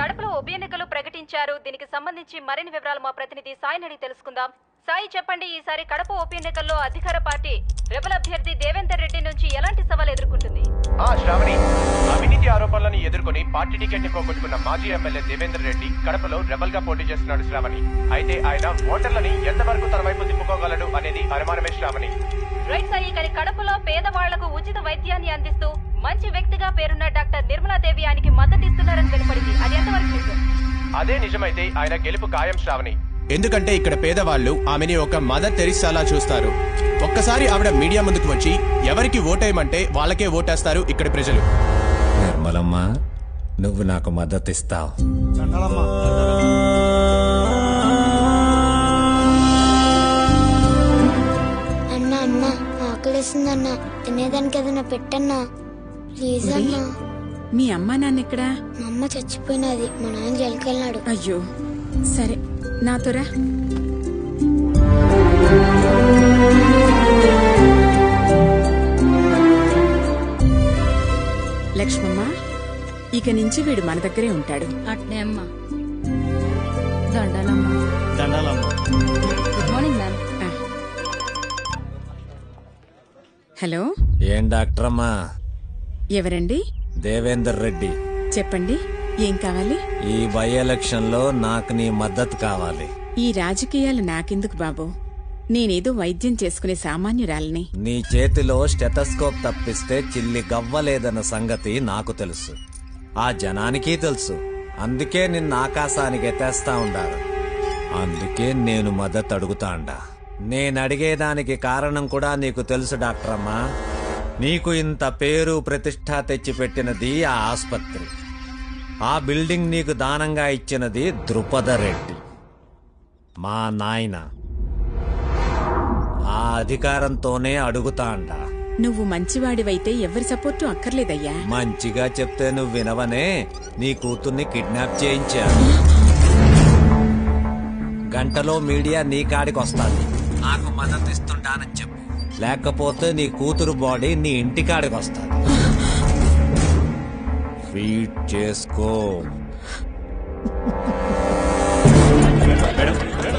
కడపలో ఉప ఎన్నికలు ప్రకటించారు. చేస్తున్నారు. దీనికి సంబంధించి మరిన్ని వివరాలు మా ప్రతినిధి సాయిని అడిగి తెలుసుకుందాం. సాయి, చెప్పండి, ఈసారి కడప ఉప ఎన్నికల్లో అధికార పార్టీ రెబల్ అభ్యర్థి దేవేందర్ రెడ్డి నుంచి ఎలాంటి సవాల్ ఎదుర్కొంటుంది? శ్రావణి, అవినీతి ఆరోపణలను ఎదుర్కొని పార్టీ టికెట్ ని పోగొట్టుకున్న మాజీ ఎమ్మెల్యే దేవేందర్ రెడ్డి కడపలో రెబల్ గా పోటీ చేస్తున్నాడు శ్రావణి. అయితే ఆయన ఓటర్లని ఎంతవరకు తన వైపు తిప్పుకోగలడు అనేది అనుమానమే శ్రావణి. రైట్ సాయి, కానీ కడపలో పేదవాళ్లకు ఉచిత వైద్యాన్ని అందిస్తూ మంచి వ్యక్తిగా పేరున్న డాక్టర్ నిర్మలాదేవి ఆయనకి మద్దతు ఇస్తున్నారని వెలుపడింది. అది ఎంతవరకు నిజం? అదే నిజమైతే ఆయన గెలుపు ఖాయం శ్రావణి. ఎందుకంటే ఇక్కడ పేదవాళ్లు ఆమెని ఒక మదర్ తెరిసాలా చూస్తారు. ఒక్కసారి ఆవిడ మీడియా ముందుకు వచ్చి ఎవరికి ఓటేయమంటే వాళ్ళకే ఓటేస్తారు ఇక్కడ ప్రజలు. నిర్మలమ్మ, నువ్వు నాకు మద్దతు ఇస్తావు. అన్నా అన్నా, ఆకలిస్తుందన్నా, తినేదానికి ఏదైనా పెట్టన్నా ప్లీజ్ అన్నా. మీ అమ్మా నాన్న ఎక్కడా? మా అమ్మ చచ్చిపోయినది, మా నాన్న జైలుకెళ్ళాడు. అయ్యో, సరే నాతోరా. లక్ష్మమ్మ, ఇక నుంచి వీడు మన దగ్గరే ఉంటాడు. అట్నే అమ్మా. దండాలమ్మా. Good morning ma'am. హలో, ఏం డాక్టర్ అమ్మా? ఎవరండి? దేవేందర్ రెడ్డి. చెప్పండి, ఏం కావాలి? ఈ బై ఎలక్షన్ లో నాకు నీ మద్దతు కావాలి. ఈ రాజకీయాలు నాకెందుకు బాబు? నేనేదో వైద్యం చేసుకునే సామాన్యురాలిని. నీ చేతిలో స్టెథోస్కోప్ తప్పిస్తే చిల్లి గవ్వలేదన్న సంగతి నాకు తెలుసు, ఆ జనానికి తెలుసు. అందుకే నిన్న ఆకాశానికి ఎత్తేస్తా ఉండారు. అందుకే నేను మద్దతు అడుగుతాండా. నేనడిగేదానికి కారణం కూడా నీకు తెలుసు డాక్టర్ అమ్మా. నీకు ఇంత పేరు ప్రతిష్ట తెచ్చిపెట్టినది ఆ ఆస్పత్రి. ఆ బిల్డింగ్ నీకు దానంగా ఇచ్చినది ద్రుపద రెడ్డి, మా నాయన. ఆ అధికారంతోనే అడుగుతాండా. నువ్వు మంచివాడివైతే ఎవరి సపోర్టు అక్కర్లేదయ్యా. మంచిగా చెప్తే నువ్వు వినవనే. నీ కూతుర్ని కిడ్నాప్ చేయించాను. గంటలో మీడియా నీ కాడికి వస్తాను. నాకు మద్దతు ఇస్తుంటానని చెప్పు, లేకపోతే నీ కూతురు బాడీ నీ ఇంటి కాడికి వస్తాను. ఫీడ్ చేసుకో.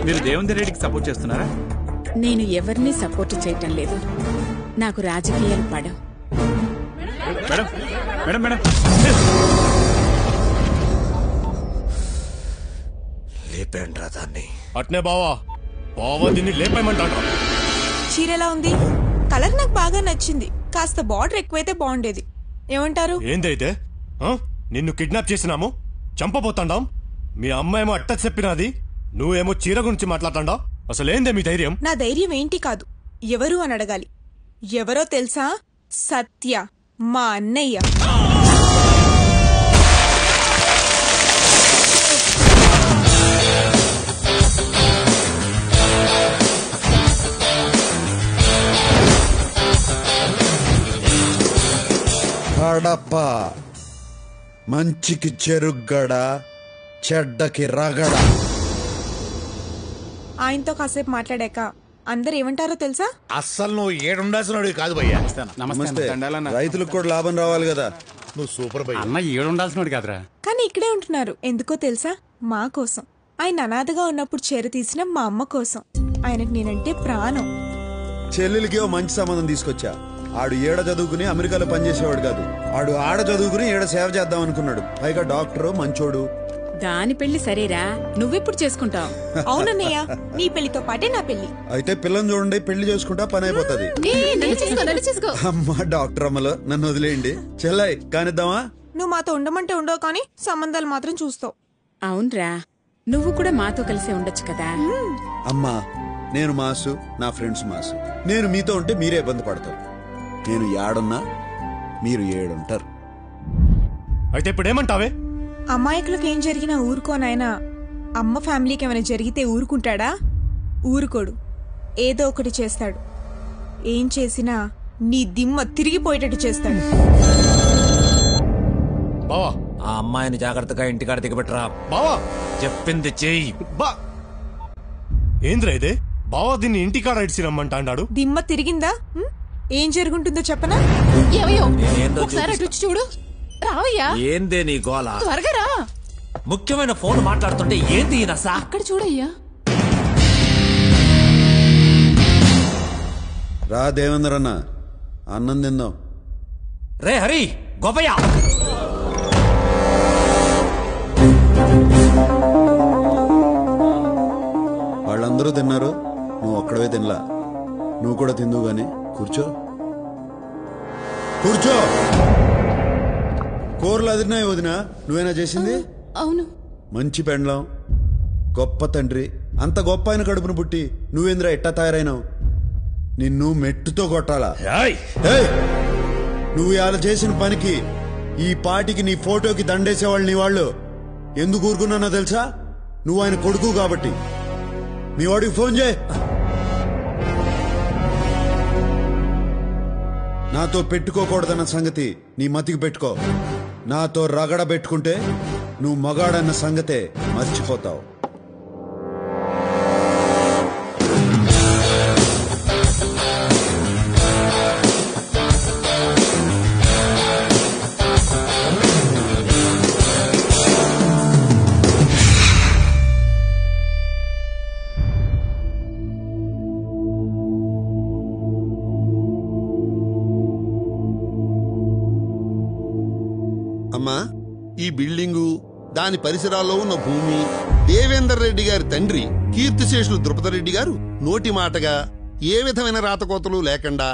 మీరు దేవేందర్ రెడ్డికి సపోర్ట్ చేస్తున్నారా? నేను ఎవరిని సపోర్ట్ చేయటం లేదు. నాకు రాజకీయాలు పడవు. మేడం మేడం మేడం లేపేండ్రా దాన్ని. అట్నే బావా, బావా దీన్ని లేపేయమంటాడు. చీర ఎలా ఉంది? కలర్ నాకు బాగా నచ్చింది. కాస్త బార్డర్ ఎక్కువైతే బాగుండేది. ఏమంటారు? ఏందైతే నిన్ను కిడ్నాప్ చేసినాము, చంపబోతాండాం. మీ అమ్మాయేమో అట్ట చెప్పినది, నువ్వేమో చీర గురించి మాట్లాడతాండా. అసలేందే మీ ధైర్యం? నా ధైర్యం ఏంటి కాదు, ఎవరు అని అడగాలి. ఎవరో తెలుసా? సత్య, మా అన్నయ్య. కడప మంచికి చెరుగ్గడ, చెడ్డకి రగడ. ఆయనతో కాసేపు మాట్లాడాక అందరు ఏమంటారో తెలుసా? అస్సలు నువ్వు ఏడుండాల్సిన కాదు భయ్యా. నమస్తే. రైతులకు కూడా లాభం రావాలి కదా. నువ్వు సూపర్ భయ్యా. అన్న ఏడుండాల్సినోడు కాదురా. కానీ ఇక్కడే ఉంటున్నారు. ఎందుకో తెలుసా? మా కోసం. ఆయన అనాథగా ఉన్నప్పుడు చేర తీసిన మా అమ్మ కోసం. ఆయనకు నేనంటే ప్రాణం. చెల్లెలికి ఓ మంచి సంబంధం తీసుకొచ్చా. ఆడు ఏడ చదువుకుని అమెరికాలో పనిచేసేవాడు కాదు. ఆడు ఆడ చదువుకుని ఏడ సేవ చేద్దాం అనుకున్నాడు. పైగా డాక్టరు, మంచోడు. దాని పెళ్లి సరేరా, నువ్వెప్పుడు చేసుకుంటావు? అవునన్నయ్య, నీ పెళ్లితో పాటే నా పెళ్లి. అయితే పిల్లని చూడండి, పెళ్లి చేసుకుంటా పని అయిపోతుంది. అమ్మా డాక్టర్ అమ్మలో నన్ను వదిలేయండి. చెల్లాయి కానిద్దామా? నువ్వు మాతో ఉండమంటే ఉండవు, కానీ సంబంధాలు మాత్రం చూస్తావు. అవునరా, నువ్వు కూడా మాతో కలిసే ఉండొచ్చు కదా. అమ్మా, నేను మాసు, నా ఫ్రెండ్స్ మాసు. నేను మీతో ఉంటే మీరే ఇబ్బంది పడతారు. నేను ఏడున్నా మీరు ఏడుంటారు. అయితే ఇప్పుడు ఏమంటావే? అమాయకులకు ఏం జరిగినా ఊరుకోనాయనా. అమ్మ ఫ్యామిలీకి ఏమైనా జరిగితే ఊరుకుంటాడా? ఊరుకోడు. ఏదో ఒకటి చేస్తాడు. ఏం చేసినా నీ దిమ్మ తిరిగిపోయేటట్టు చేస్తాడు. బావా, ఆ అమ్మాయిని జాగ్రత్తగా ఇంటికాడ దిగబెట్టరా. బావా చెప్పింది చెయ్యి. ఏంద్రా ఇదే? బావా దీన్ని ఇంటికాడ ఇడిచి రమ్మంటాడు. దిమ్మ తిరిగిందా? ఏం జరుగుంటుందో చెప్పనా? ఒకసారి అటు చూడు. రావయ్యా. ఏందే నీ గోల? త్వరగా రా. ముఖ్యమైన ఫోన్ మాట్లాడుతుంటే ఏంది ఈ నస? అక్కడ చూడయ్యా. రా దేవేంద్ర అన్న, అన్నం తిందాం. రే హరి, గోపయ్య, వాళ్ళందరూ తిన్నారు, నువ్వు ఒక్కడవే తినలా. నువ్వు కూడా తిందువు గాని కూర్చో. కూర్చో. కూరలు అదిరినాయి వదినా, నువ్వేనా చేసింది? అవును. మంచి పెండ్లం, గొప్ప తండ్రి, అంత గొప్ప ఆయన కడుపును పుట్టి నువ్వేంద్రా ఎట్టా తయారైనావు? నిన్ను మెట్టుతో కొట్టాలా? నువ్వు ఇలా చేసిన పనికి ఈ పాటికి నీ ఫోటోకి దండేసేవాళ్ళు నీ వాళ్ళు. ఎందుకు ఊరుకున్నానో తెలుసా? నువ్వు ఆయన కొడుకు కాబట్టి. మీ వాడికి ఫోన్ చేయి. నాతో పెట్టుకోకూడదన్న సంగతి నీ మతికి పెట్టుకో. నాతో రగడ పెట్టుకుంటే నువ్వు మగాడన్న సంగతే మర్చిపోతావు. అమ్మా, ఈ బిల్డింగు, దాని పరిసరాల్లో ఉన్న భూమి దేవేందర్ రెడ్డి గారి తండ్రి కీర్తిశేషులు ద్రుపదరెడ్డి గారు నోటి మాటగా ఏ విధమైన రాతకోతలు లేకుండా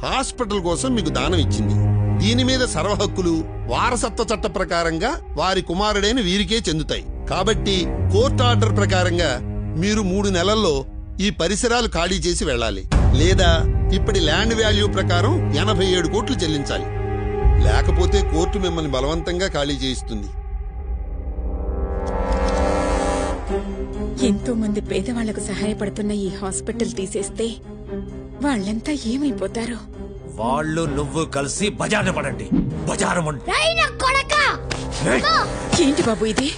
హాస్పిటల్ కోసం మీకు దానం ఇచ్చింది. దీని మీద సర్వ హక్కులు వారసత్వ చట్ట ప్రకారంగా వారి కుమారుడైన వీరికే చెందుతాయి. కాబట్టి కోర్టు ఆర్డర్ ప్రకారంగా మీరు 3 నెలల్లో ఈ పరిసరాలు ఖాళీ చేసి వెళ్ళాలి. లేదా ఇప్పటి ల్యాండ్ వాల్యూ ప్రకారం 87 కోట్లు చెల్లించాలి. లేకపోతే కోర్టు మిమ్మల్ని బలవంతంగా ఖాళీ చేయిస్తుంది. ఎంతో మంది పేదవాళ్లకు సహాయపడుతున్న ఈ హాస్పిటల్ తీసేస్తే వాళ్ళంతా ఏమైపోతారో. వాళ్ళు నువ్వు కలిసి బజారు పడండి. బజారు ఏంటి బాబు ఇది?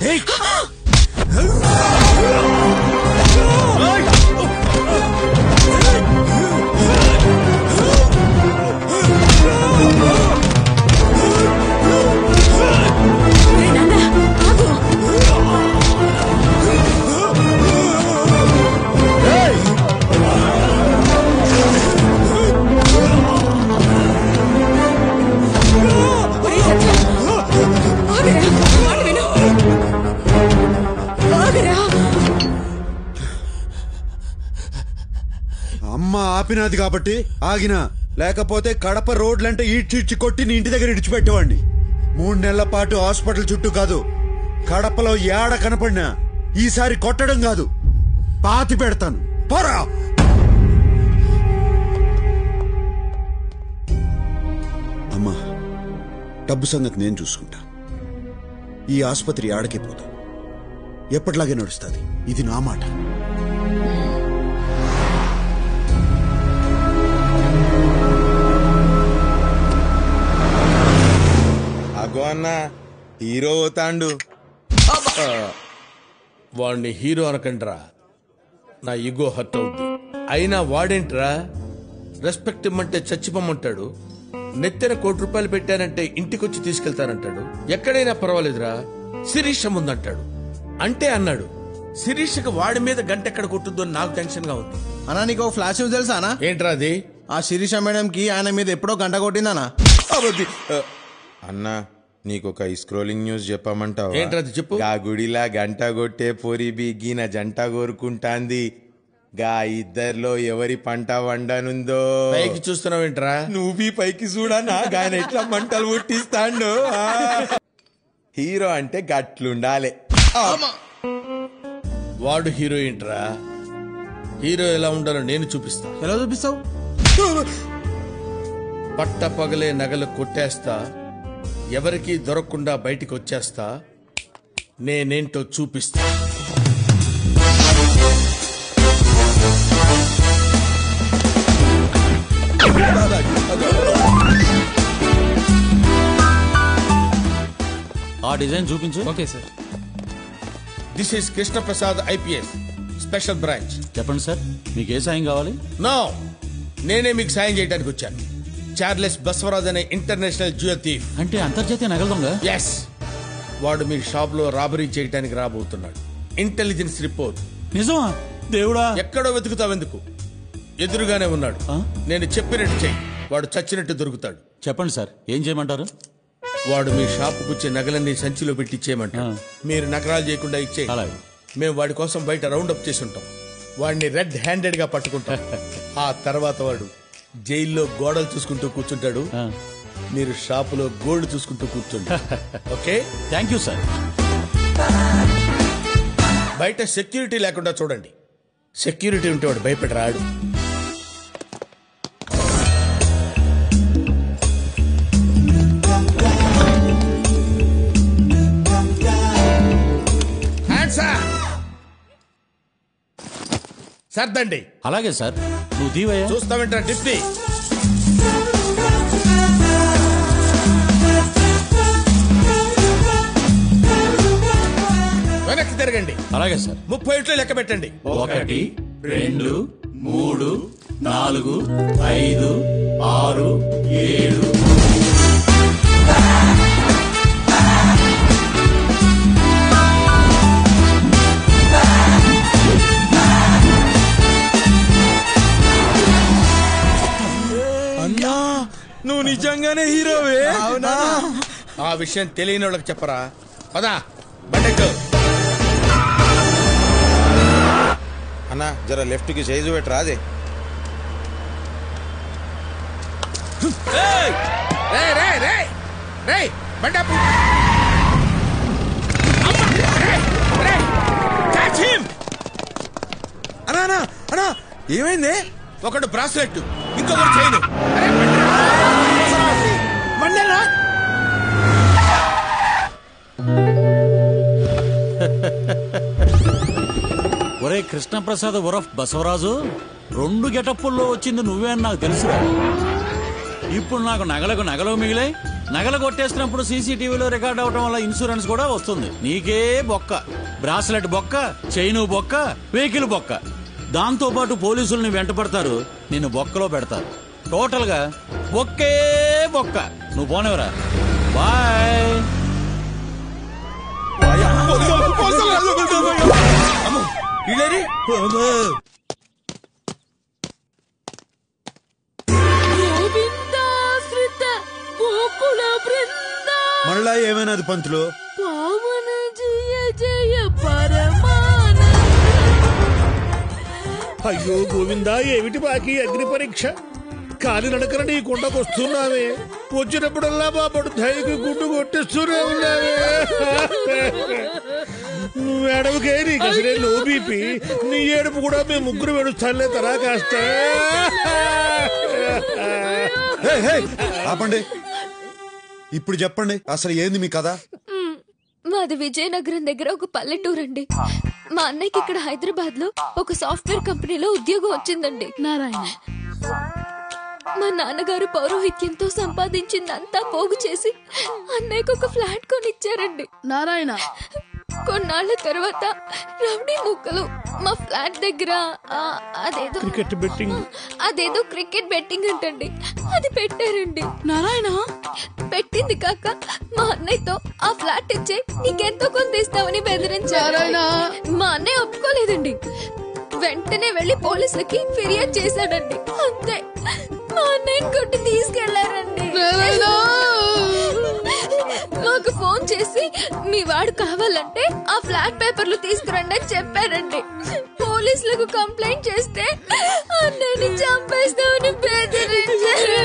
అమ్మ ఆపినది కాబట్టి ఆగినా, లేకపోతే కడప రోడ్లంటే ఈడ్చిడ్చి కొట్టి నీ ఇంటి దగ్గర ఇడిచిపెట్టేవాడిని. 3 నెలల పాటు హాస్పిటల్ చుట్టూ కాదు, కడపలో ఏడ కనపడినా ఈసారి కొట్టడం కాదు, పాతి పెడతాను. పోరా. అమ్మా, డబ్బు సంగతి నేను చూసుకుంటా. ఈ ఆసుపత్రి ఆడకే పోదు, ఎప్పటిలాగే నడుస్తుంది. ఇది నా మాట. అగో అన్న, హీరో అవుతాండు. వాడిని హీరో అనకండ్రా, నా ఈగో హర్ట్ అవుద్ది. అయినా వాడేంట్రా రెస్పెక్ట్ ఇమ్మంటే చచ్చిపోమంటాడు, నెత్తెన ₹1 పెట్టానంటే ఇంటికొచ్చి తీసుకెళ్తానంటాడు. ఎక్కడైనా పర్వాలేదురా, శిరీష ముందంటాడు. అంటే అన్నాడు, శిరీషకి వాడి మీద గంట ఎక్కడ కొట్టుద్దో నాకు టెన్షన్ గా ఉంది. అన్నా నీకు ఫ్లాష్ న్యూస్ తెలుసా అన్నా? ఏంట్రా అది? ఆ శిరీష మేడం కి ఆయన మీద ఎప్పుడో గంట కొట్టిందనా? అన్నా, నీకొక స్క్రోలింగ్ న్యూస్ చెప్పమంటావా? ఏంట్రా చెప్పు. గా గుడిలా గంట కొట్టే పోరి బిగిన జంట కోరుకుంటాంది. గా ఇద్దర్లో ఎవరి పంట వండనుందో. పైకి చూస్తున్నావేంట్రా? నువ్వు పైకి చూడనా, గాయన ఎట్లా మంటలు పుట్టిస్తాండు. హీరో అంటే గట్లుండాలి. వాడు హీరో ఏంట్రా? హీరో ఎలా ఉండాలో నేను చూపిస్తా. ఎలా చూపిస్తావు? పట్ట పగలే నగలు కొట్టేస్తా, ఎవరికి దొరకకుండా బయటికి వచ్చేస్తా, నేనేంటో చూపిస్తా. ఆ డిజైన్ చూపించు. Okay sir. This is Krishnaprasad IPS, special branch. చెప్పండి సార్, మీకు ఏ సాయం కావాలి? నో, నేనే మీకు సాయం చేయడానికి వచ్చాను. చార్లెస్ బస్వరాజ్ అనే ఇంటర్నేషనల్ జ్యువెల్ థీఫ్. అంటే అంతర్జాతీయ నగల దొంగ? ఎస్. వాడు మీ షాప్ లో రాబరీ చేయడానికి రాబోతున్నాడు. Intelligence report. నిజమా? దేవుడా, ఎక్కడో వెతుకుతావెందుకు? ఎదురుగానే ఉన్నాడు. నేను చెప్పినట్టు చెయ్యి, వాడు చచ్చినట్టు దొరుకుతాడు. చెప్పండి సార్, ఏం చేయమంటారు? వాడు మీ షాపుకు వచ్చే నగలన్నీ సంచిలో పెట్టి ఇచ్చేయమంటాడు. మీరు నగరాలు చేయకుండా ఇచ్చే. మేము వాడి కోసం బయట రౌండ్ అప్ చేసి ఉంటాం. వాడిని రెడ్ హ్యాండెడ్ గా పట్టుకుంటాం. ఆ తర్వాత వాడు జైల్లో గోడలు చూసుకుంటూ కూర్చుంటాడు. మీరు షాపులో గోల్డ్ చూసుకుంటూ కూర్చుంటారు. Okay, thank you sir. బయట సెక్యూరిటీ లేకుండా చూడండి. సెక్యూరిటీ ఉంటే వాడు భయపడి రాడు. సర్దండి. అలాగే సార్. నువ్వు దీవయ్యా. చూస్తామంటా డిప్టీ. వెనక్కి తిరగండి. అలాగే సార్. 30 ఇట్లు లెక్క పెట్టండి. 1 2 3 4 5 6 7. అన్నా, నువ్వు నిజంగానే హీరోవే? అవునా? ఆ విషయం తెలియని వాళ్ళకి చెప్పరా. పదా బండెక్కు. అన్నా జర లెఫ్ట్ కి సైజు పెట్టరా. అదే అన్నా ఏమైంది? ఒకడు బ్రాస్లెట్, ఇంకొకటి చైన్. ఒరే కృష్ణప్రసాద్ ఉరఫ్ బసవరాజు, 2 గెటప్పుల్లో వచ్చింది నువ్వే అని నాకు తెలుసురా. ఇప్పుడు నాకు నగలు మిగిలాయి. నగలు కొట్టేసినప్పుడు సీసీటీవీలో రికార్డ్ అవడం వల్ల ఇన్సూరెన్స్ కూడా వస్తుంది. నీకే బొక్క. బ్రాస్లెట్ బొక్క, చైను బొక్క, వెహికల్ బొక్క. దాంతో పాటు పోలీసుల్ని వెంట పడతారు, నిన్ను బొక్కలో పెడతారు. టోటల్ గా బొక్కే బొక్క. నువ్వు పోనేవరా. బాయ్. మళ్ళా ఏమైనాది పంతులు? పావన జయ జయ పరమాన. అయ్యో గోవిందా, ఏమిటి బాకీ అగ్ని పరీక్ష? కాలి నడకన నీ కొండకొస్తున్నావే. వచ్చినప్పుడల్లా బాబడు ధైర్య గుడ్డు కొట్టిస్తూనే ఉన్నావే. నువ్వు ఏడవకే, నీకు అసలే లో బీపీ. నీ ఏడుపు కూడా మేము ముగ్గురు ఏడుస్తానులే తరా కాస్త. ఆపండి. ఇప్పుడు చెప్పండి, అసలు ఏంది మీ కథ? మాది విజయనగరం దగ్గర ఒక పల్లెటూరండి. మా అన్నయ్యకి ఇక్కడ హైదరాబాద్ లో ఒక సాఫ్ట్వేర్ కంపెనీలో ఉద్యోగం వచ్చిందండి. నారాయణ, మా నాన్నగారు పౌరోహిత్యంతో సంపాదించిందంతా పోగు చేసి అన్నయ్యకు ఒక ఫ్లాట్ కొనిచ్చారండి. నారాయణ, కొన్నాళ్ళ తర్వాత రౌడీ ముక్కలు మా ఫ్లాట్ దగ్గర అదేదో క్రికెట్ బెట్టింగ్ అంటండి, అది పెట్టారండి. నారాయణ, పెట్టింది కాక మా అన్నయ్యతో ఆ ఫ్లాట్ ఇచ్చే నీకెంతో కొంత ఇస్తామని బెదిరించారు. మా అన్నయ్య ఒప్పుకోలేదండి. వెంటనే వెళ్లి పోలీసులకి ఫిర్యాదు చేశాడండి. అంతే, మా అన్నయ్యని కొట్టి తీసుకెళ్లారండి. మాకు ఫోన్ చేసి మీ వాడు కావాలంటే ఆ ఫ్లాట్ పేపర్లు తీసుకురండి అని చెప్పారండి. పోలీసులకు కంప్లైంట్ చేస్తే అన్నయ్యని చంపేస్తామని బెదిరించారు.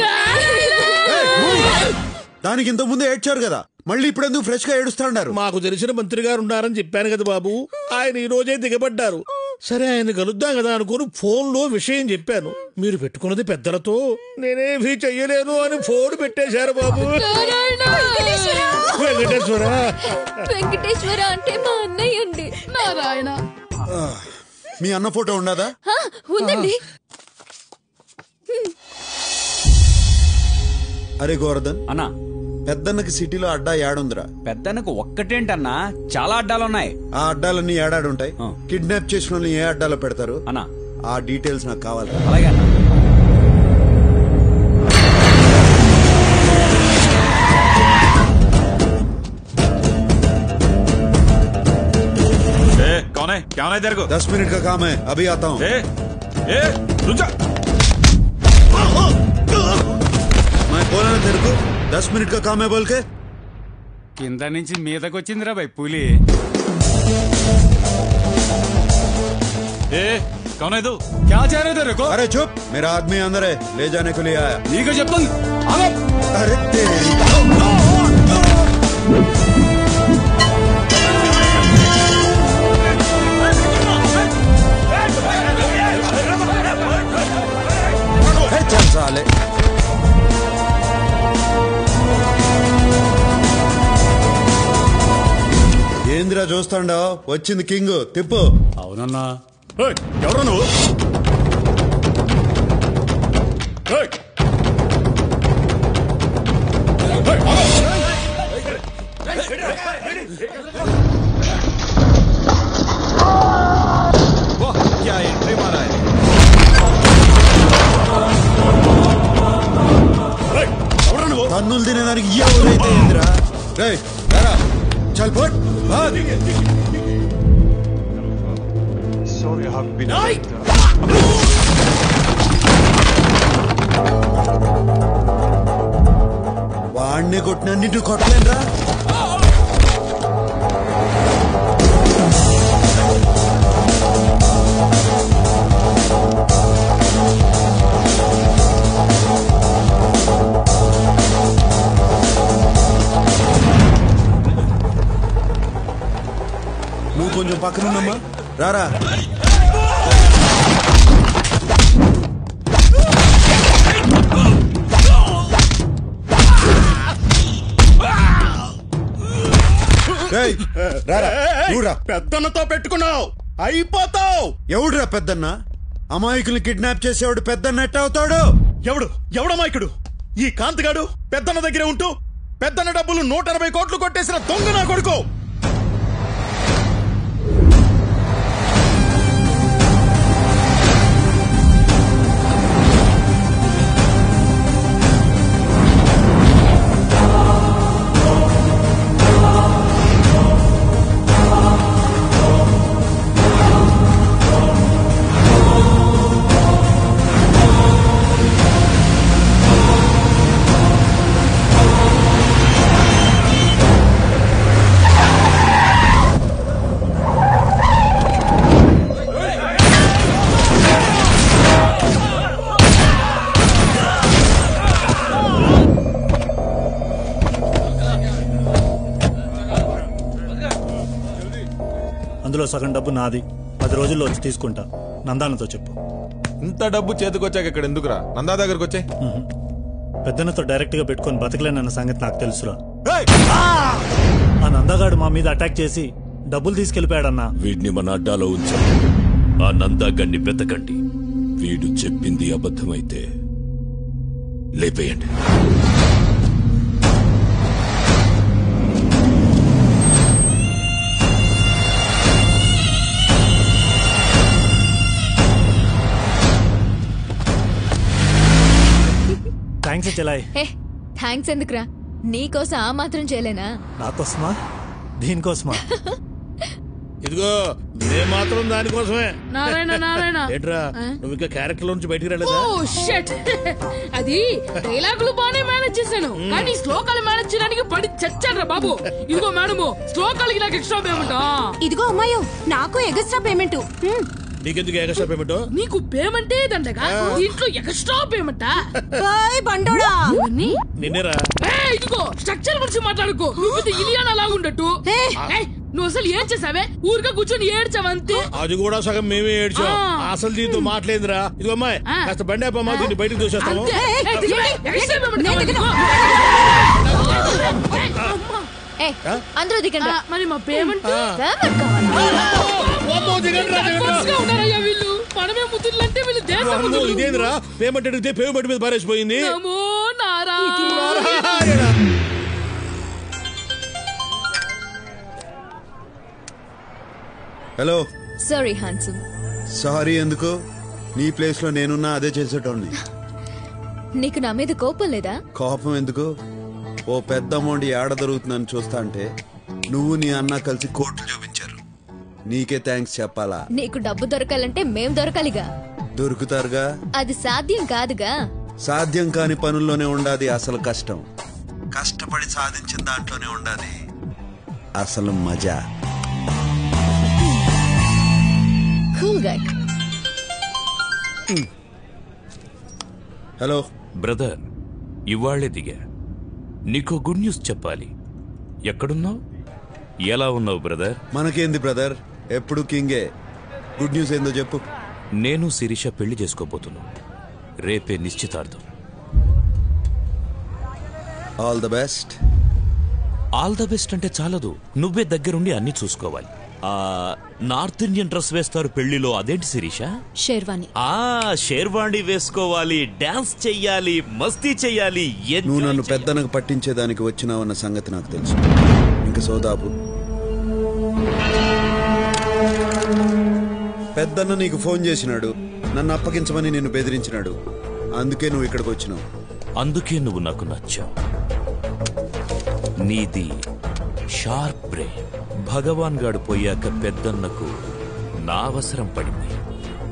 దానికి ఇంత ముందు ఏడ్చారు కదా, మళ్ళీ ఇప్పుడు ఎందుకు ఫ్రెష్ గా ఏడుస్తాడారు? మాకు తెలిసిన మంత్రి గారు ఉన్నారని చెప్పాను కదా బాబు, ఆయన ఈ రోజే దిగబడ్డారు. సరే ఆయన కలుద్దాం కదా అనుకుని ఫోన్ లో విషయం చెప్పాను. మీరు పెట్టుకున్నది పెద్దలతో, నేనేమీ చెయ్యలేను అని ఫోన్ పెట్టేశారు బాబు. వెంకటేశ్వర అంటే మా అన్నయ్య అండి. నారాయణ, మీ అన్న ఫోటో ఉండదా? ఉందండి. అరే గోవర్ధన్ అన్నా, పెద్దన్నకి సిటీలో అడ్డా ఏడుందిరా? పెద్దన్నకు ఒక్కటేంటన్నా, చాలా అడ్డాలున్నాయి. ఆ అడ్డాలన్నీ ఏడాడుంటాయి. కిడ్నాప్ చేసిన వాళ్ళని ఏ అడ్డాలో పెడతారు అన్నా? ఆ డీటెయిల్స్ నాకు కావాలి. అలాగే అన్నా. क्या है तेरे को? 10 मिनट का काम है, अभी आता हूँ। रुक जा। मैं बोला ना तेरे को 10 मिनट का काम है बोल के। కింద నుంచి మీదకి వచ్చిందిరా భయ్ పులి. कौन है तू? क्या चाह रहे तेरे को? अरे चुप, मेरा आदमी अंदर है, ले जाने के लिए आया। ठीक है जब तुम अरे तेरी चल साले। ఏంద్రా చూస్తాండావు? వచ్చింది కింగ్, తిప్పు. అవునన్నా. ఎవరు నువ్వు? क्या एंट्री मारा है. తన్నులు తినేదానికి ఎవరైతే ఏంద్రా? రేయ్ రా, చల్ పోట్. వాడిని కొట్టిన నిన్ను కొట్టలేనురా. నువ్వు కొంచెం పక్కనున్నమ్మా, రారా. పెద్దన్నతో పెట్టుకున్నావు, అయిపోతావు. ఎవడురా పెద్దన్న? అమాయకుల్ని కిడ్నాప్ చేసేవాడు పెద్దన్న ఎట్ట అవుతాడు? ఎవడమాయకుడు? ఈ కాంతిగాడు పెద్దన్న దగ్గర ఉంటూ పెద్దన్న డబ్బులు 180 కోట్లు కొట్టేసిన దొంగ నా కొడుకు. అందులో సగం డబ్బు నాది, 10 రోజుల్లో వచ్చి తీసుకుంటా. నందానతో చెప్పు. ఇంత డబ్బు చేతికొచ్చాక ఇక్కడ ఎందుకురా? నందా దగ్గరకు వచ్చే. పెద్దన్నతో డైరెక్ట్ గా పెట్టుకుని బతకలేనన్న సంగతి నాకు తెలుసురా. ఆ నందాగాడు మా మీద అటాక్ చేసి డబ్బులు తీసుకెళ్లిపోయాడన్నా. వీడిని మన అడ్డాలో ఉంచాం. ఆ నందాగాడిని వెతకండి. వీడు చెప్పింది అబద్ధమైతే లేపేయండి. థ్యాంక్స్ చెలాయ్. థ్యాంక్స్ ఎందుకురా? నీకోసం ఆ మాత్రం చేయలేనా? నాకోసమా? దీనికోసమా? ఇదిగో నే మాత్రం దానికోసమే. నారాయణ నారాయణ ఏంట్రా నువ్వు ఇంకా క్యారెక్టర్ నుంచి బయటికి రాలేదా? Oh shit. అది డైలాగులు బానే మేనేజ్ చేశాను, కానీ శ్లోకాలు మేనేజ్ చేయడానికి పడి చచ్చాను రా బాబు. ఇదిగో మేడము, శ్లోకాలకి నాకు ఎక్స్ట్రా పేమెంట్. ఇదిగో అమ్మాయో, నాకు ఎక్స్ట్రా పేమెంట్. నీకెందుకు ఎక్స్ట్రా పేమెంట్? నీకు పేమెంటే దండగా, దీంట్లో ఎక్స్ట్రా పేమెంటా? బండోడా నిన్నేరా. ఇదిగో స్ట్రక్చర్ గురించి మాట్లాడుకో. నువ్వు ఇలియానా లాగుండట్టు. నువ్వు అసలు ఏం చేసావే? ఊరిగా కూర్చొని ఏడ్చావంతే. అది కూడా సగం మేమే ఏడ్చాం. అసలు దీంతో మాట్లాడిందిరా. ఇదిగో అమ్మాయి, కాస్త బండి అప్పమ్మా, దీన్ని బయటకు చూసేస్తాము. అందరూ దిగండి. మరి మా పేమెంట్ వీళ్ళు మనమే ముద్దులంటే వీళ్ళు దేశం. ఇదేంద్రా పేమెంట్ అడిగితే పేమెంట్ మీద పారేసిపోయింది. హలో. Sorry handsome. సారీ ఎందుకు? నీ ప్లేస్ లో నేనున్నా అదే చేసేటోడిని. నీకు నా మీద కోపం లేదా? కోపం ఎందుకు? ఓ పెద్ద అమౌంట్ ఏడ దొరుకుతుందని చూస్తా అంటే నువ్వు నీ అన్న కలిసి కోర్టు చూపించారు. నీకే థ్యాంక్స్ చెప్పాలా? నీకు డబ్బు దొరకాలంటే మేం దొరకాలిగా. దొరుకుతారుగా. అది సాధ్యం కాదుగా. సాధ్యం కాని పనుల్లోనే ఉండాది అసలు కష్టం. కష్టపడి సాధించిన దాంట్లోనే ఉండాది అసలు మజా. Cool guy. హలో బ్రదర్, ఇవాళ్లే దిగా. నీకో గుడ్ న్యూస్ చెప్పాలి. ఎక్కడున్నావు? ఎలా ఉన్నావు బ్రదర్? మనకేంది బ్రదర్, ఎప్పుడు కింగే. గుడ్ న్యూస్ ఏందో చెప్పు. నేను శిరీష పెళ్లి చేసుకోబోతున్నా. రేపే నిశ్చితార్థం. All the best. All the best అంటే చాలదు, నువ్వే దగ్గరుండి అన్ని చూసుకోవాలి. నార్త్ ఇండియన్ డ్రెస్ వేస్తారు పెళ్లిలో, అదేంటి శిరీష? షేర్వాణి. షేర్వాణి వేసుకోవాలి, డాన్స్ చెయ్యాలి, మస్తీ చెయ్యాలి. నువ్వు నన్ను పెద్దనకు పట్టించేదానికి వచ్చినావన్న సంగతి నాకు తెలుసు. ఇంకా సోదాపు. పెద్దన్న నీకు ఫోన్ చేసినాడు, నన్ను అప్పగించమని నిన్ను బెదిరించినాడు. అందుకే నువ్వు ఇక్కడికి వచ్చినావు. అందుకే నువ్వు నాకు నచ్చావు. నీది షార్ప్ బ్రెయిన్. భగవాన్ గాడు పోయాక పెద్దన్నకు నా అవసరం పడింది.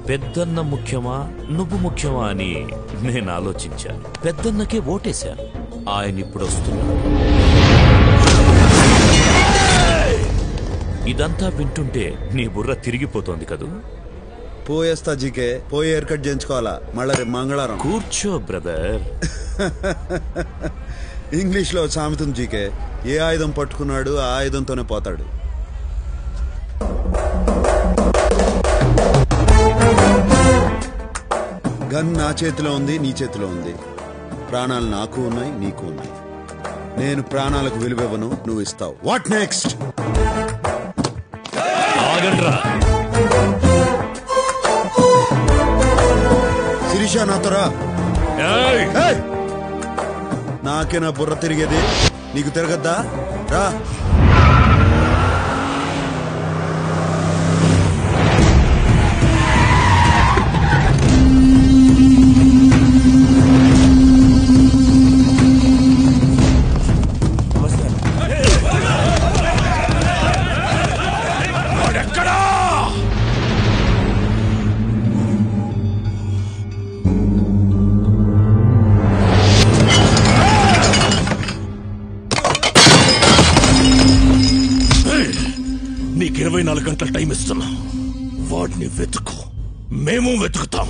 పెద్దన్న ముఖ్యమా నువ్వు ముఖ్యమా అని నేను ఆలోచించాను. పెద్దన్నకే ఓటేశాను. ఆయన ఇప్పుడు వస్తున్నాడు. ఇదంతా వింటుంటే నీ బుర్ర తిరిగిపోతోంది కదూ? పోయేస్తా జీకే. పోయి హెయిర్ కట్ చేయించుకోవాలా మళ్ళా రేపు మంగళవారం. కూర్చో బ్రదర్. ఇంగ్లీష్ లో సామెతం జీకే, ఏ ఆయుధం పట్టుకున్నాడు ఆ ఆయుధంతోనే పోతాడు. గన్ నా చేతిలో ఉంది, నీ చేతిలో ఉంది. ప్రాణాలు నాకు ఉన్నాయి, నీకు ఉన్నాయి. నేను ప్రాణాలకు విలువివ్వను, నువ్వు ఇస్తావు. What next? శిరీష నాతో రా. నాకే నా బుర్ర తిరిగేది, నీకు తిరగద్దా? రా. నీకు 24 గంటల టైం ఇస్తున్నా. వాడిని వెతుకు, మేము వెతుకుతాం.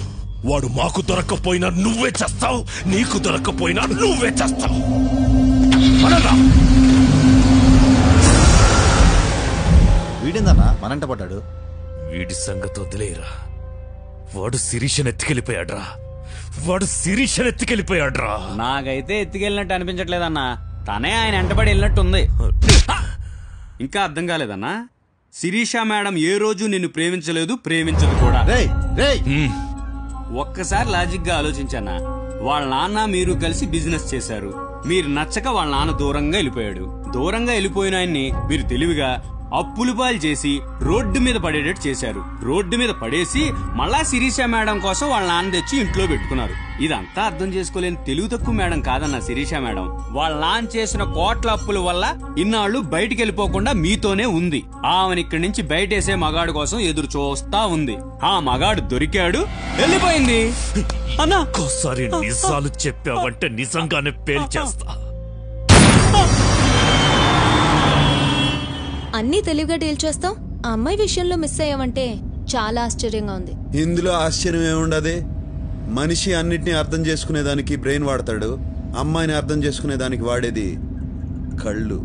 వాడు మాకు దొరక్కపోయినా నువ్వే చేస్తావు, నీకు దొరక్కపోయినా నువ్వే చేస్తావు. వీడిందన్నా మనంట పడ్డాడు. వీడి సంగతి వదిలేరా. వాడు శిరీషను ఎత్తుకెళ్ళిపోయాడ్రా. నాకైతే ఎత్తుకెళ్ళినట్టు అనిపించట్లేదన్నా. తనే ఆయన వెంటబడి వెళ్ళినట్టుంది. ఇంకా అర్థం కాలేదన్నా? శిరీష మేడం ఏ రోజు నిన్ను ప్రేమించలేదు, ప్రేమించదు కూడా. ఒక్కసారి లాజిక్ గా ఆలోచించన్నా. వాళ్ళ నాన్న మీరు కలిసి బిజినెస్ చేశారు. మీరు నచ్చక వాళ్ళ నాన్న దూరంగా వెళ్ళిపోయాడు. దూరంగా వెళ్ళిపోయిన ఆయన్ని మీరు తెలివిగా అప్పులు పాలు చేసి రోడ్డు మీద పడేటట్టు చేశారు. రోడ్డు మీద పడేసి మళ్ళా శిరీష మేడం కోసం వాళ్ళ నాన్న తెచ్చి ఇంట్లో పెట్టుకున్నారు. ఇదంతా అర్థం చేసుకోలేని తెలుగు తక్కువ మేడం కాదన్న శిరీష మేడం. వాళ్ళ నాన్న చేసిన కోట్ల అప్పుల వల్ల ఇన్నాళ్ళు బయటికి వెళ్ళిపోకుండా మీతోనే ఉంది. ఆమెను ఇక్కడి నుంచి బయటేసే మగాడు కోసం ఎదురు చూస్తా ఉంది. ఆ మగాడు దొరికాడు, వెళ్ళిపోయింది. అన్నా ఒక్కోసారి నిజాలు చెప్పావంటే నిజంగానే పేల్చేస్తా. అన్నీ తెలివిగా డీల్ చేస్తాం. ఆ అమ్మాయి విషయంలో మిస్ అయ్యామంటే చాలా ఆశ్చర్యంగా ఉంది. ఇందులో ఆశ్చర్యం ఏముండదు. మనిషి అన్నిటినీ అర్థం చేసుకునేదానికి బ్రెయిన్ వాడతాడు, అమ్మాయిని అర్థం చేసుకునేదానికి వాడేది కళ్ళు.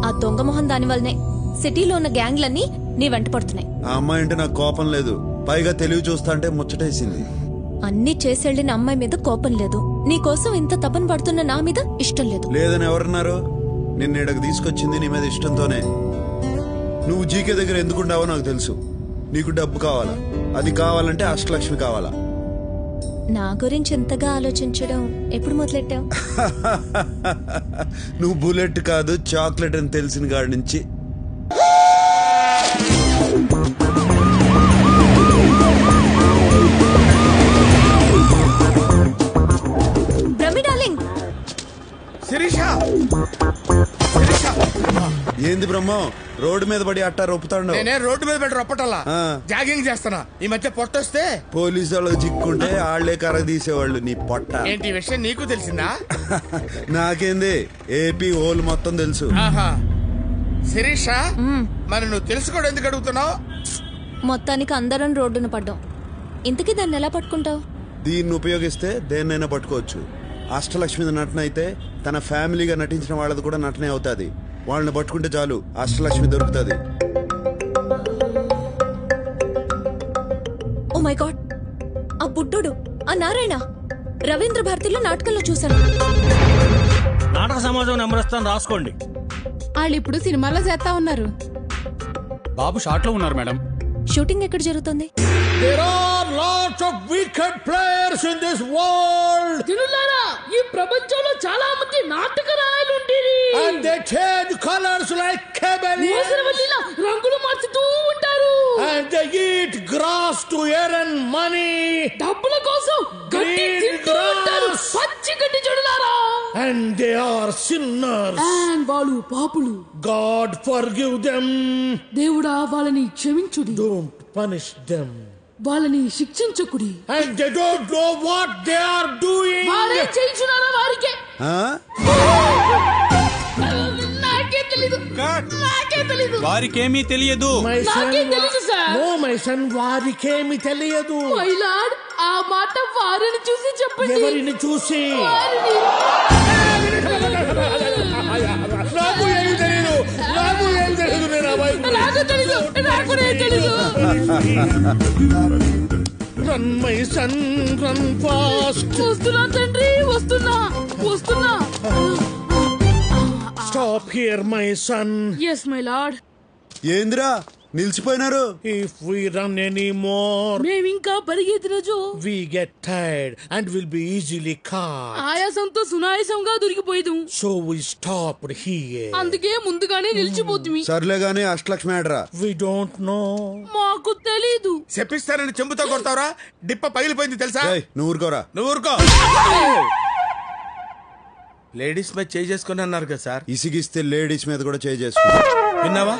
ఆ దొంగ మొహం దాని వల్లనే సిటీలో ఉన్న గ్యాంగ్లన్నీ నీ వెంట పడుతున్నాయి. ఆ అమ్మాయి అంటే నాకు కోపం లేదు, పైగా తెలివి చూస్తా అంటే ముచ్చటేసింది. అన్ని చేసెళ్లిన అమ్మాయి మీద కోపం లేదు, నీ కోసం ఇంత తపన పడుతున్న నా మీద ఇష్టం లేదు. లేదని ఎవరన్నారు? నిన్న ఇక్కడికి తీసుకొచ్చింది నీ మీద ఇష్టంతోనే. నువ్వు జీకే దగ్గర ఎందుకుంటావో నాకు తెలుసు. నీకు డబ్బు కావాలా, అది కావాలంటే అష్టలక్ష్మి కావాలా. నా గురించి ఎంతగా ఆలోచించడం ఎప్పుడు మొదలెట్టావు? నువ్వు బుల్లెట్ కాదు చాక్లెట్ అని తెలిసిన కాడి నుంచి. ఏంది బ్రహ్మం రోడ్డు మీద పడి అట్టా రొప్పుతాడు. నేనే రోడ్డు మీద పెట్టి రొప్పటల్లా జాగింగ్ చేస్తానా. ఈ మధ్య పొట్టొస్తే పోలీసు వాళ్ళు చిక్కుంటే ఆళ్లే కర్ర తీసేవాళ్ళు. నీ పొట్ట ఏంటి విషయం నీకు తెలిసిందా? నాకేంది, ఏపీ హోల్ మొత్తం తెలుసు. శిరీష, మరి నువ్వు తెలుసుకోవడం ఎందుకు అడుగుతున్నావు? మొత్తానికి అందరం రోడ్డున పడ్డాం. ఇంతకీ దాన్ని ఎలా పట్టుకుంటావు? దీన్ని ఉపయోగిస్తే దేన్నైనా పట్టుకోవచ్చు. అష్టలక్ష్మి నటన అయితే తన ఫ్యామిలీగా నటించిన వాళ్ళది కూడా నటనే అవుతుంది. వాళ్ళని పట్టుకుంటే చాలు, అష్టలక్ష్మి దొరుకుతుంది. ఓ మై గాడ్, ఆ బుడ్డోడు, ఆ నారాయణ రవీంద్ర భారతిలో నాటకంలో చూశాను. నాటక సమాజం నెంబర్ ఇస్తాను, రాసుకోండి. వాళ్ళు ఇప్పుడు సినిమాలో చేస్తా ఉన్నారు. బాబు షాట్ లో ఉన్నారు మేడం. షూటింగ్ ఎక్కడ జరుగుతుంది? There are lots of wicked players in this world. తినులారా, ఈ ప్రపంచంలో చాలా మంది నాటక రాయలు ఉండేది. And they change colors like chameleons. ఊసరవల్లిలా రంగులు మార్చుతూ ఉంటారు. And they eat grass to earn money. డబ్బుల కోసం గడ్డి తింటూ ఉంటారు. పచ్చి గడ్డి చెడులారా. And they are sinners. And వాళ్ళు పాపులు. God forgive them. దేవుడా వాళ్ళని క్షమించుడి. Don't punish them. వాళ్ళని శిక్షించకుడి. And they don't know what they are doing. వారే చేయించున్నారా వారికే? నాకే తెలీదు. వారికేమీ తెలియదు. నాకే తెలీదు సార్. No my son, వారికేమీ తెలియదు. మై లార్డ్, ఆ మాట వారిని చూసి చెప్పండి. ఎవరిని చూసి? నాకు ఏమి తెలియదు, నాకు ఏమి తెలియదు. నేను నాకు తెలీదు, నాకు తెలీదు. Run my son, run fast. వస్తున్నా తండ్రి, వస్తున్నా. Stop here my son. Yes my lord. ఏంద్రా నిలిచిపోయినారు? If we run any more, మేమింకా పరిగెత్తినచో we get tired and will be easily caught. ఆయాసంతో సునాయాసంగా దొరికిపోయేదు. So we stopped here. అందుకే ముందుగానే నిలిచిపోతుంది. సర్లే గానీ అష్టలక్ష్మి ఆడరా? We don't know. మాకు తెలీదు. చెప్పిస్తానని చెంబుతో కొడతావరా? డిప్ప పగిలిపోయింది తెలుసా? నువ్వు ఊరుకోరా. నువ్వు ఊరుకో. లేడీస్ మీద చేసుకుని అన్నారు కదా సార్. ఇసిగిస్తే లేడీస్ మీద కూడా చేసుకుంటా. విన్నావా?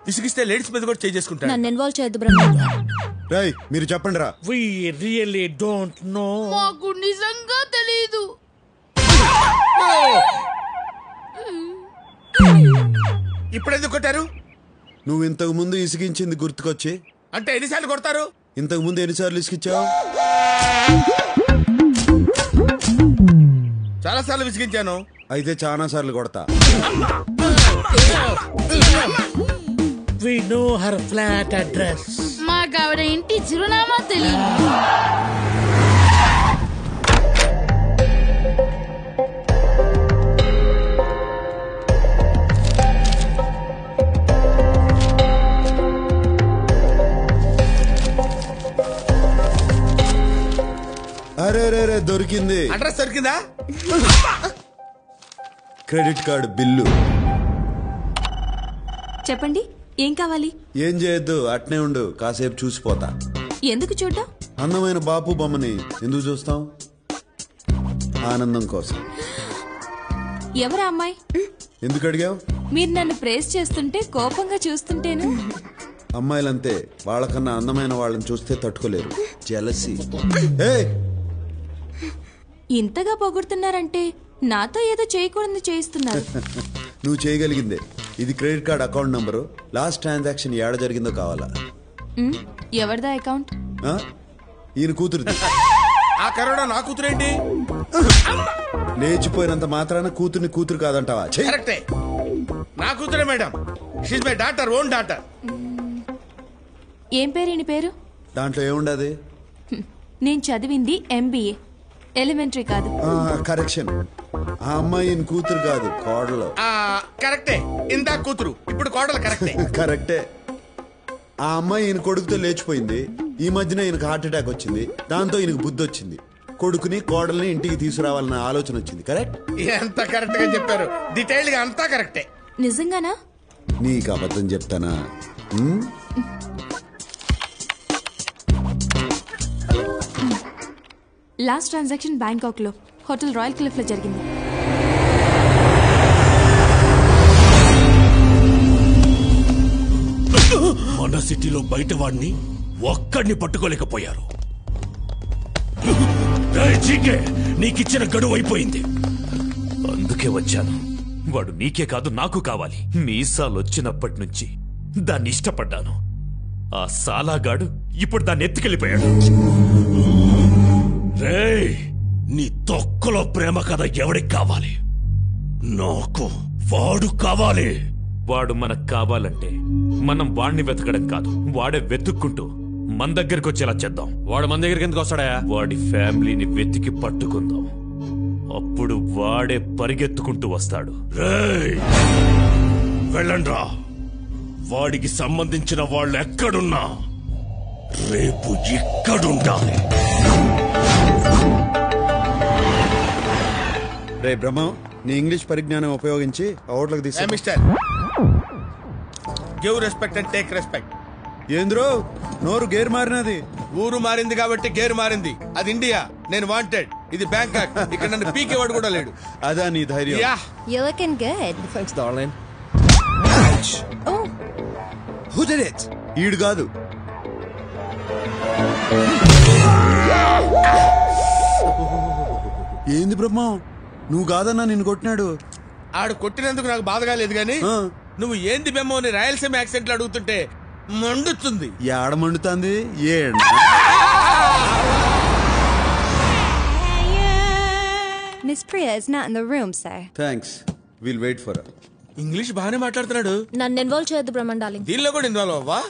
ఇసిగిస్తే లేడీస్ మీద కూడా చేసుకుంటా. నన్ను ఇన్వాల్వ్ చేయొద్దు బ్రహ్మ. రేయ్ మీరు చెప్పండి రా. We really don't know. మాకు నిజంగా తెలీదు. ఇప్పుడు ఎందుకు కొట్టారు? నువ్వు ఇంతకు ముందు ఇసిగించింది గుర్తుకొచ్చి. అంటే ఎన్నిసార్లు కొడతారు? ఇంతకు ముందు ఎన్నిసార్లు ఇసిగించావు? చాలా సార్లు విసిగించాను. అయితే చాలా సార్లు కొడతా. We know her flat address. మాకు ఆవిడ ఇంటి చిరునామా తెలియదు. అరే రే దొరికింది. అడ్రస్ దొరికిందా? Credit card bill. చెప్పండి, ఏం కావాలి? ఏం చేయొద్దు, అట్నే ఉండు, కాసేపు చూసిపోతా. ఎందుకు చూడ్డా? అందమైన బాపు బొమ్మని ఎందుకు చూస్తాం? ఆనందం కోసం. ఎవరా అమ్మాయి? ఎందుకు అడిగావు? మీరు నన్ను ప్రేస్ చేస్తుంటే కోపంగా చూస్తుంటేను. అమ్మాయిలంతే, వాళ్ళకన్నా అందమైన వాళ్ళని చూస్తే తట్టుకోలేరు. జెలసీ. ఇంతగా పొగుడుతున్నారంటే నాతో ఏదో చేయకూడదు చేయిస్తున్నారు. నువ్వు చేయగలిగిందే. ఇది credit card account number. Last transaction ఏడ జరిగిందో కావాలా? ఎవరిదా అకౌంట్? ఈయన కూతురుది. ఆ కరోనా నా కూతురేంటి? లేచిపోయినంత మాత్రాన కూతుర్ని కూతురు కాదంటావా? కరెక్టే, నా కూతురే madam. She's my daughter, own daughter. ఏం పేరు? ఈయన పేరు? దాంట్లో ఏముండదు? నేను చదివింది MBA, ఎలిమెంటరీ కాదు. కరెక్షన్. ఆ అమ్మాయి ఈయన కూతురు కాదు, కోడలు. కరెక్టే, ఇందా కూతురు, ఇప్పుడు కోడలు. కరెక్టే. కరెక్టే. ఆ అమ్మాయి ఈయన కొడుకుతో లేచిపోయింది. ఈ మధ్యన ఈయనకు హార్ట్ అటాక్ వచ్చింది. దాంతో ఈయనకు బుద్ధి వచ్చింది. కొడుకుని కోడల్ని ఇంటికి తీసుకురావాలన్న ఆలోచన వచ్చింది. కరెక్ట్? ఎంత కరెక్ట్ గా చెప్పారు. డీటెయిల్ గా అంతా కరెక్టే. నిజంగానా? నీకు అబద్ధం చెప్తానా? లాస్ట్ ట్రాన్సాక్షన్ బ్యాంకాక్ లో హోటల్ రాయల్ క్లిఫ్ లో జరిగింది. సిటీలో బయట వాడిని ఒక్కడిని పట్టుకోలేకపోయారు. జీకే, నీకిచ్చిన గడువు అయిపోయింది. అందుకే వచ్చాను. వాడు నీకే కాదు నాకు కావాలి. మీసాలొచ్చినప్పటి నుంచి దాన్ని ఇష్టపడ్డాను. ఆ సాలాగాడు ఇప్పుడు దాన్ని ఎత్తుకెళ్ళిపోయాడు. రేయ్, నీ తొక్కలో ప్రేమ కథ ఎవడికి కావాలి? నాకు వాడు కావాలి. వాడు మనకు కావాలంటే మనం వాడిని వెతకడం కాదు, వాడే వెతుక్కుంటూ మన దగ్గరికి వచ్చేలా చేద్దాం. వాడు మన దగ్గరికి ఎందుకు వస్తాడా? వాడి ఫ్యామిలీని వెతికి పట్టుకుందాం. అప్పుడు వాడే పరిగెత్తుకుంటూ వస్తాడు. రేయ్, వెళ్ళండ్రా. వాడికి సంబంధించిన వాళ్ళు ఎక్కడున్నా రేపు ఇక్కడుండాలి. రే బ్రహ్మం, నీ ఇంగ్లీష్ పరిజ్ఞానం ఉపయోగించి ఓట్లకు తీసి mister give respect and take respect. ఏంద్రో నోరు గేర్ మారినది? ఊరు మారింది కాబట్టి గేర్ మారింది. అది ఇండియా, నేను వాంటెడ్. ఇది బ్యాంకాక్, ఇక్కడ నన్ను పీకేవాడు కూడా లేడు. అదా నీ ధైర్యం? You're looking good. Thanks, darling. Oh. Who did it? ఈడు కాదు. ఏంది బ్రహ్మం, నువ్వు కాదన్నా నిన్ను కొట్టినాడు. ఆడు కొట్టినందుకు నాకు బాధగా లేదు గాని నువ్వు ఏంది బెమ్మో అని రాయలసీమ యాక్సెంట్ లో అడుగుతుంటే మండుతుంది. ఏడ మండుతుంది? ఏడ Miss Priya is not in the room, sir. Thanks, will wait for. English బాగానే మాట్లాడుతున్నాడు. నన్ను ఇన్వాల్వ్ చేయొద్దు బ్రహ్మన్ డార్లింగ్. దీనిలో కూడా ఇన్వాల్వ్ అవ్వా?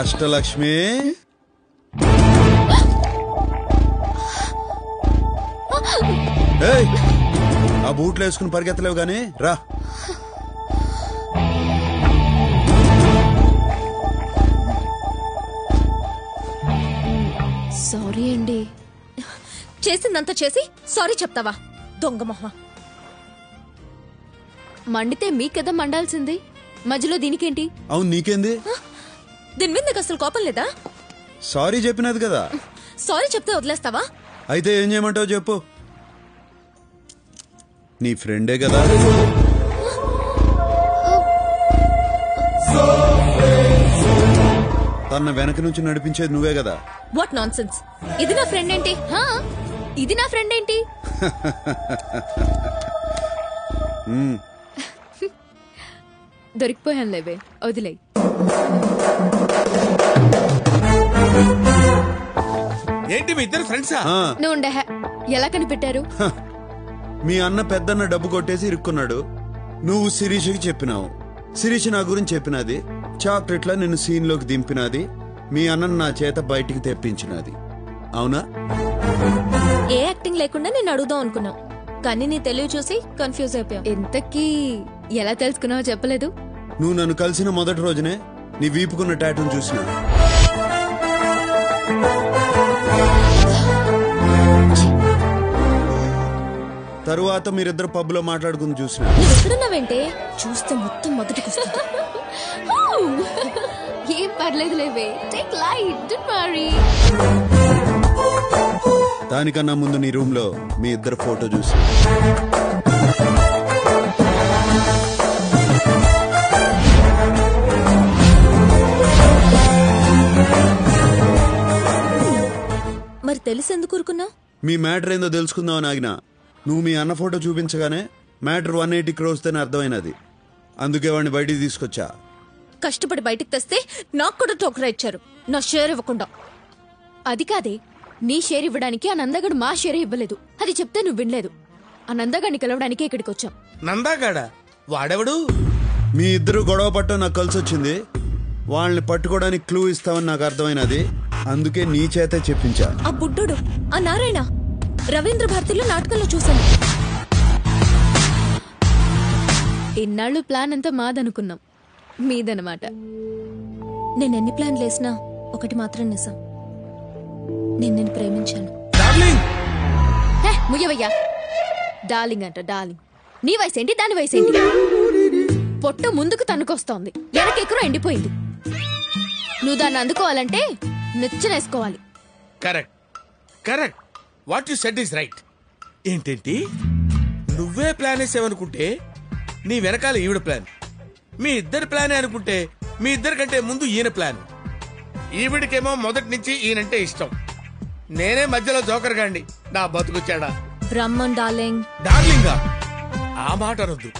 అష్టలక్ష్మి, ఆ బూట్లు వేసుకుని పరిగెత్తలేవు గాని రా. సారీ అండి. చేసిందంతా చేసి సారీ చెప్తావా దొంగ మొహ? మండితే మీకెదా మండాల్సింది, మధ్యలో దీనికేంటి? అవును, నీకేంది? దీని మీద నీకు అసలు కోపం లేదా? సారీ చెప్పినది కదా. సారీ చెప్తే వదిలేస్తావా? అయితే ఏం చేయమంటావు చెప్పు. నీ ఫ్రెండే కదా. తన వెనక నుంచి నడిపించేది నువ్వే కదా. What non sense. ఇది నా ఫ్రెండ్ ఏంటి? ఇది నా ఫ్రెండ్ ఏంటి? దొరికిపోయాను లేవే, వదిలే. ఏంటి మీ ఇద్దరు ఫ్రెండ్సా? నువ్వు ఉండే ఎలా కనిపెట్టారు? మీ అన్న పెద్దన్న డబ్బు కొట్టేసి ఇరుక్కున్నాడు. నువ్వు శిరీషకి చెప్పినావు, శిరీష నా గురించి చెప్పినది, చాక్లెట్లా నిన్ను సీన్ లోకి దింపినది, మీ అన్నను నా చేత బయటికి తెప్పించినది. అవునా? ఏ యాక్టింగ్ లేకుండా నేను అడుగుదాం అనుకున్నా, కానీ నీ తెలివి చూసి కన్ఫ్యూజ్ అయిపోయా. ఇంతకీ ఎలా తెలుసుకున్నావో చెప్పలేదు. నువ్వు నన్ను కలిసిన మొదటి రోజునే నీ వీపుకున్న టాటూను చూసినా. తరువాత మీరిద్దరు పబ్లో మాట్లాడుకుని చూసిన. నువ్వు ఎక్కడున్నావేంటే? చూస్తే మొత్తం మొదటికి వస్తుంది. ఏం పర్లేదు లేవే, టేక్ లైట్, డోంట్ వరీ. దానికన్నా ముందు నీ రూమ్ లో మీ ఇద్దరు ఫోటో చూసి. మరి తెలిసి ఎందుకు ఊరుకున్నావు? మీ మ్యాటర్ ఏందో తెలుసుకుందామని ఆగినా. నువ్వు మీ అన్న ఫోటో చూపించగానే మ్యాటర్ 180 crores అని అర్థమైనది. అందుకే వాడిని బయటికి తీసుకొచ్చా. కష్టపడి బయటికి తెస్తే నాకు కూడా టోకరా ఇచ్చారు, నా షేర్ ఇవ్వకుండా. అది కాదే, నీ షేర్ ఇవ్వడానికి ఆ నందగాడు మా షేర్ ఇవ్వలేదు. అది చెప్తే నువ్వు వినలేదు. ఆ నందగాడిని కలవడానికి ఇక్కడికి వచ్చాం. నందాగాడా? వాడెవడు? మీ ఇద్దరు గొడవ పట్టడం నాకు కలిసి వచ్చింది. వాళ్ళని పట్టుకోవడానికి క్లూ ఇస్తామని నాకు అర్థమైనది. అందుకే నీ చేతే చెప్పించా. ఆ బుడ్డోడు, ఆ నారాయణ, రవీంద్ర భారతిలో నాటకంలో చూశాను. ఇన్నాళ్ళు ప్లాన్ అంతా మాదనుకున్నాం, మీదనమాట. నేను ఎన్ని ప్లాన్లు వేసినా ఒకటి మాత్రం నిజం, నేను ప్రేమించాను. ముయ్యవయ్యా, డార్లింగ్ అంట డార్లింగ్. నీ వయసేంటి, దాని వయసేంటి? పొట్టు ముందుకు తన్నుకొస్తోంది, వెనకెక్కరో ఎండిపోయింది. నువ్వు దాన్ని అందుకోవాలంటే నిచ్చనేసుకోవాలి. Correct correct, what you said is right. ఏంటేంటి నువ్వే ప్లాన్ వేసావనుకుంటే నీ వెనకాల ఈవిడ ప్లాన్, మీ ఇద్దరి ప్లానే అనుకుంటే మీ ఇద్దరి కంటే ముందు ఈయన ప్లాన్. ఈవిడికేమో మొదటి నుంచి ఈయనంటే ఇష్టం, నేనే మధ్యలో జోకర్ గాండి. నా బతుకుచ్చాడా బ్రహ్మన్ డార్లింగ్. డార్లింగా? ఆ మాట అనొద్దు,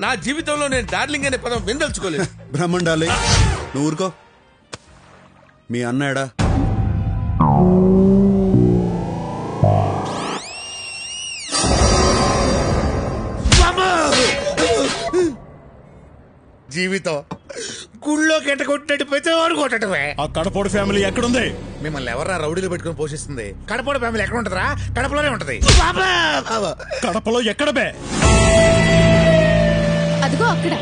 నా జీవితంలో నేను డార్లింగ్ అనే పదం విందల్చుకోలేదు. బ్రహ్మన్ డార్లింగ్ నువ్వు ఊరుకో. మీ అన్నాడా? జీవితం గుళ్ళో కెట్ట కొట్టినట్టు ప్రతివారు కొట్టడమే. ఆ కడపోడు ఫ్యామిలీ ఎక్కడుంది? మిమ్మల్ని ఎవరా రౌడీలు పెట్టుకుని పోషిస్తుంది? కడపోడు ఫ్యామిలీ ఎక్కడ ఉంటదిరా? కడపలోనే ఉంటది. కడపలో ఎక్కడ బే? అదిగో అక్కడ.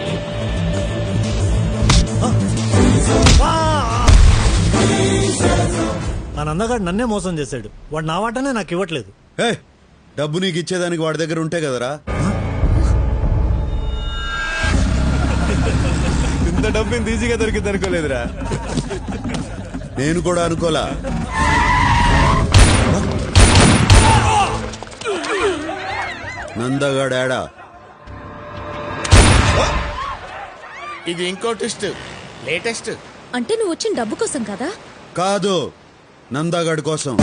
ఆ నందగాడు నన్నే మోసం చేశాడు. వాడు నా వాటనే నాకు ఇవ్వట్లేదు. డబ్బు నీకు ఇచ్చేదానికి వాడి దగ్గర ఉంటే కదరా. ఇంత డబ్బు ఇంత ఈజీగా దొరికింది అనుకోలేదురా. నేను కూడా అనుకోలా. నందగాడా? ఇది ఇంకో ట్విస్ట్, లేటెస్ట్. అంటే నువ్వు వచ్చిన డబ్బు కోసం కదా? కాదు, నందగాడి కోసం.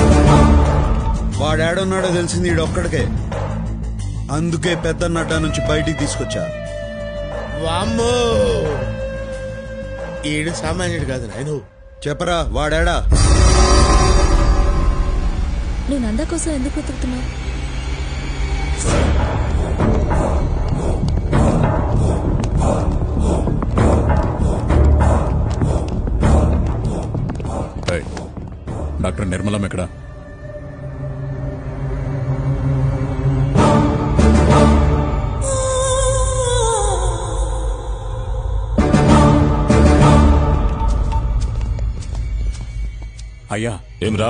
వాడేడున్నాడో తెలిసింది ఈడొక్కడికే. అందుకే పెద్దన్నట నుంచి బయటికి తీసుకొచ్చా. వామ్మో, ఈడు సామాన్యుడు కాదు నాయను. చెప్పరా వాడాడా? నువ్వు నంద కోసం ఎందుకు వెతుకుతున్నావు? డాక్టర్ నిర్మలం ఎక్కడ? అయ్యా ఏమ్రా,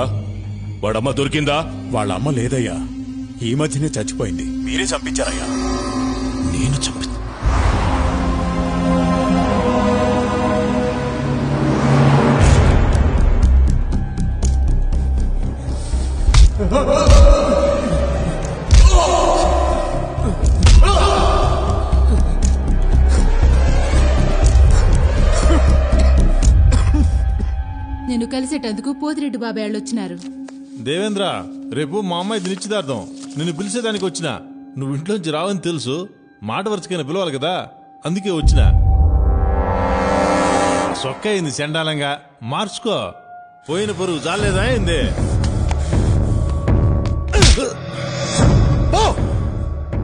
వాడమ్మ దొరికిందా? వాళ్ళ అమ్మ లేదయ్యా, ఈ మధ్యనే చచ్చిపోయింది. మీరే చంపించారయ్యా. నేను చంపి నేను కలిసేటందుకు పోతిరెడ్డి బాబాయ్ వచ్చినారు. దేవేంద్ర, రేపు మా అమ్మాయి నిశ్చితార్థం. నిన్ను పిలిచేదానికి వచ్చినా. నువ్వు ఇంట్లోంచి రావని తెలుసు, మాట వరుసకైనా పిలవాలి కదా, అందుకే వచ్చినా. సొక్క అయింది చండాలంగా, మార్చుకో. పోయిన పరుగు జాలేదా అయింది.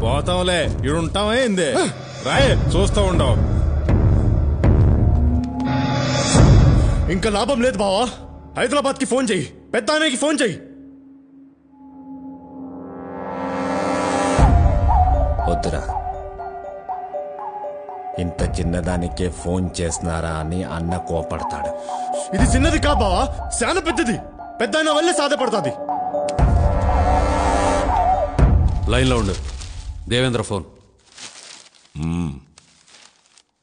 పోతాంలే, ఇడుంటావా అయింది. రాయే, చూస్తా ఉండవు. ఇంకా లాభం లేదు బావా. హైదరాబాద్ కి ఫోన్ చెయ్యి, పెద్దానికి ఫోన్ చెయ్యి. వద్దురా, ఇంత చిన్నదానికే ఫోన్ చేస్తున్నారా అని అన్న కోపడతాడు. ఇది చిన్నది కా బావా, చాలా పెద్దది. పెద్దాయన వల్లే సాధ్యపడుతుంది. లైన్లో ఉండు. దేవేంద్ర ఫోన్.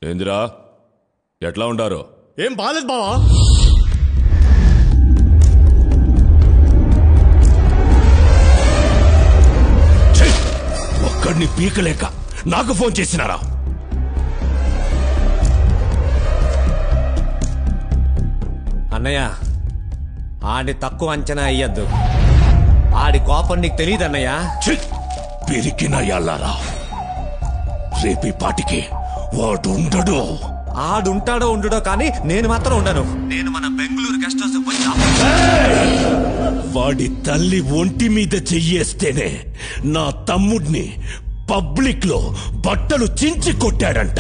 ఏందిరా, ఎట్లా ఉండారు? ఏం బాలేదు బావా. ఒక్కడిని పీకలేక నాకు ఫోన్ చేసినారా? అన్నయ్య, ఆడి తక్కువ అంచనా అయ్యద్దు. ఆడి కోపం నీకు తెలియదు అన్నయ్య. పిరికిన ఎల్లారా, రేపీ పాటికి వాడు ఉండడు. ఆడుంటాడో ఉండడో కానీ నేను మాత్రం ఉండను. నేను మన బెంగళూరు గెస్ట్ హౌస్ పోయినా. వాడి తల్లి ఒంటి మీద చెయ్యేస్తేనే నా తమ్ముడిని పబ్లిక్ లో బట్టలు చించి కొట్టాడంట.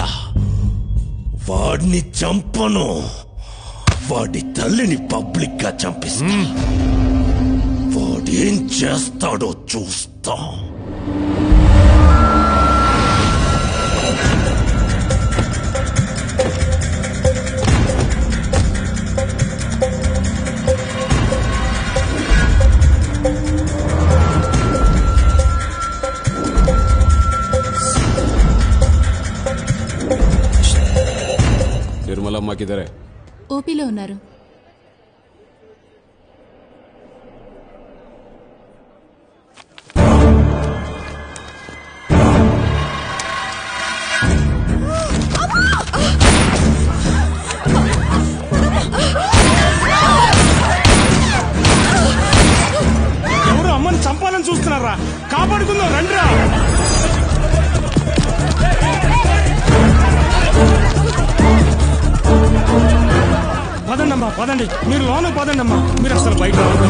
వాడిని చంపను, వాడి తల్లిని పబ్లిక్ గా చంపిస్తా. వాడేం చేస్తాడో చూస్తా. నిర్మలమ్మ కిదరే? ఓపీలో ఉన్నారు. ఎవరు అమ్మని చంపాలని చూస్తున్నారా? కాపాడుకుందాం రండిరా. పదండమ్మా పదండి, మీరు లోన పదండమ్మా, మీరు అసలు బయట రావద్దు.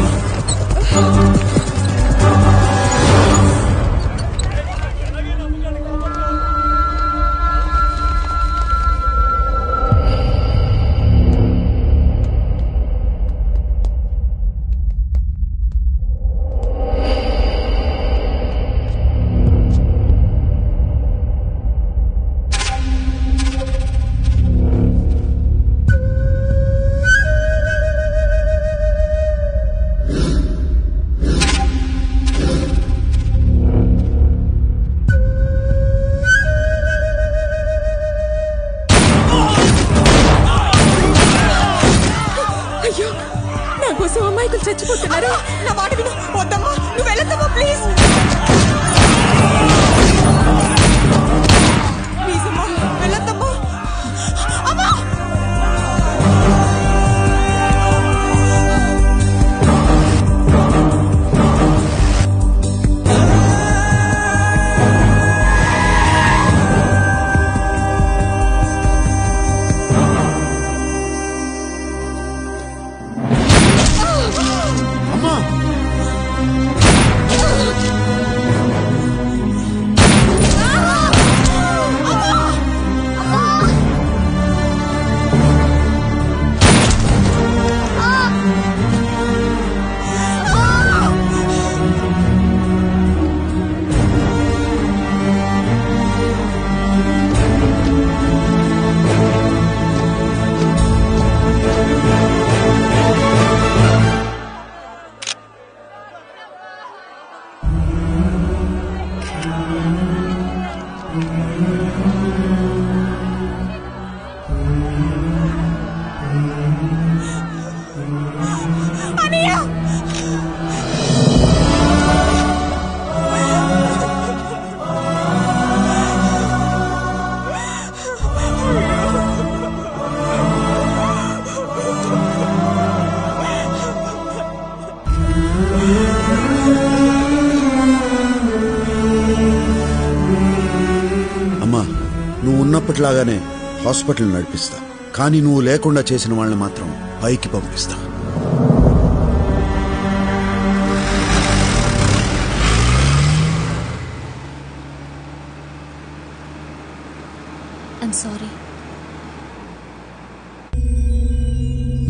చచ్చిపోతున్నారు. నా మాట విను. వద్దమ్మా, నువ్వు వెళ్ళొద్దమ్మా ప్లీజ్. ప్లీజ్ అమ్మా వెళ్ళొద్దమ్మా. అమ్మా ఉన్నప్పటిలాగానే హాస్పిటల్ నడిపిస్తా, కానీ నువ్వు లేకుండా చేసిన వాళ్ళని మాత్రం పైకి పంపిస్తా.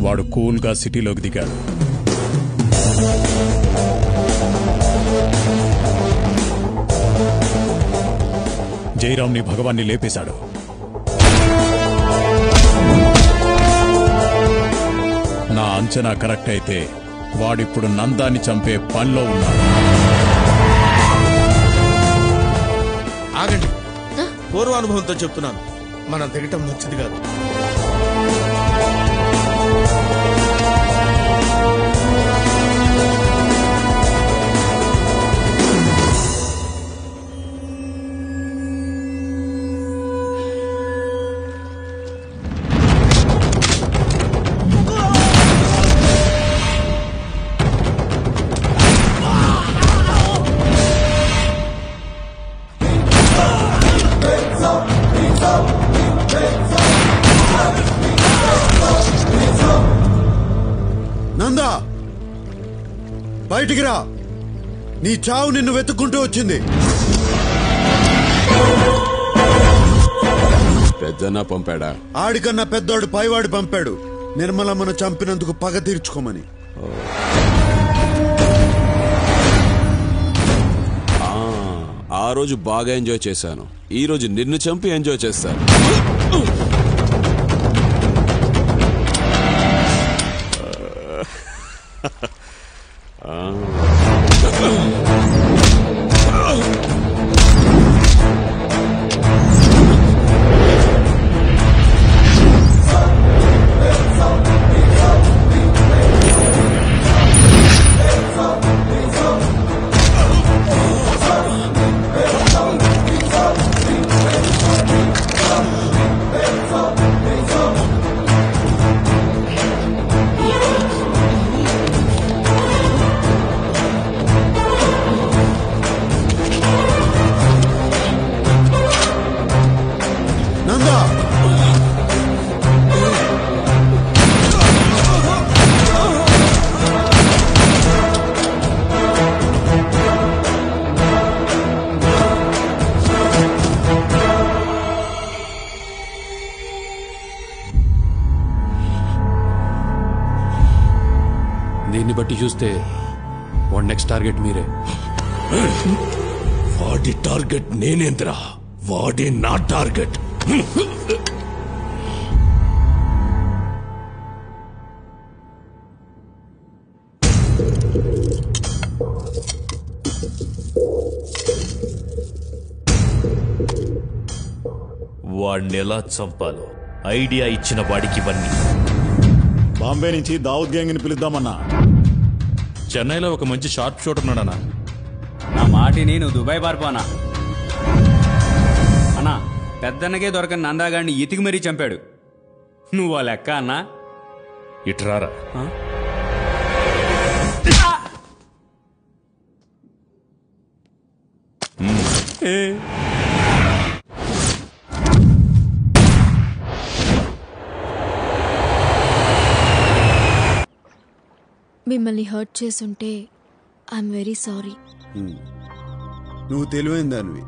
వాడు కూల్గా సిటీలోకి దిగాడు. జయరామ్ని భగవాన్ని లేపేశాడు. నా అంచనా కరెక్ట్ అయితే వాడిప్పుడు నందాన్ని చంపే పనిలో ఉన్నాడు. ఆగండి, పూర్వానుభవంతో చెప్తున్నాను, మనం దిగటం మంచిది కాదు. నందా, బయటికి రా. నీ చావు నిన్ను వెతుక్కుంటూ వచ్చింది. పెద్దన్న పంపాడా? ఆడికన్నా పెద్దోడు పైవాడు పంపాడు, నిర్మలమ్మను చంపినందుకు పగ తీర్చుకోమని. ఆ రోజు బాగా ఎంజాయ్ చేశాను, ఈ రోజు నిన్ను చంపి ఎంజాయ్ చేస్తాను. దీన్ని బట్టి చూస్తే వాడి నెక్స్ట్ టార్గెట్ మీరే. వాడి టార్గెట్ నేనేంద్రా, వాడి నా టార్గెట్. వాడిని ఎలా చంపాలో ఐడియా ఇచ్చిన వాడికి ఇవన్నీ. బాంబే నుంచి దావుద్ గ్యాంగ్ ని పిలుద్దామన్నా. చెన్నైలో ఒక మంచి షార్ప్ షూటర్ ఉన్నాడన్నా. నా మాటి నేను దుబాయ్ పారిపోనా అన్నా. పెద్దన్నకే దొరకని నందాగాడిని ఎతికి మరీ చంపాడు. నువ్వు ఆ లెక్క అన్నా. ఇట్రారా. మిమ్మల్ని హర్ట్ చేసుంటే ఐఎమ్ వెరీ సారీ. నువ్వు తెలివైన దానివి.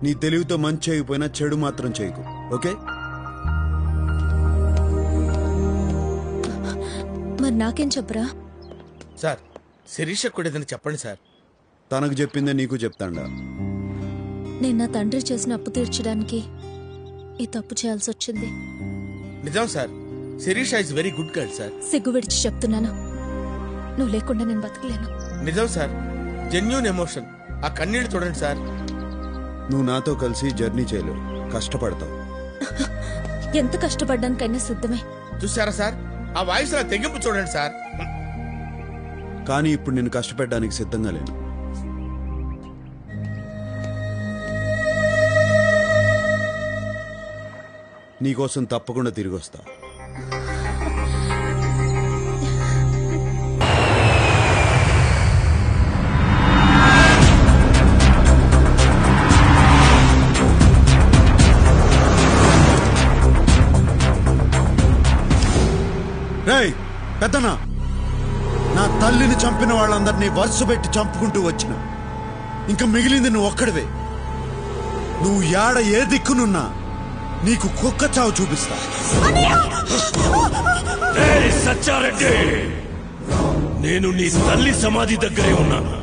నీ తెలివితో మంచి చేయకపోయినా చెడు మాత్రం చేయకు, ఓకే? మరి నాకేం చెప్పరా? సార్ శిరీష కూడా ఏదైనా చెప్పండి సార్. తనకు చెప్పిందే నీకు చెప్తాండా. నేను నా తండ్రి చేసిన అప్పు తీర్చడానికి ఈ తప్పు చేయాల్సి వచ్చింది. నిజం sir, Sirisha is very good girl sir. సిగ్గు విడిచి చెప్తున్నాను, నువ్వు లేకుండా నేను బతకలేను. నిజం సార్, జెన్యూన్ ఎమోషన్. ఆ కన్నీళ్లు చూడండి సార్. నువ్వు నాతో కలిసి జర్నీ చేయలేవు, కష్టపడతావు. ఎంత కష్టపడ్డానికైనా సిద్ధమే. చూసారా సార్, ఆ వాయిస్ నా తెగింపు చూడండి సార్. కానీ ఇప్పుడు నేను కష్టపెట్టడానికి సిద్ధంగా లేను. నీకోసం తప్పకుండా తిరిగి వస్తా. రేయ్ పెద్దనా, నా తల్లిని చంపిన వాళ్ళందరినీ వరుస పెట్టి చంపుకుంటూ వచ్చిన. ఇంకా మిగిలింది నువ్వు ఒక్కడివే. నువ్వు యాడ ఏ దిక్కునున్నా నీకు కుక్క చావు చూపిస్తా. సచ్చారెడ్డి, నేను నీ తల్లి సమాధి దగ్గరే ఉన్నాను.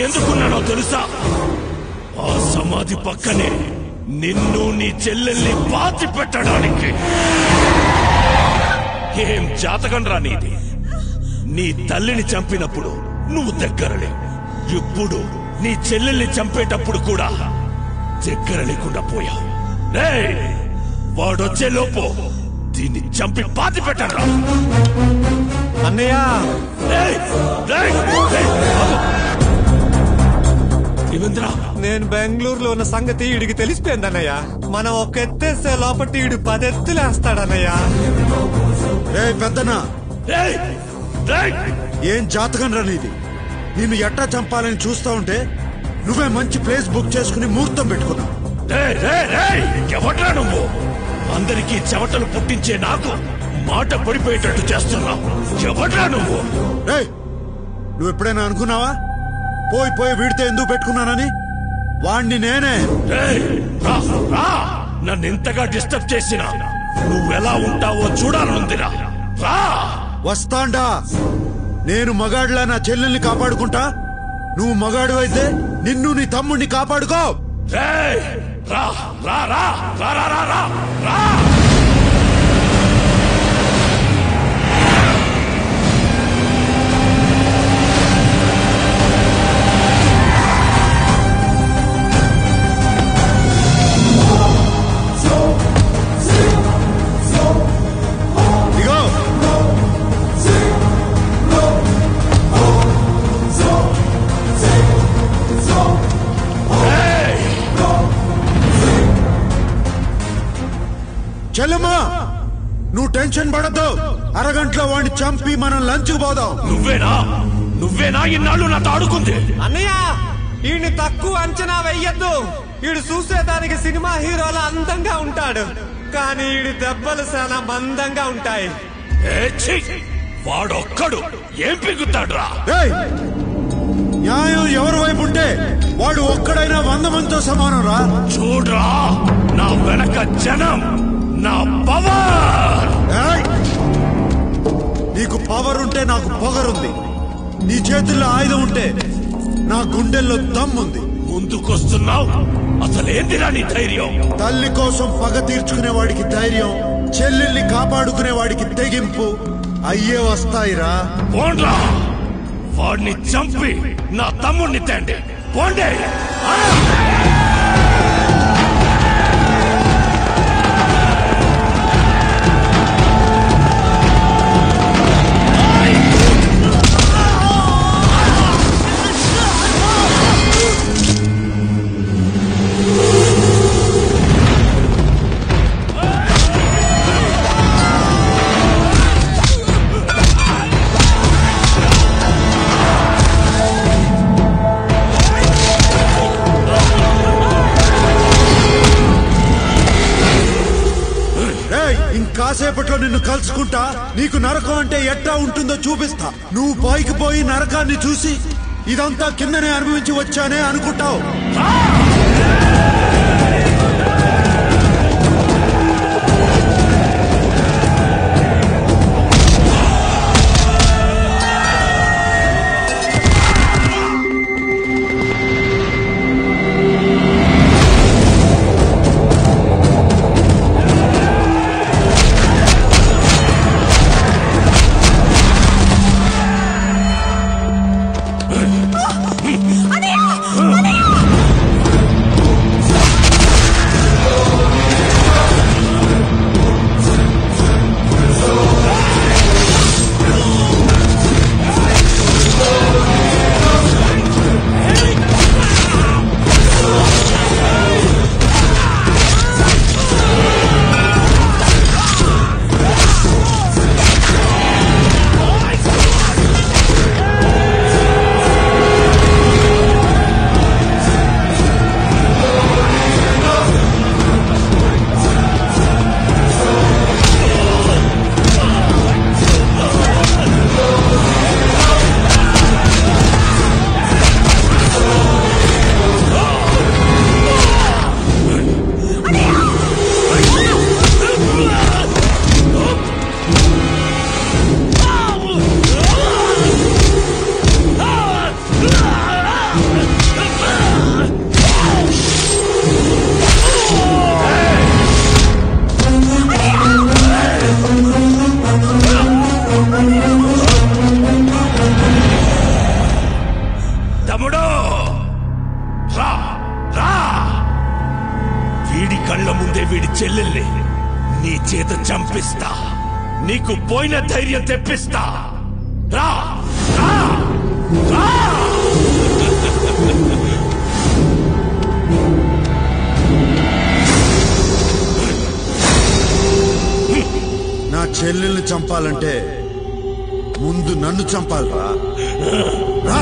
ఎందుకున్నానో తెలుసా? ఆ సమాధి పక్కనే నిన్ను నీ చెల్లెల్ని పాతి పెట్టడానికి. ఏం జాతకం రా నీది? నీ తల్లిని చంపినప్పుడు నువ్వు దగ్గరలే. ఇప్పుడు నీ చెల్లెల్ని చంపేటప్పుడు కూడా దగ్గర లేకుండా పోయావు. వాడొచ్చే లోపు దీన్ని చంపి పాతి పెట్టరా. అన్నయ్య, నేను బెంగళూరులో ఉన్న సంగతి ఈడికి తెలిసిపోయిందన్నయ్య. మనం ఒక ఎత్తేస్తే లోపటి ఈడు 10 ఎత్తులేస్తాడన్నయ్య. పెద్దనా, ఏం జాతకం రా నీది? నిన్ను ఎట్టా చంపాలని చూస్తా ఉంటే నువ్వే మంచి ప్లేస్ బుక్ చేసుకుని ముహూర్తం పెట్టుకున్నావు. ఎవట్రా నువ్వు? అందరికీ చెమటలు పుట్టించే నాకు మాట పడిపోయేటట్టు చేస్తున్నావు. ఎవట్రా నువ్వు? నువ్వు ఎప్పుడైనా అనుకున్నావా పోయి పోయి వీడితే ఎందుకు పెట్టుకున్నానని? వాణ్ణి నేనే. నన్ను ఇంతగా డిస్టర్బ్ చేసినా నువ్వెలా ఉంటావో చూడాలనుందిరా. వస్తాండా. నేను మగాడిలా నా చెల్లెల్ని కాపాడుకుంటా. నువ్వు మగాడు అయితే నిన్ను నీ తమ్ముడిని కాపాడుకో. రా రా రా రా రా రా రా రా. చెల్లెమ్మా, నువ్వు టెన్షన్ పడద్దు. అరగంటలో వాడిని చంపి మనం లంచ్ పోదాం. నువ్వేనా ఇన్నాళ్ళు నాతో ఆడుకుంది? అన్నయ్య, ఈయన్ని తక్కువ అంచనా వెయ్యొద్దు. ఈడు చూసేదానికి సినిమా హీరోల అందంగా ఉంటాడు, కానీ ఈడి దెబ్బలు చాలా మందంగా ఉంటాయి. వాడొక్కడు ఏం పిగుతాడ్రా? న్యాయం ఎవరి వైపు ఉంటే వాడు ఒక్కడైనా 100 మందితో సమానం రా. చూడ్రా, నా వెనక జనం, నా పవర్. నీకు పవర్ పవర్ ఉంటే నాకు పొగరుంది. నీ చేతుల్లో ఆయుధం ఉంటే నా గుండెల్లో దమ్ముంది. ముందుకొస్తున్నావు, అసలేందిరా నీ ధైర్యం? తల్లి కోసం పగ తీర్చుకునే వాడికి ధైర్యం, చెల్లెల్ని కాపాడుకునే వాడికి తెగింపు అయ్యే వస్తాయిరా. పోండ్రా, వాడిని చంపి నా తమ్ముడిని తేండి. పోండే. కాసేపట్లో నిన్ను కలుసుకుంటా. నీకు నరకం అంటే ఎట్లా ఉంటుందో చూపిస్తా. నువ్వు పైకి పోయి నరకాన్ని చూసి ఇదంతా కిందనే అనుభవించి వచ్చానే అనుకుంటావు. చెల్లెల్ని నీ చేత చంపిస్తా, నీకు పోయిన ధైర్యం తెప్పిస్తా. రా రా రా. నా చెల్లెల్ని చంపాలంటే ముందు నన్ను చంపాలరా. రా.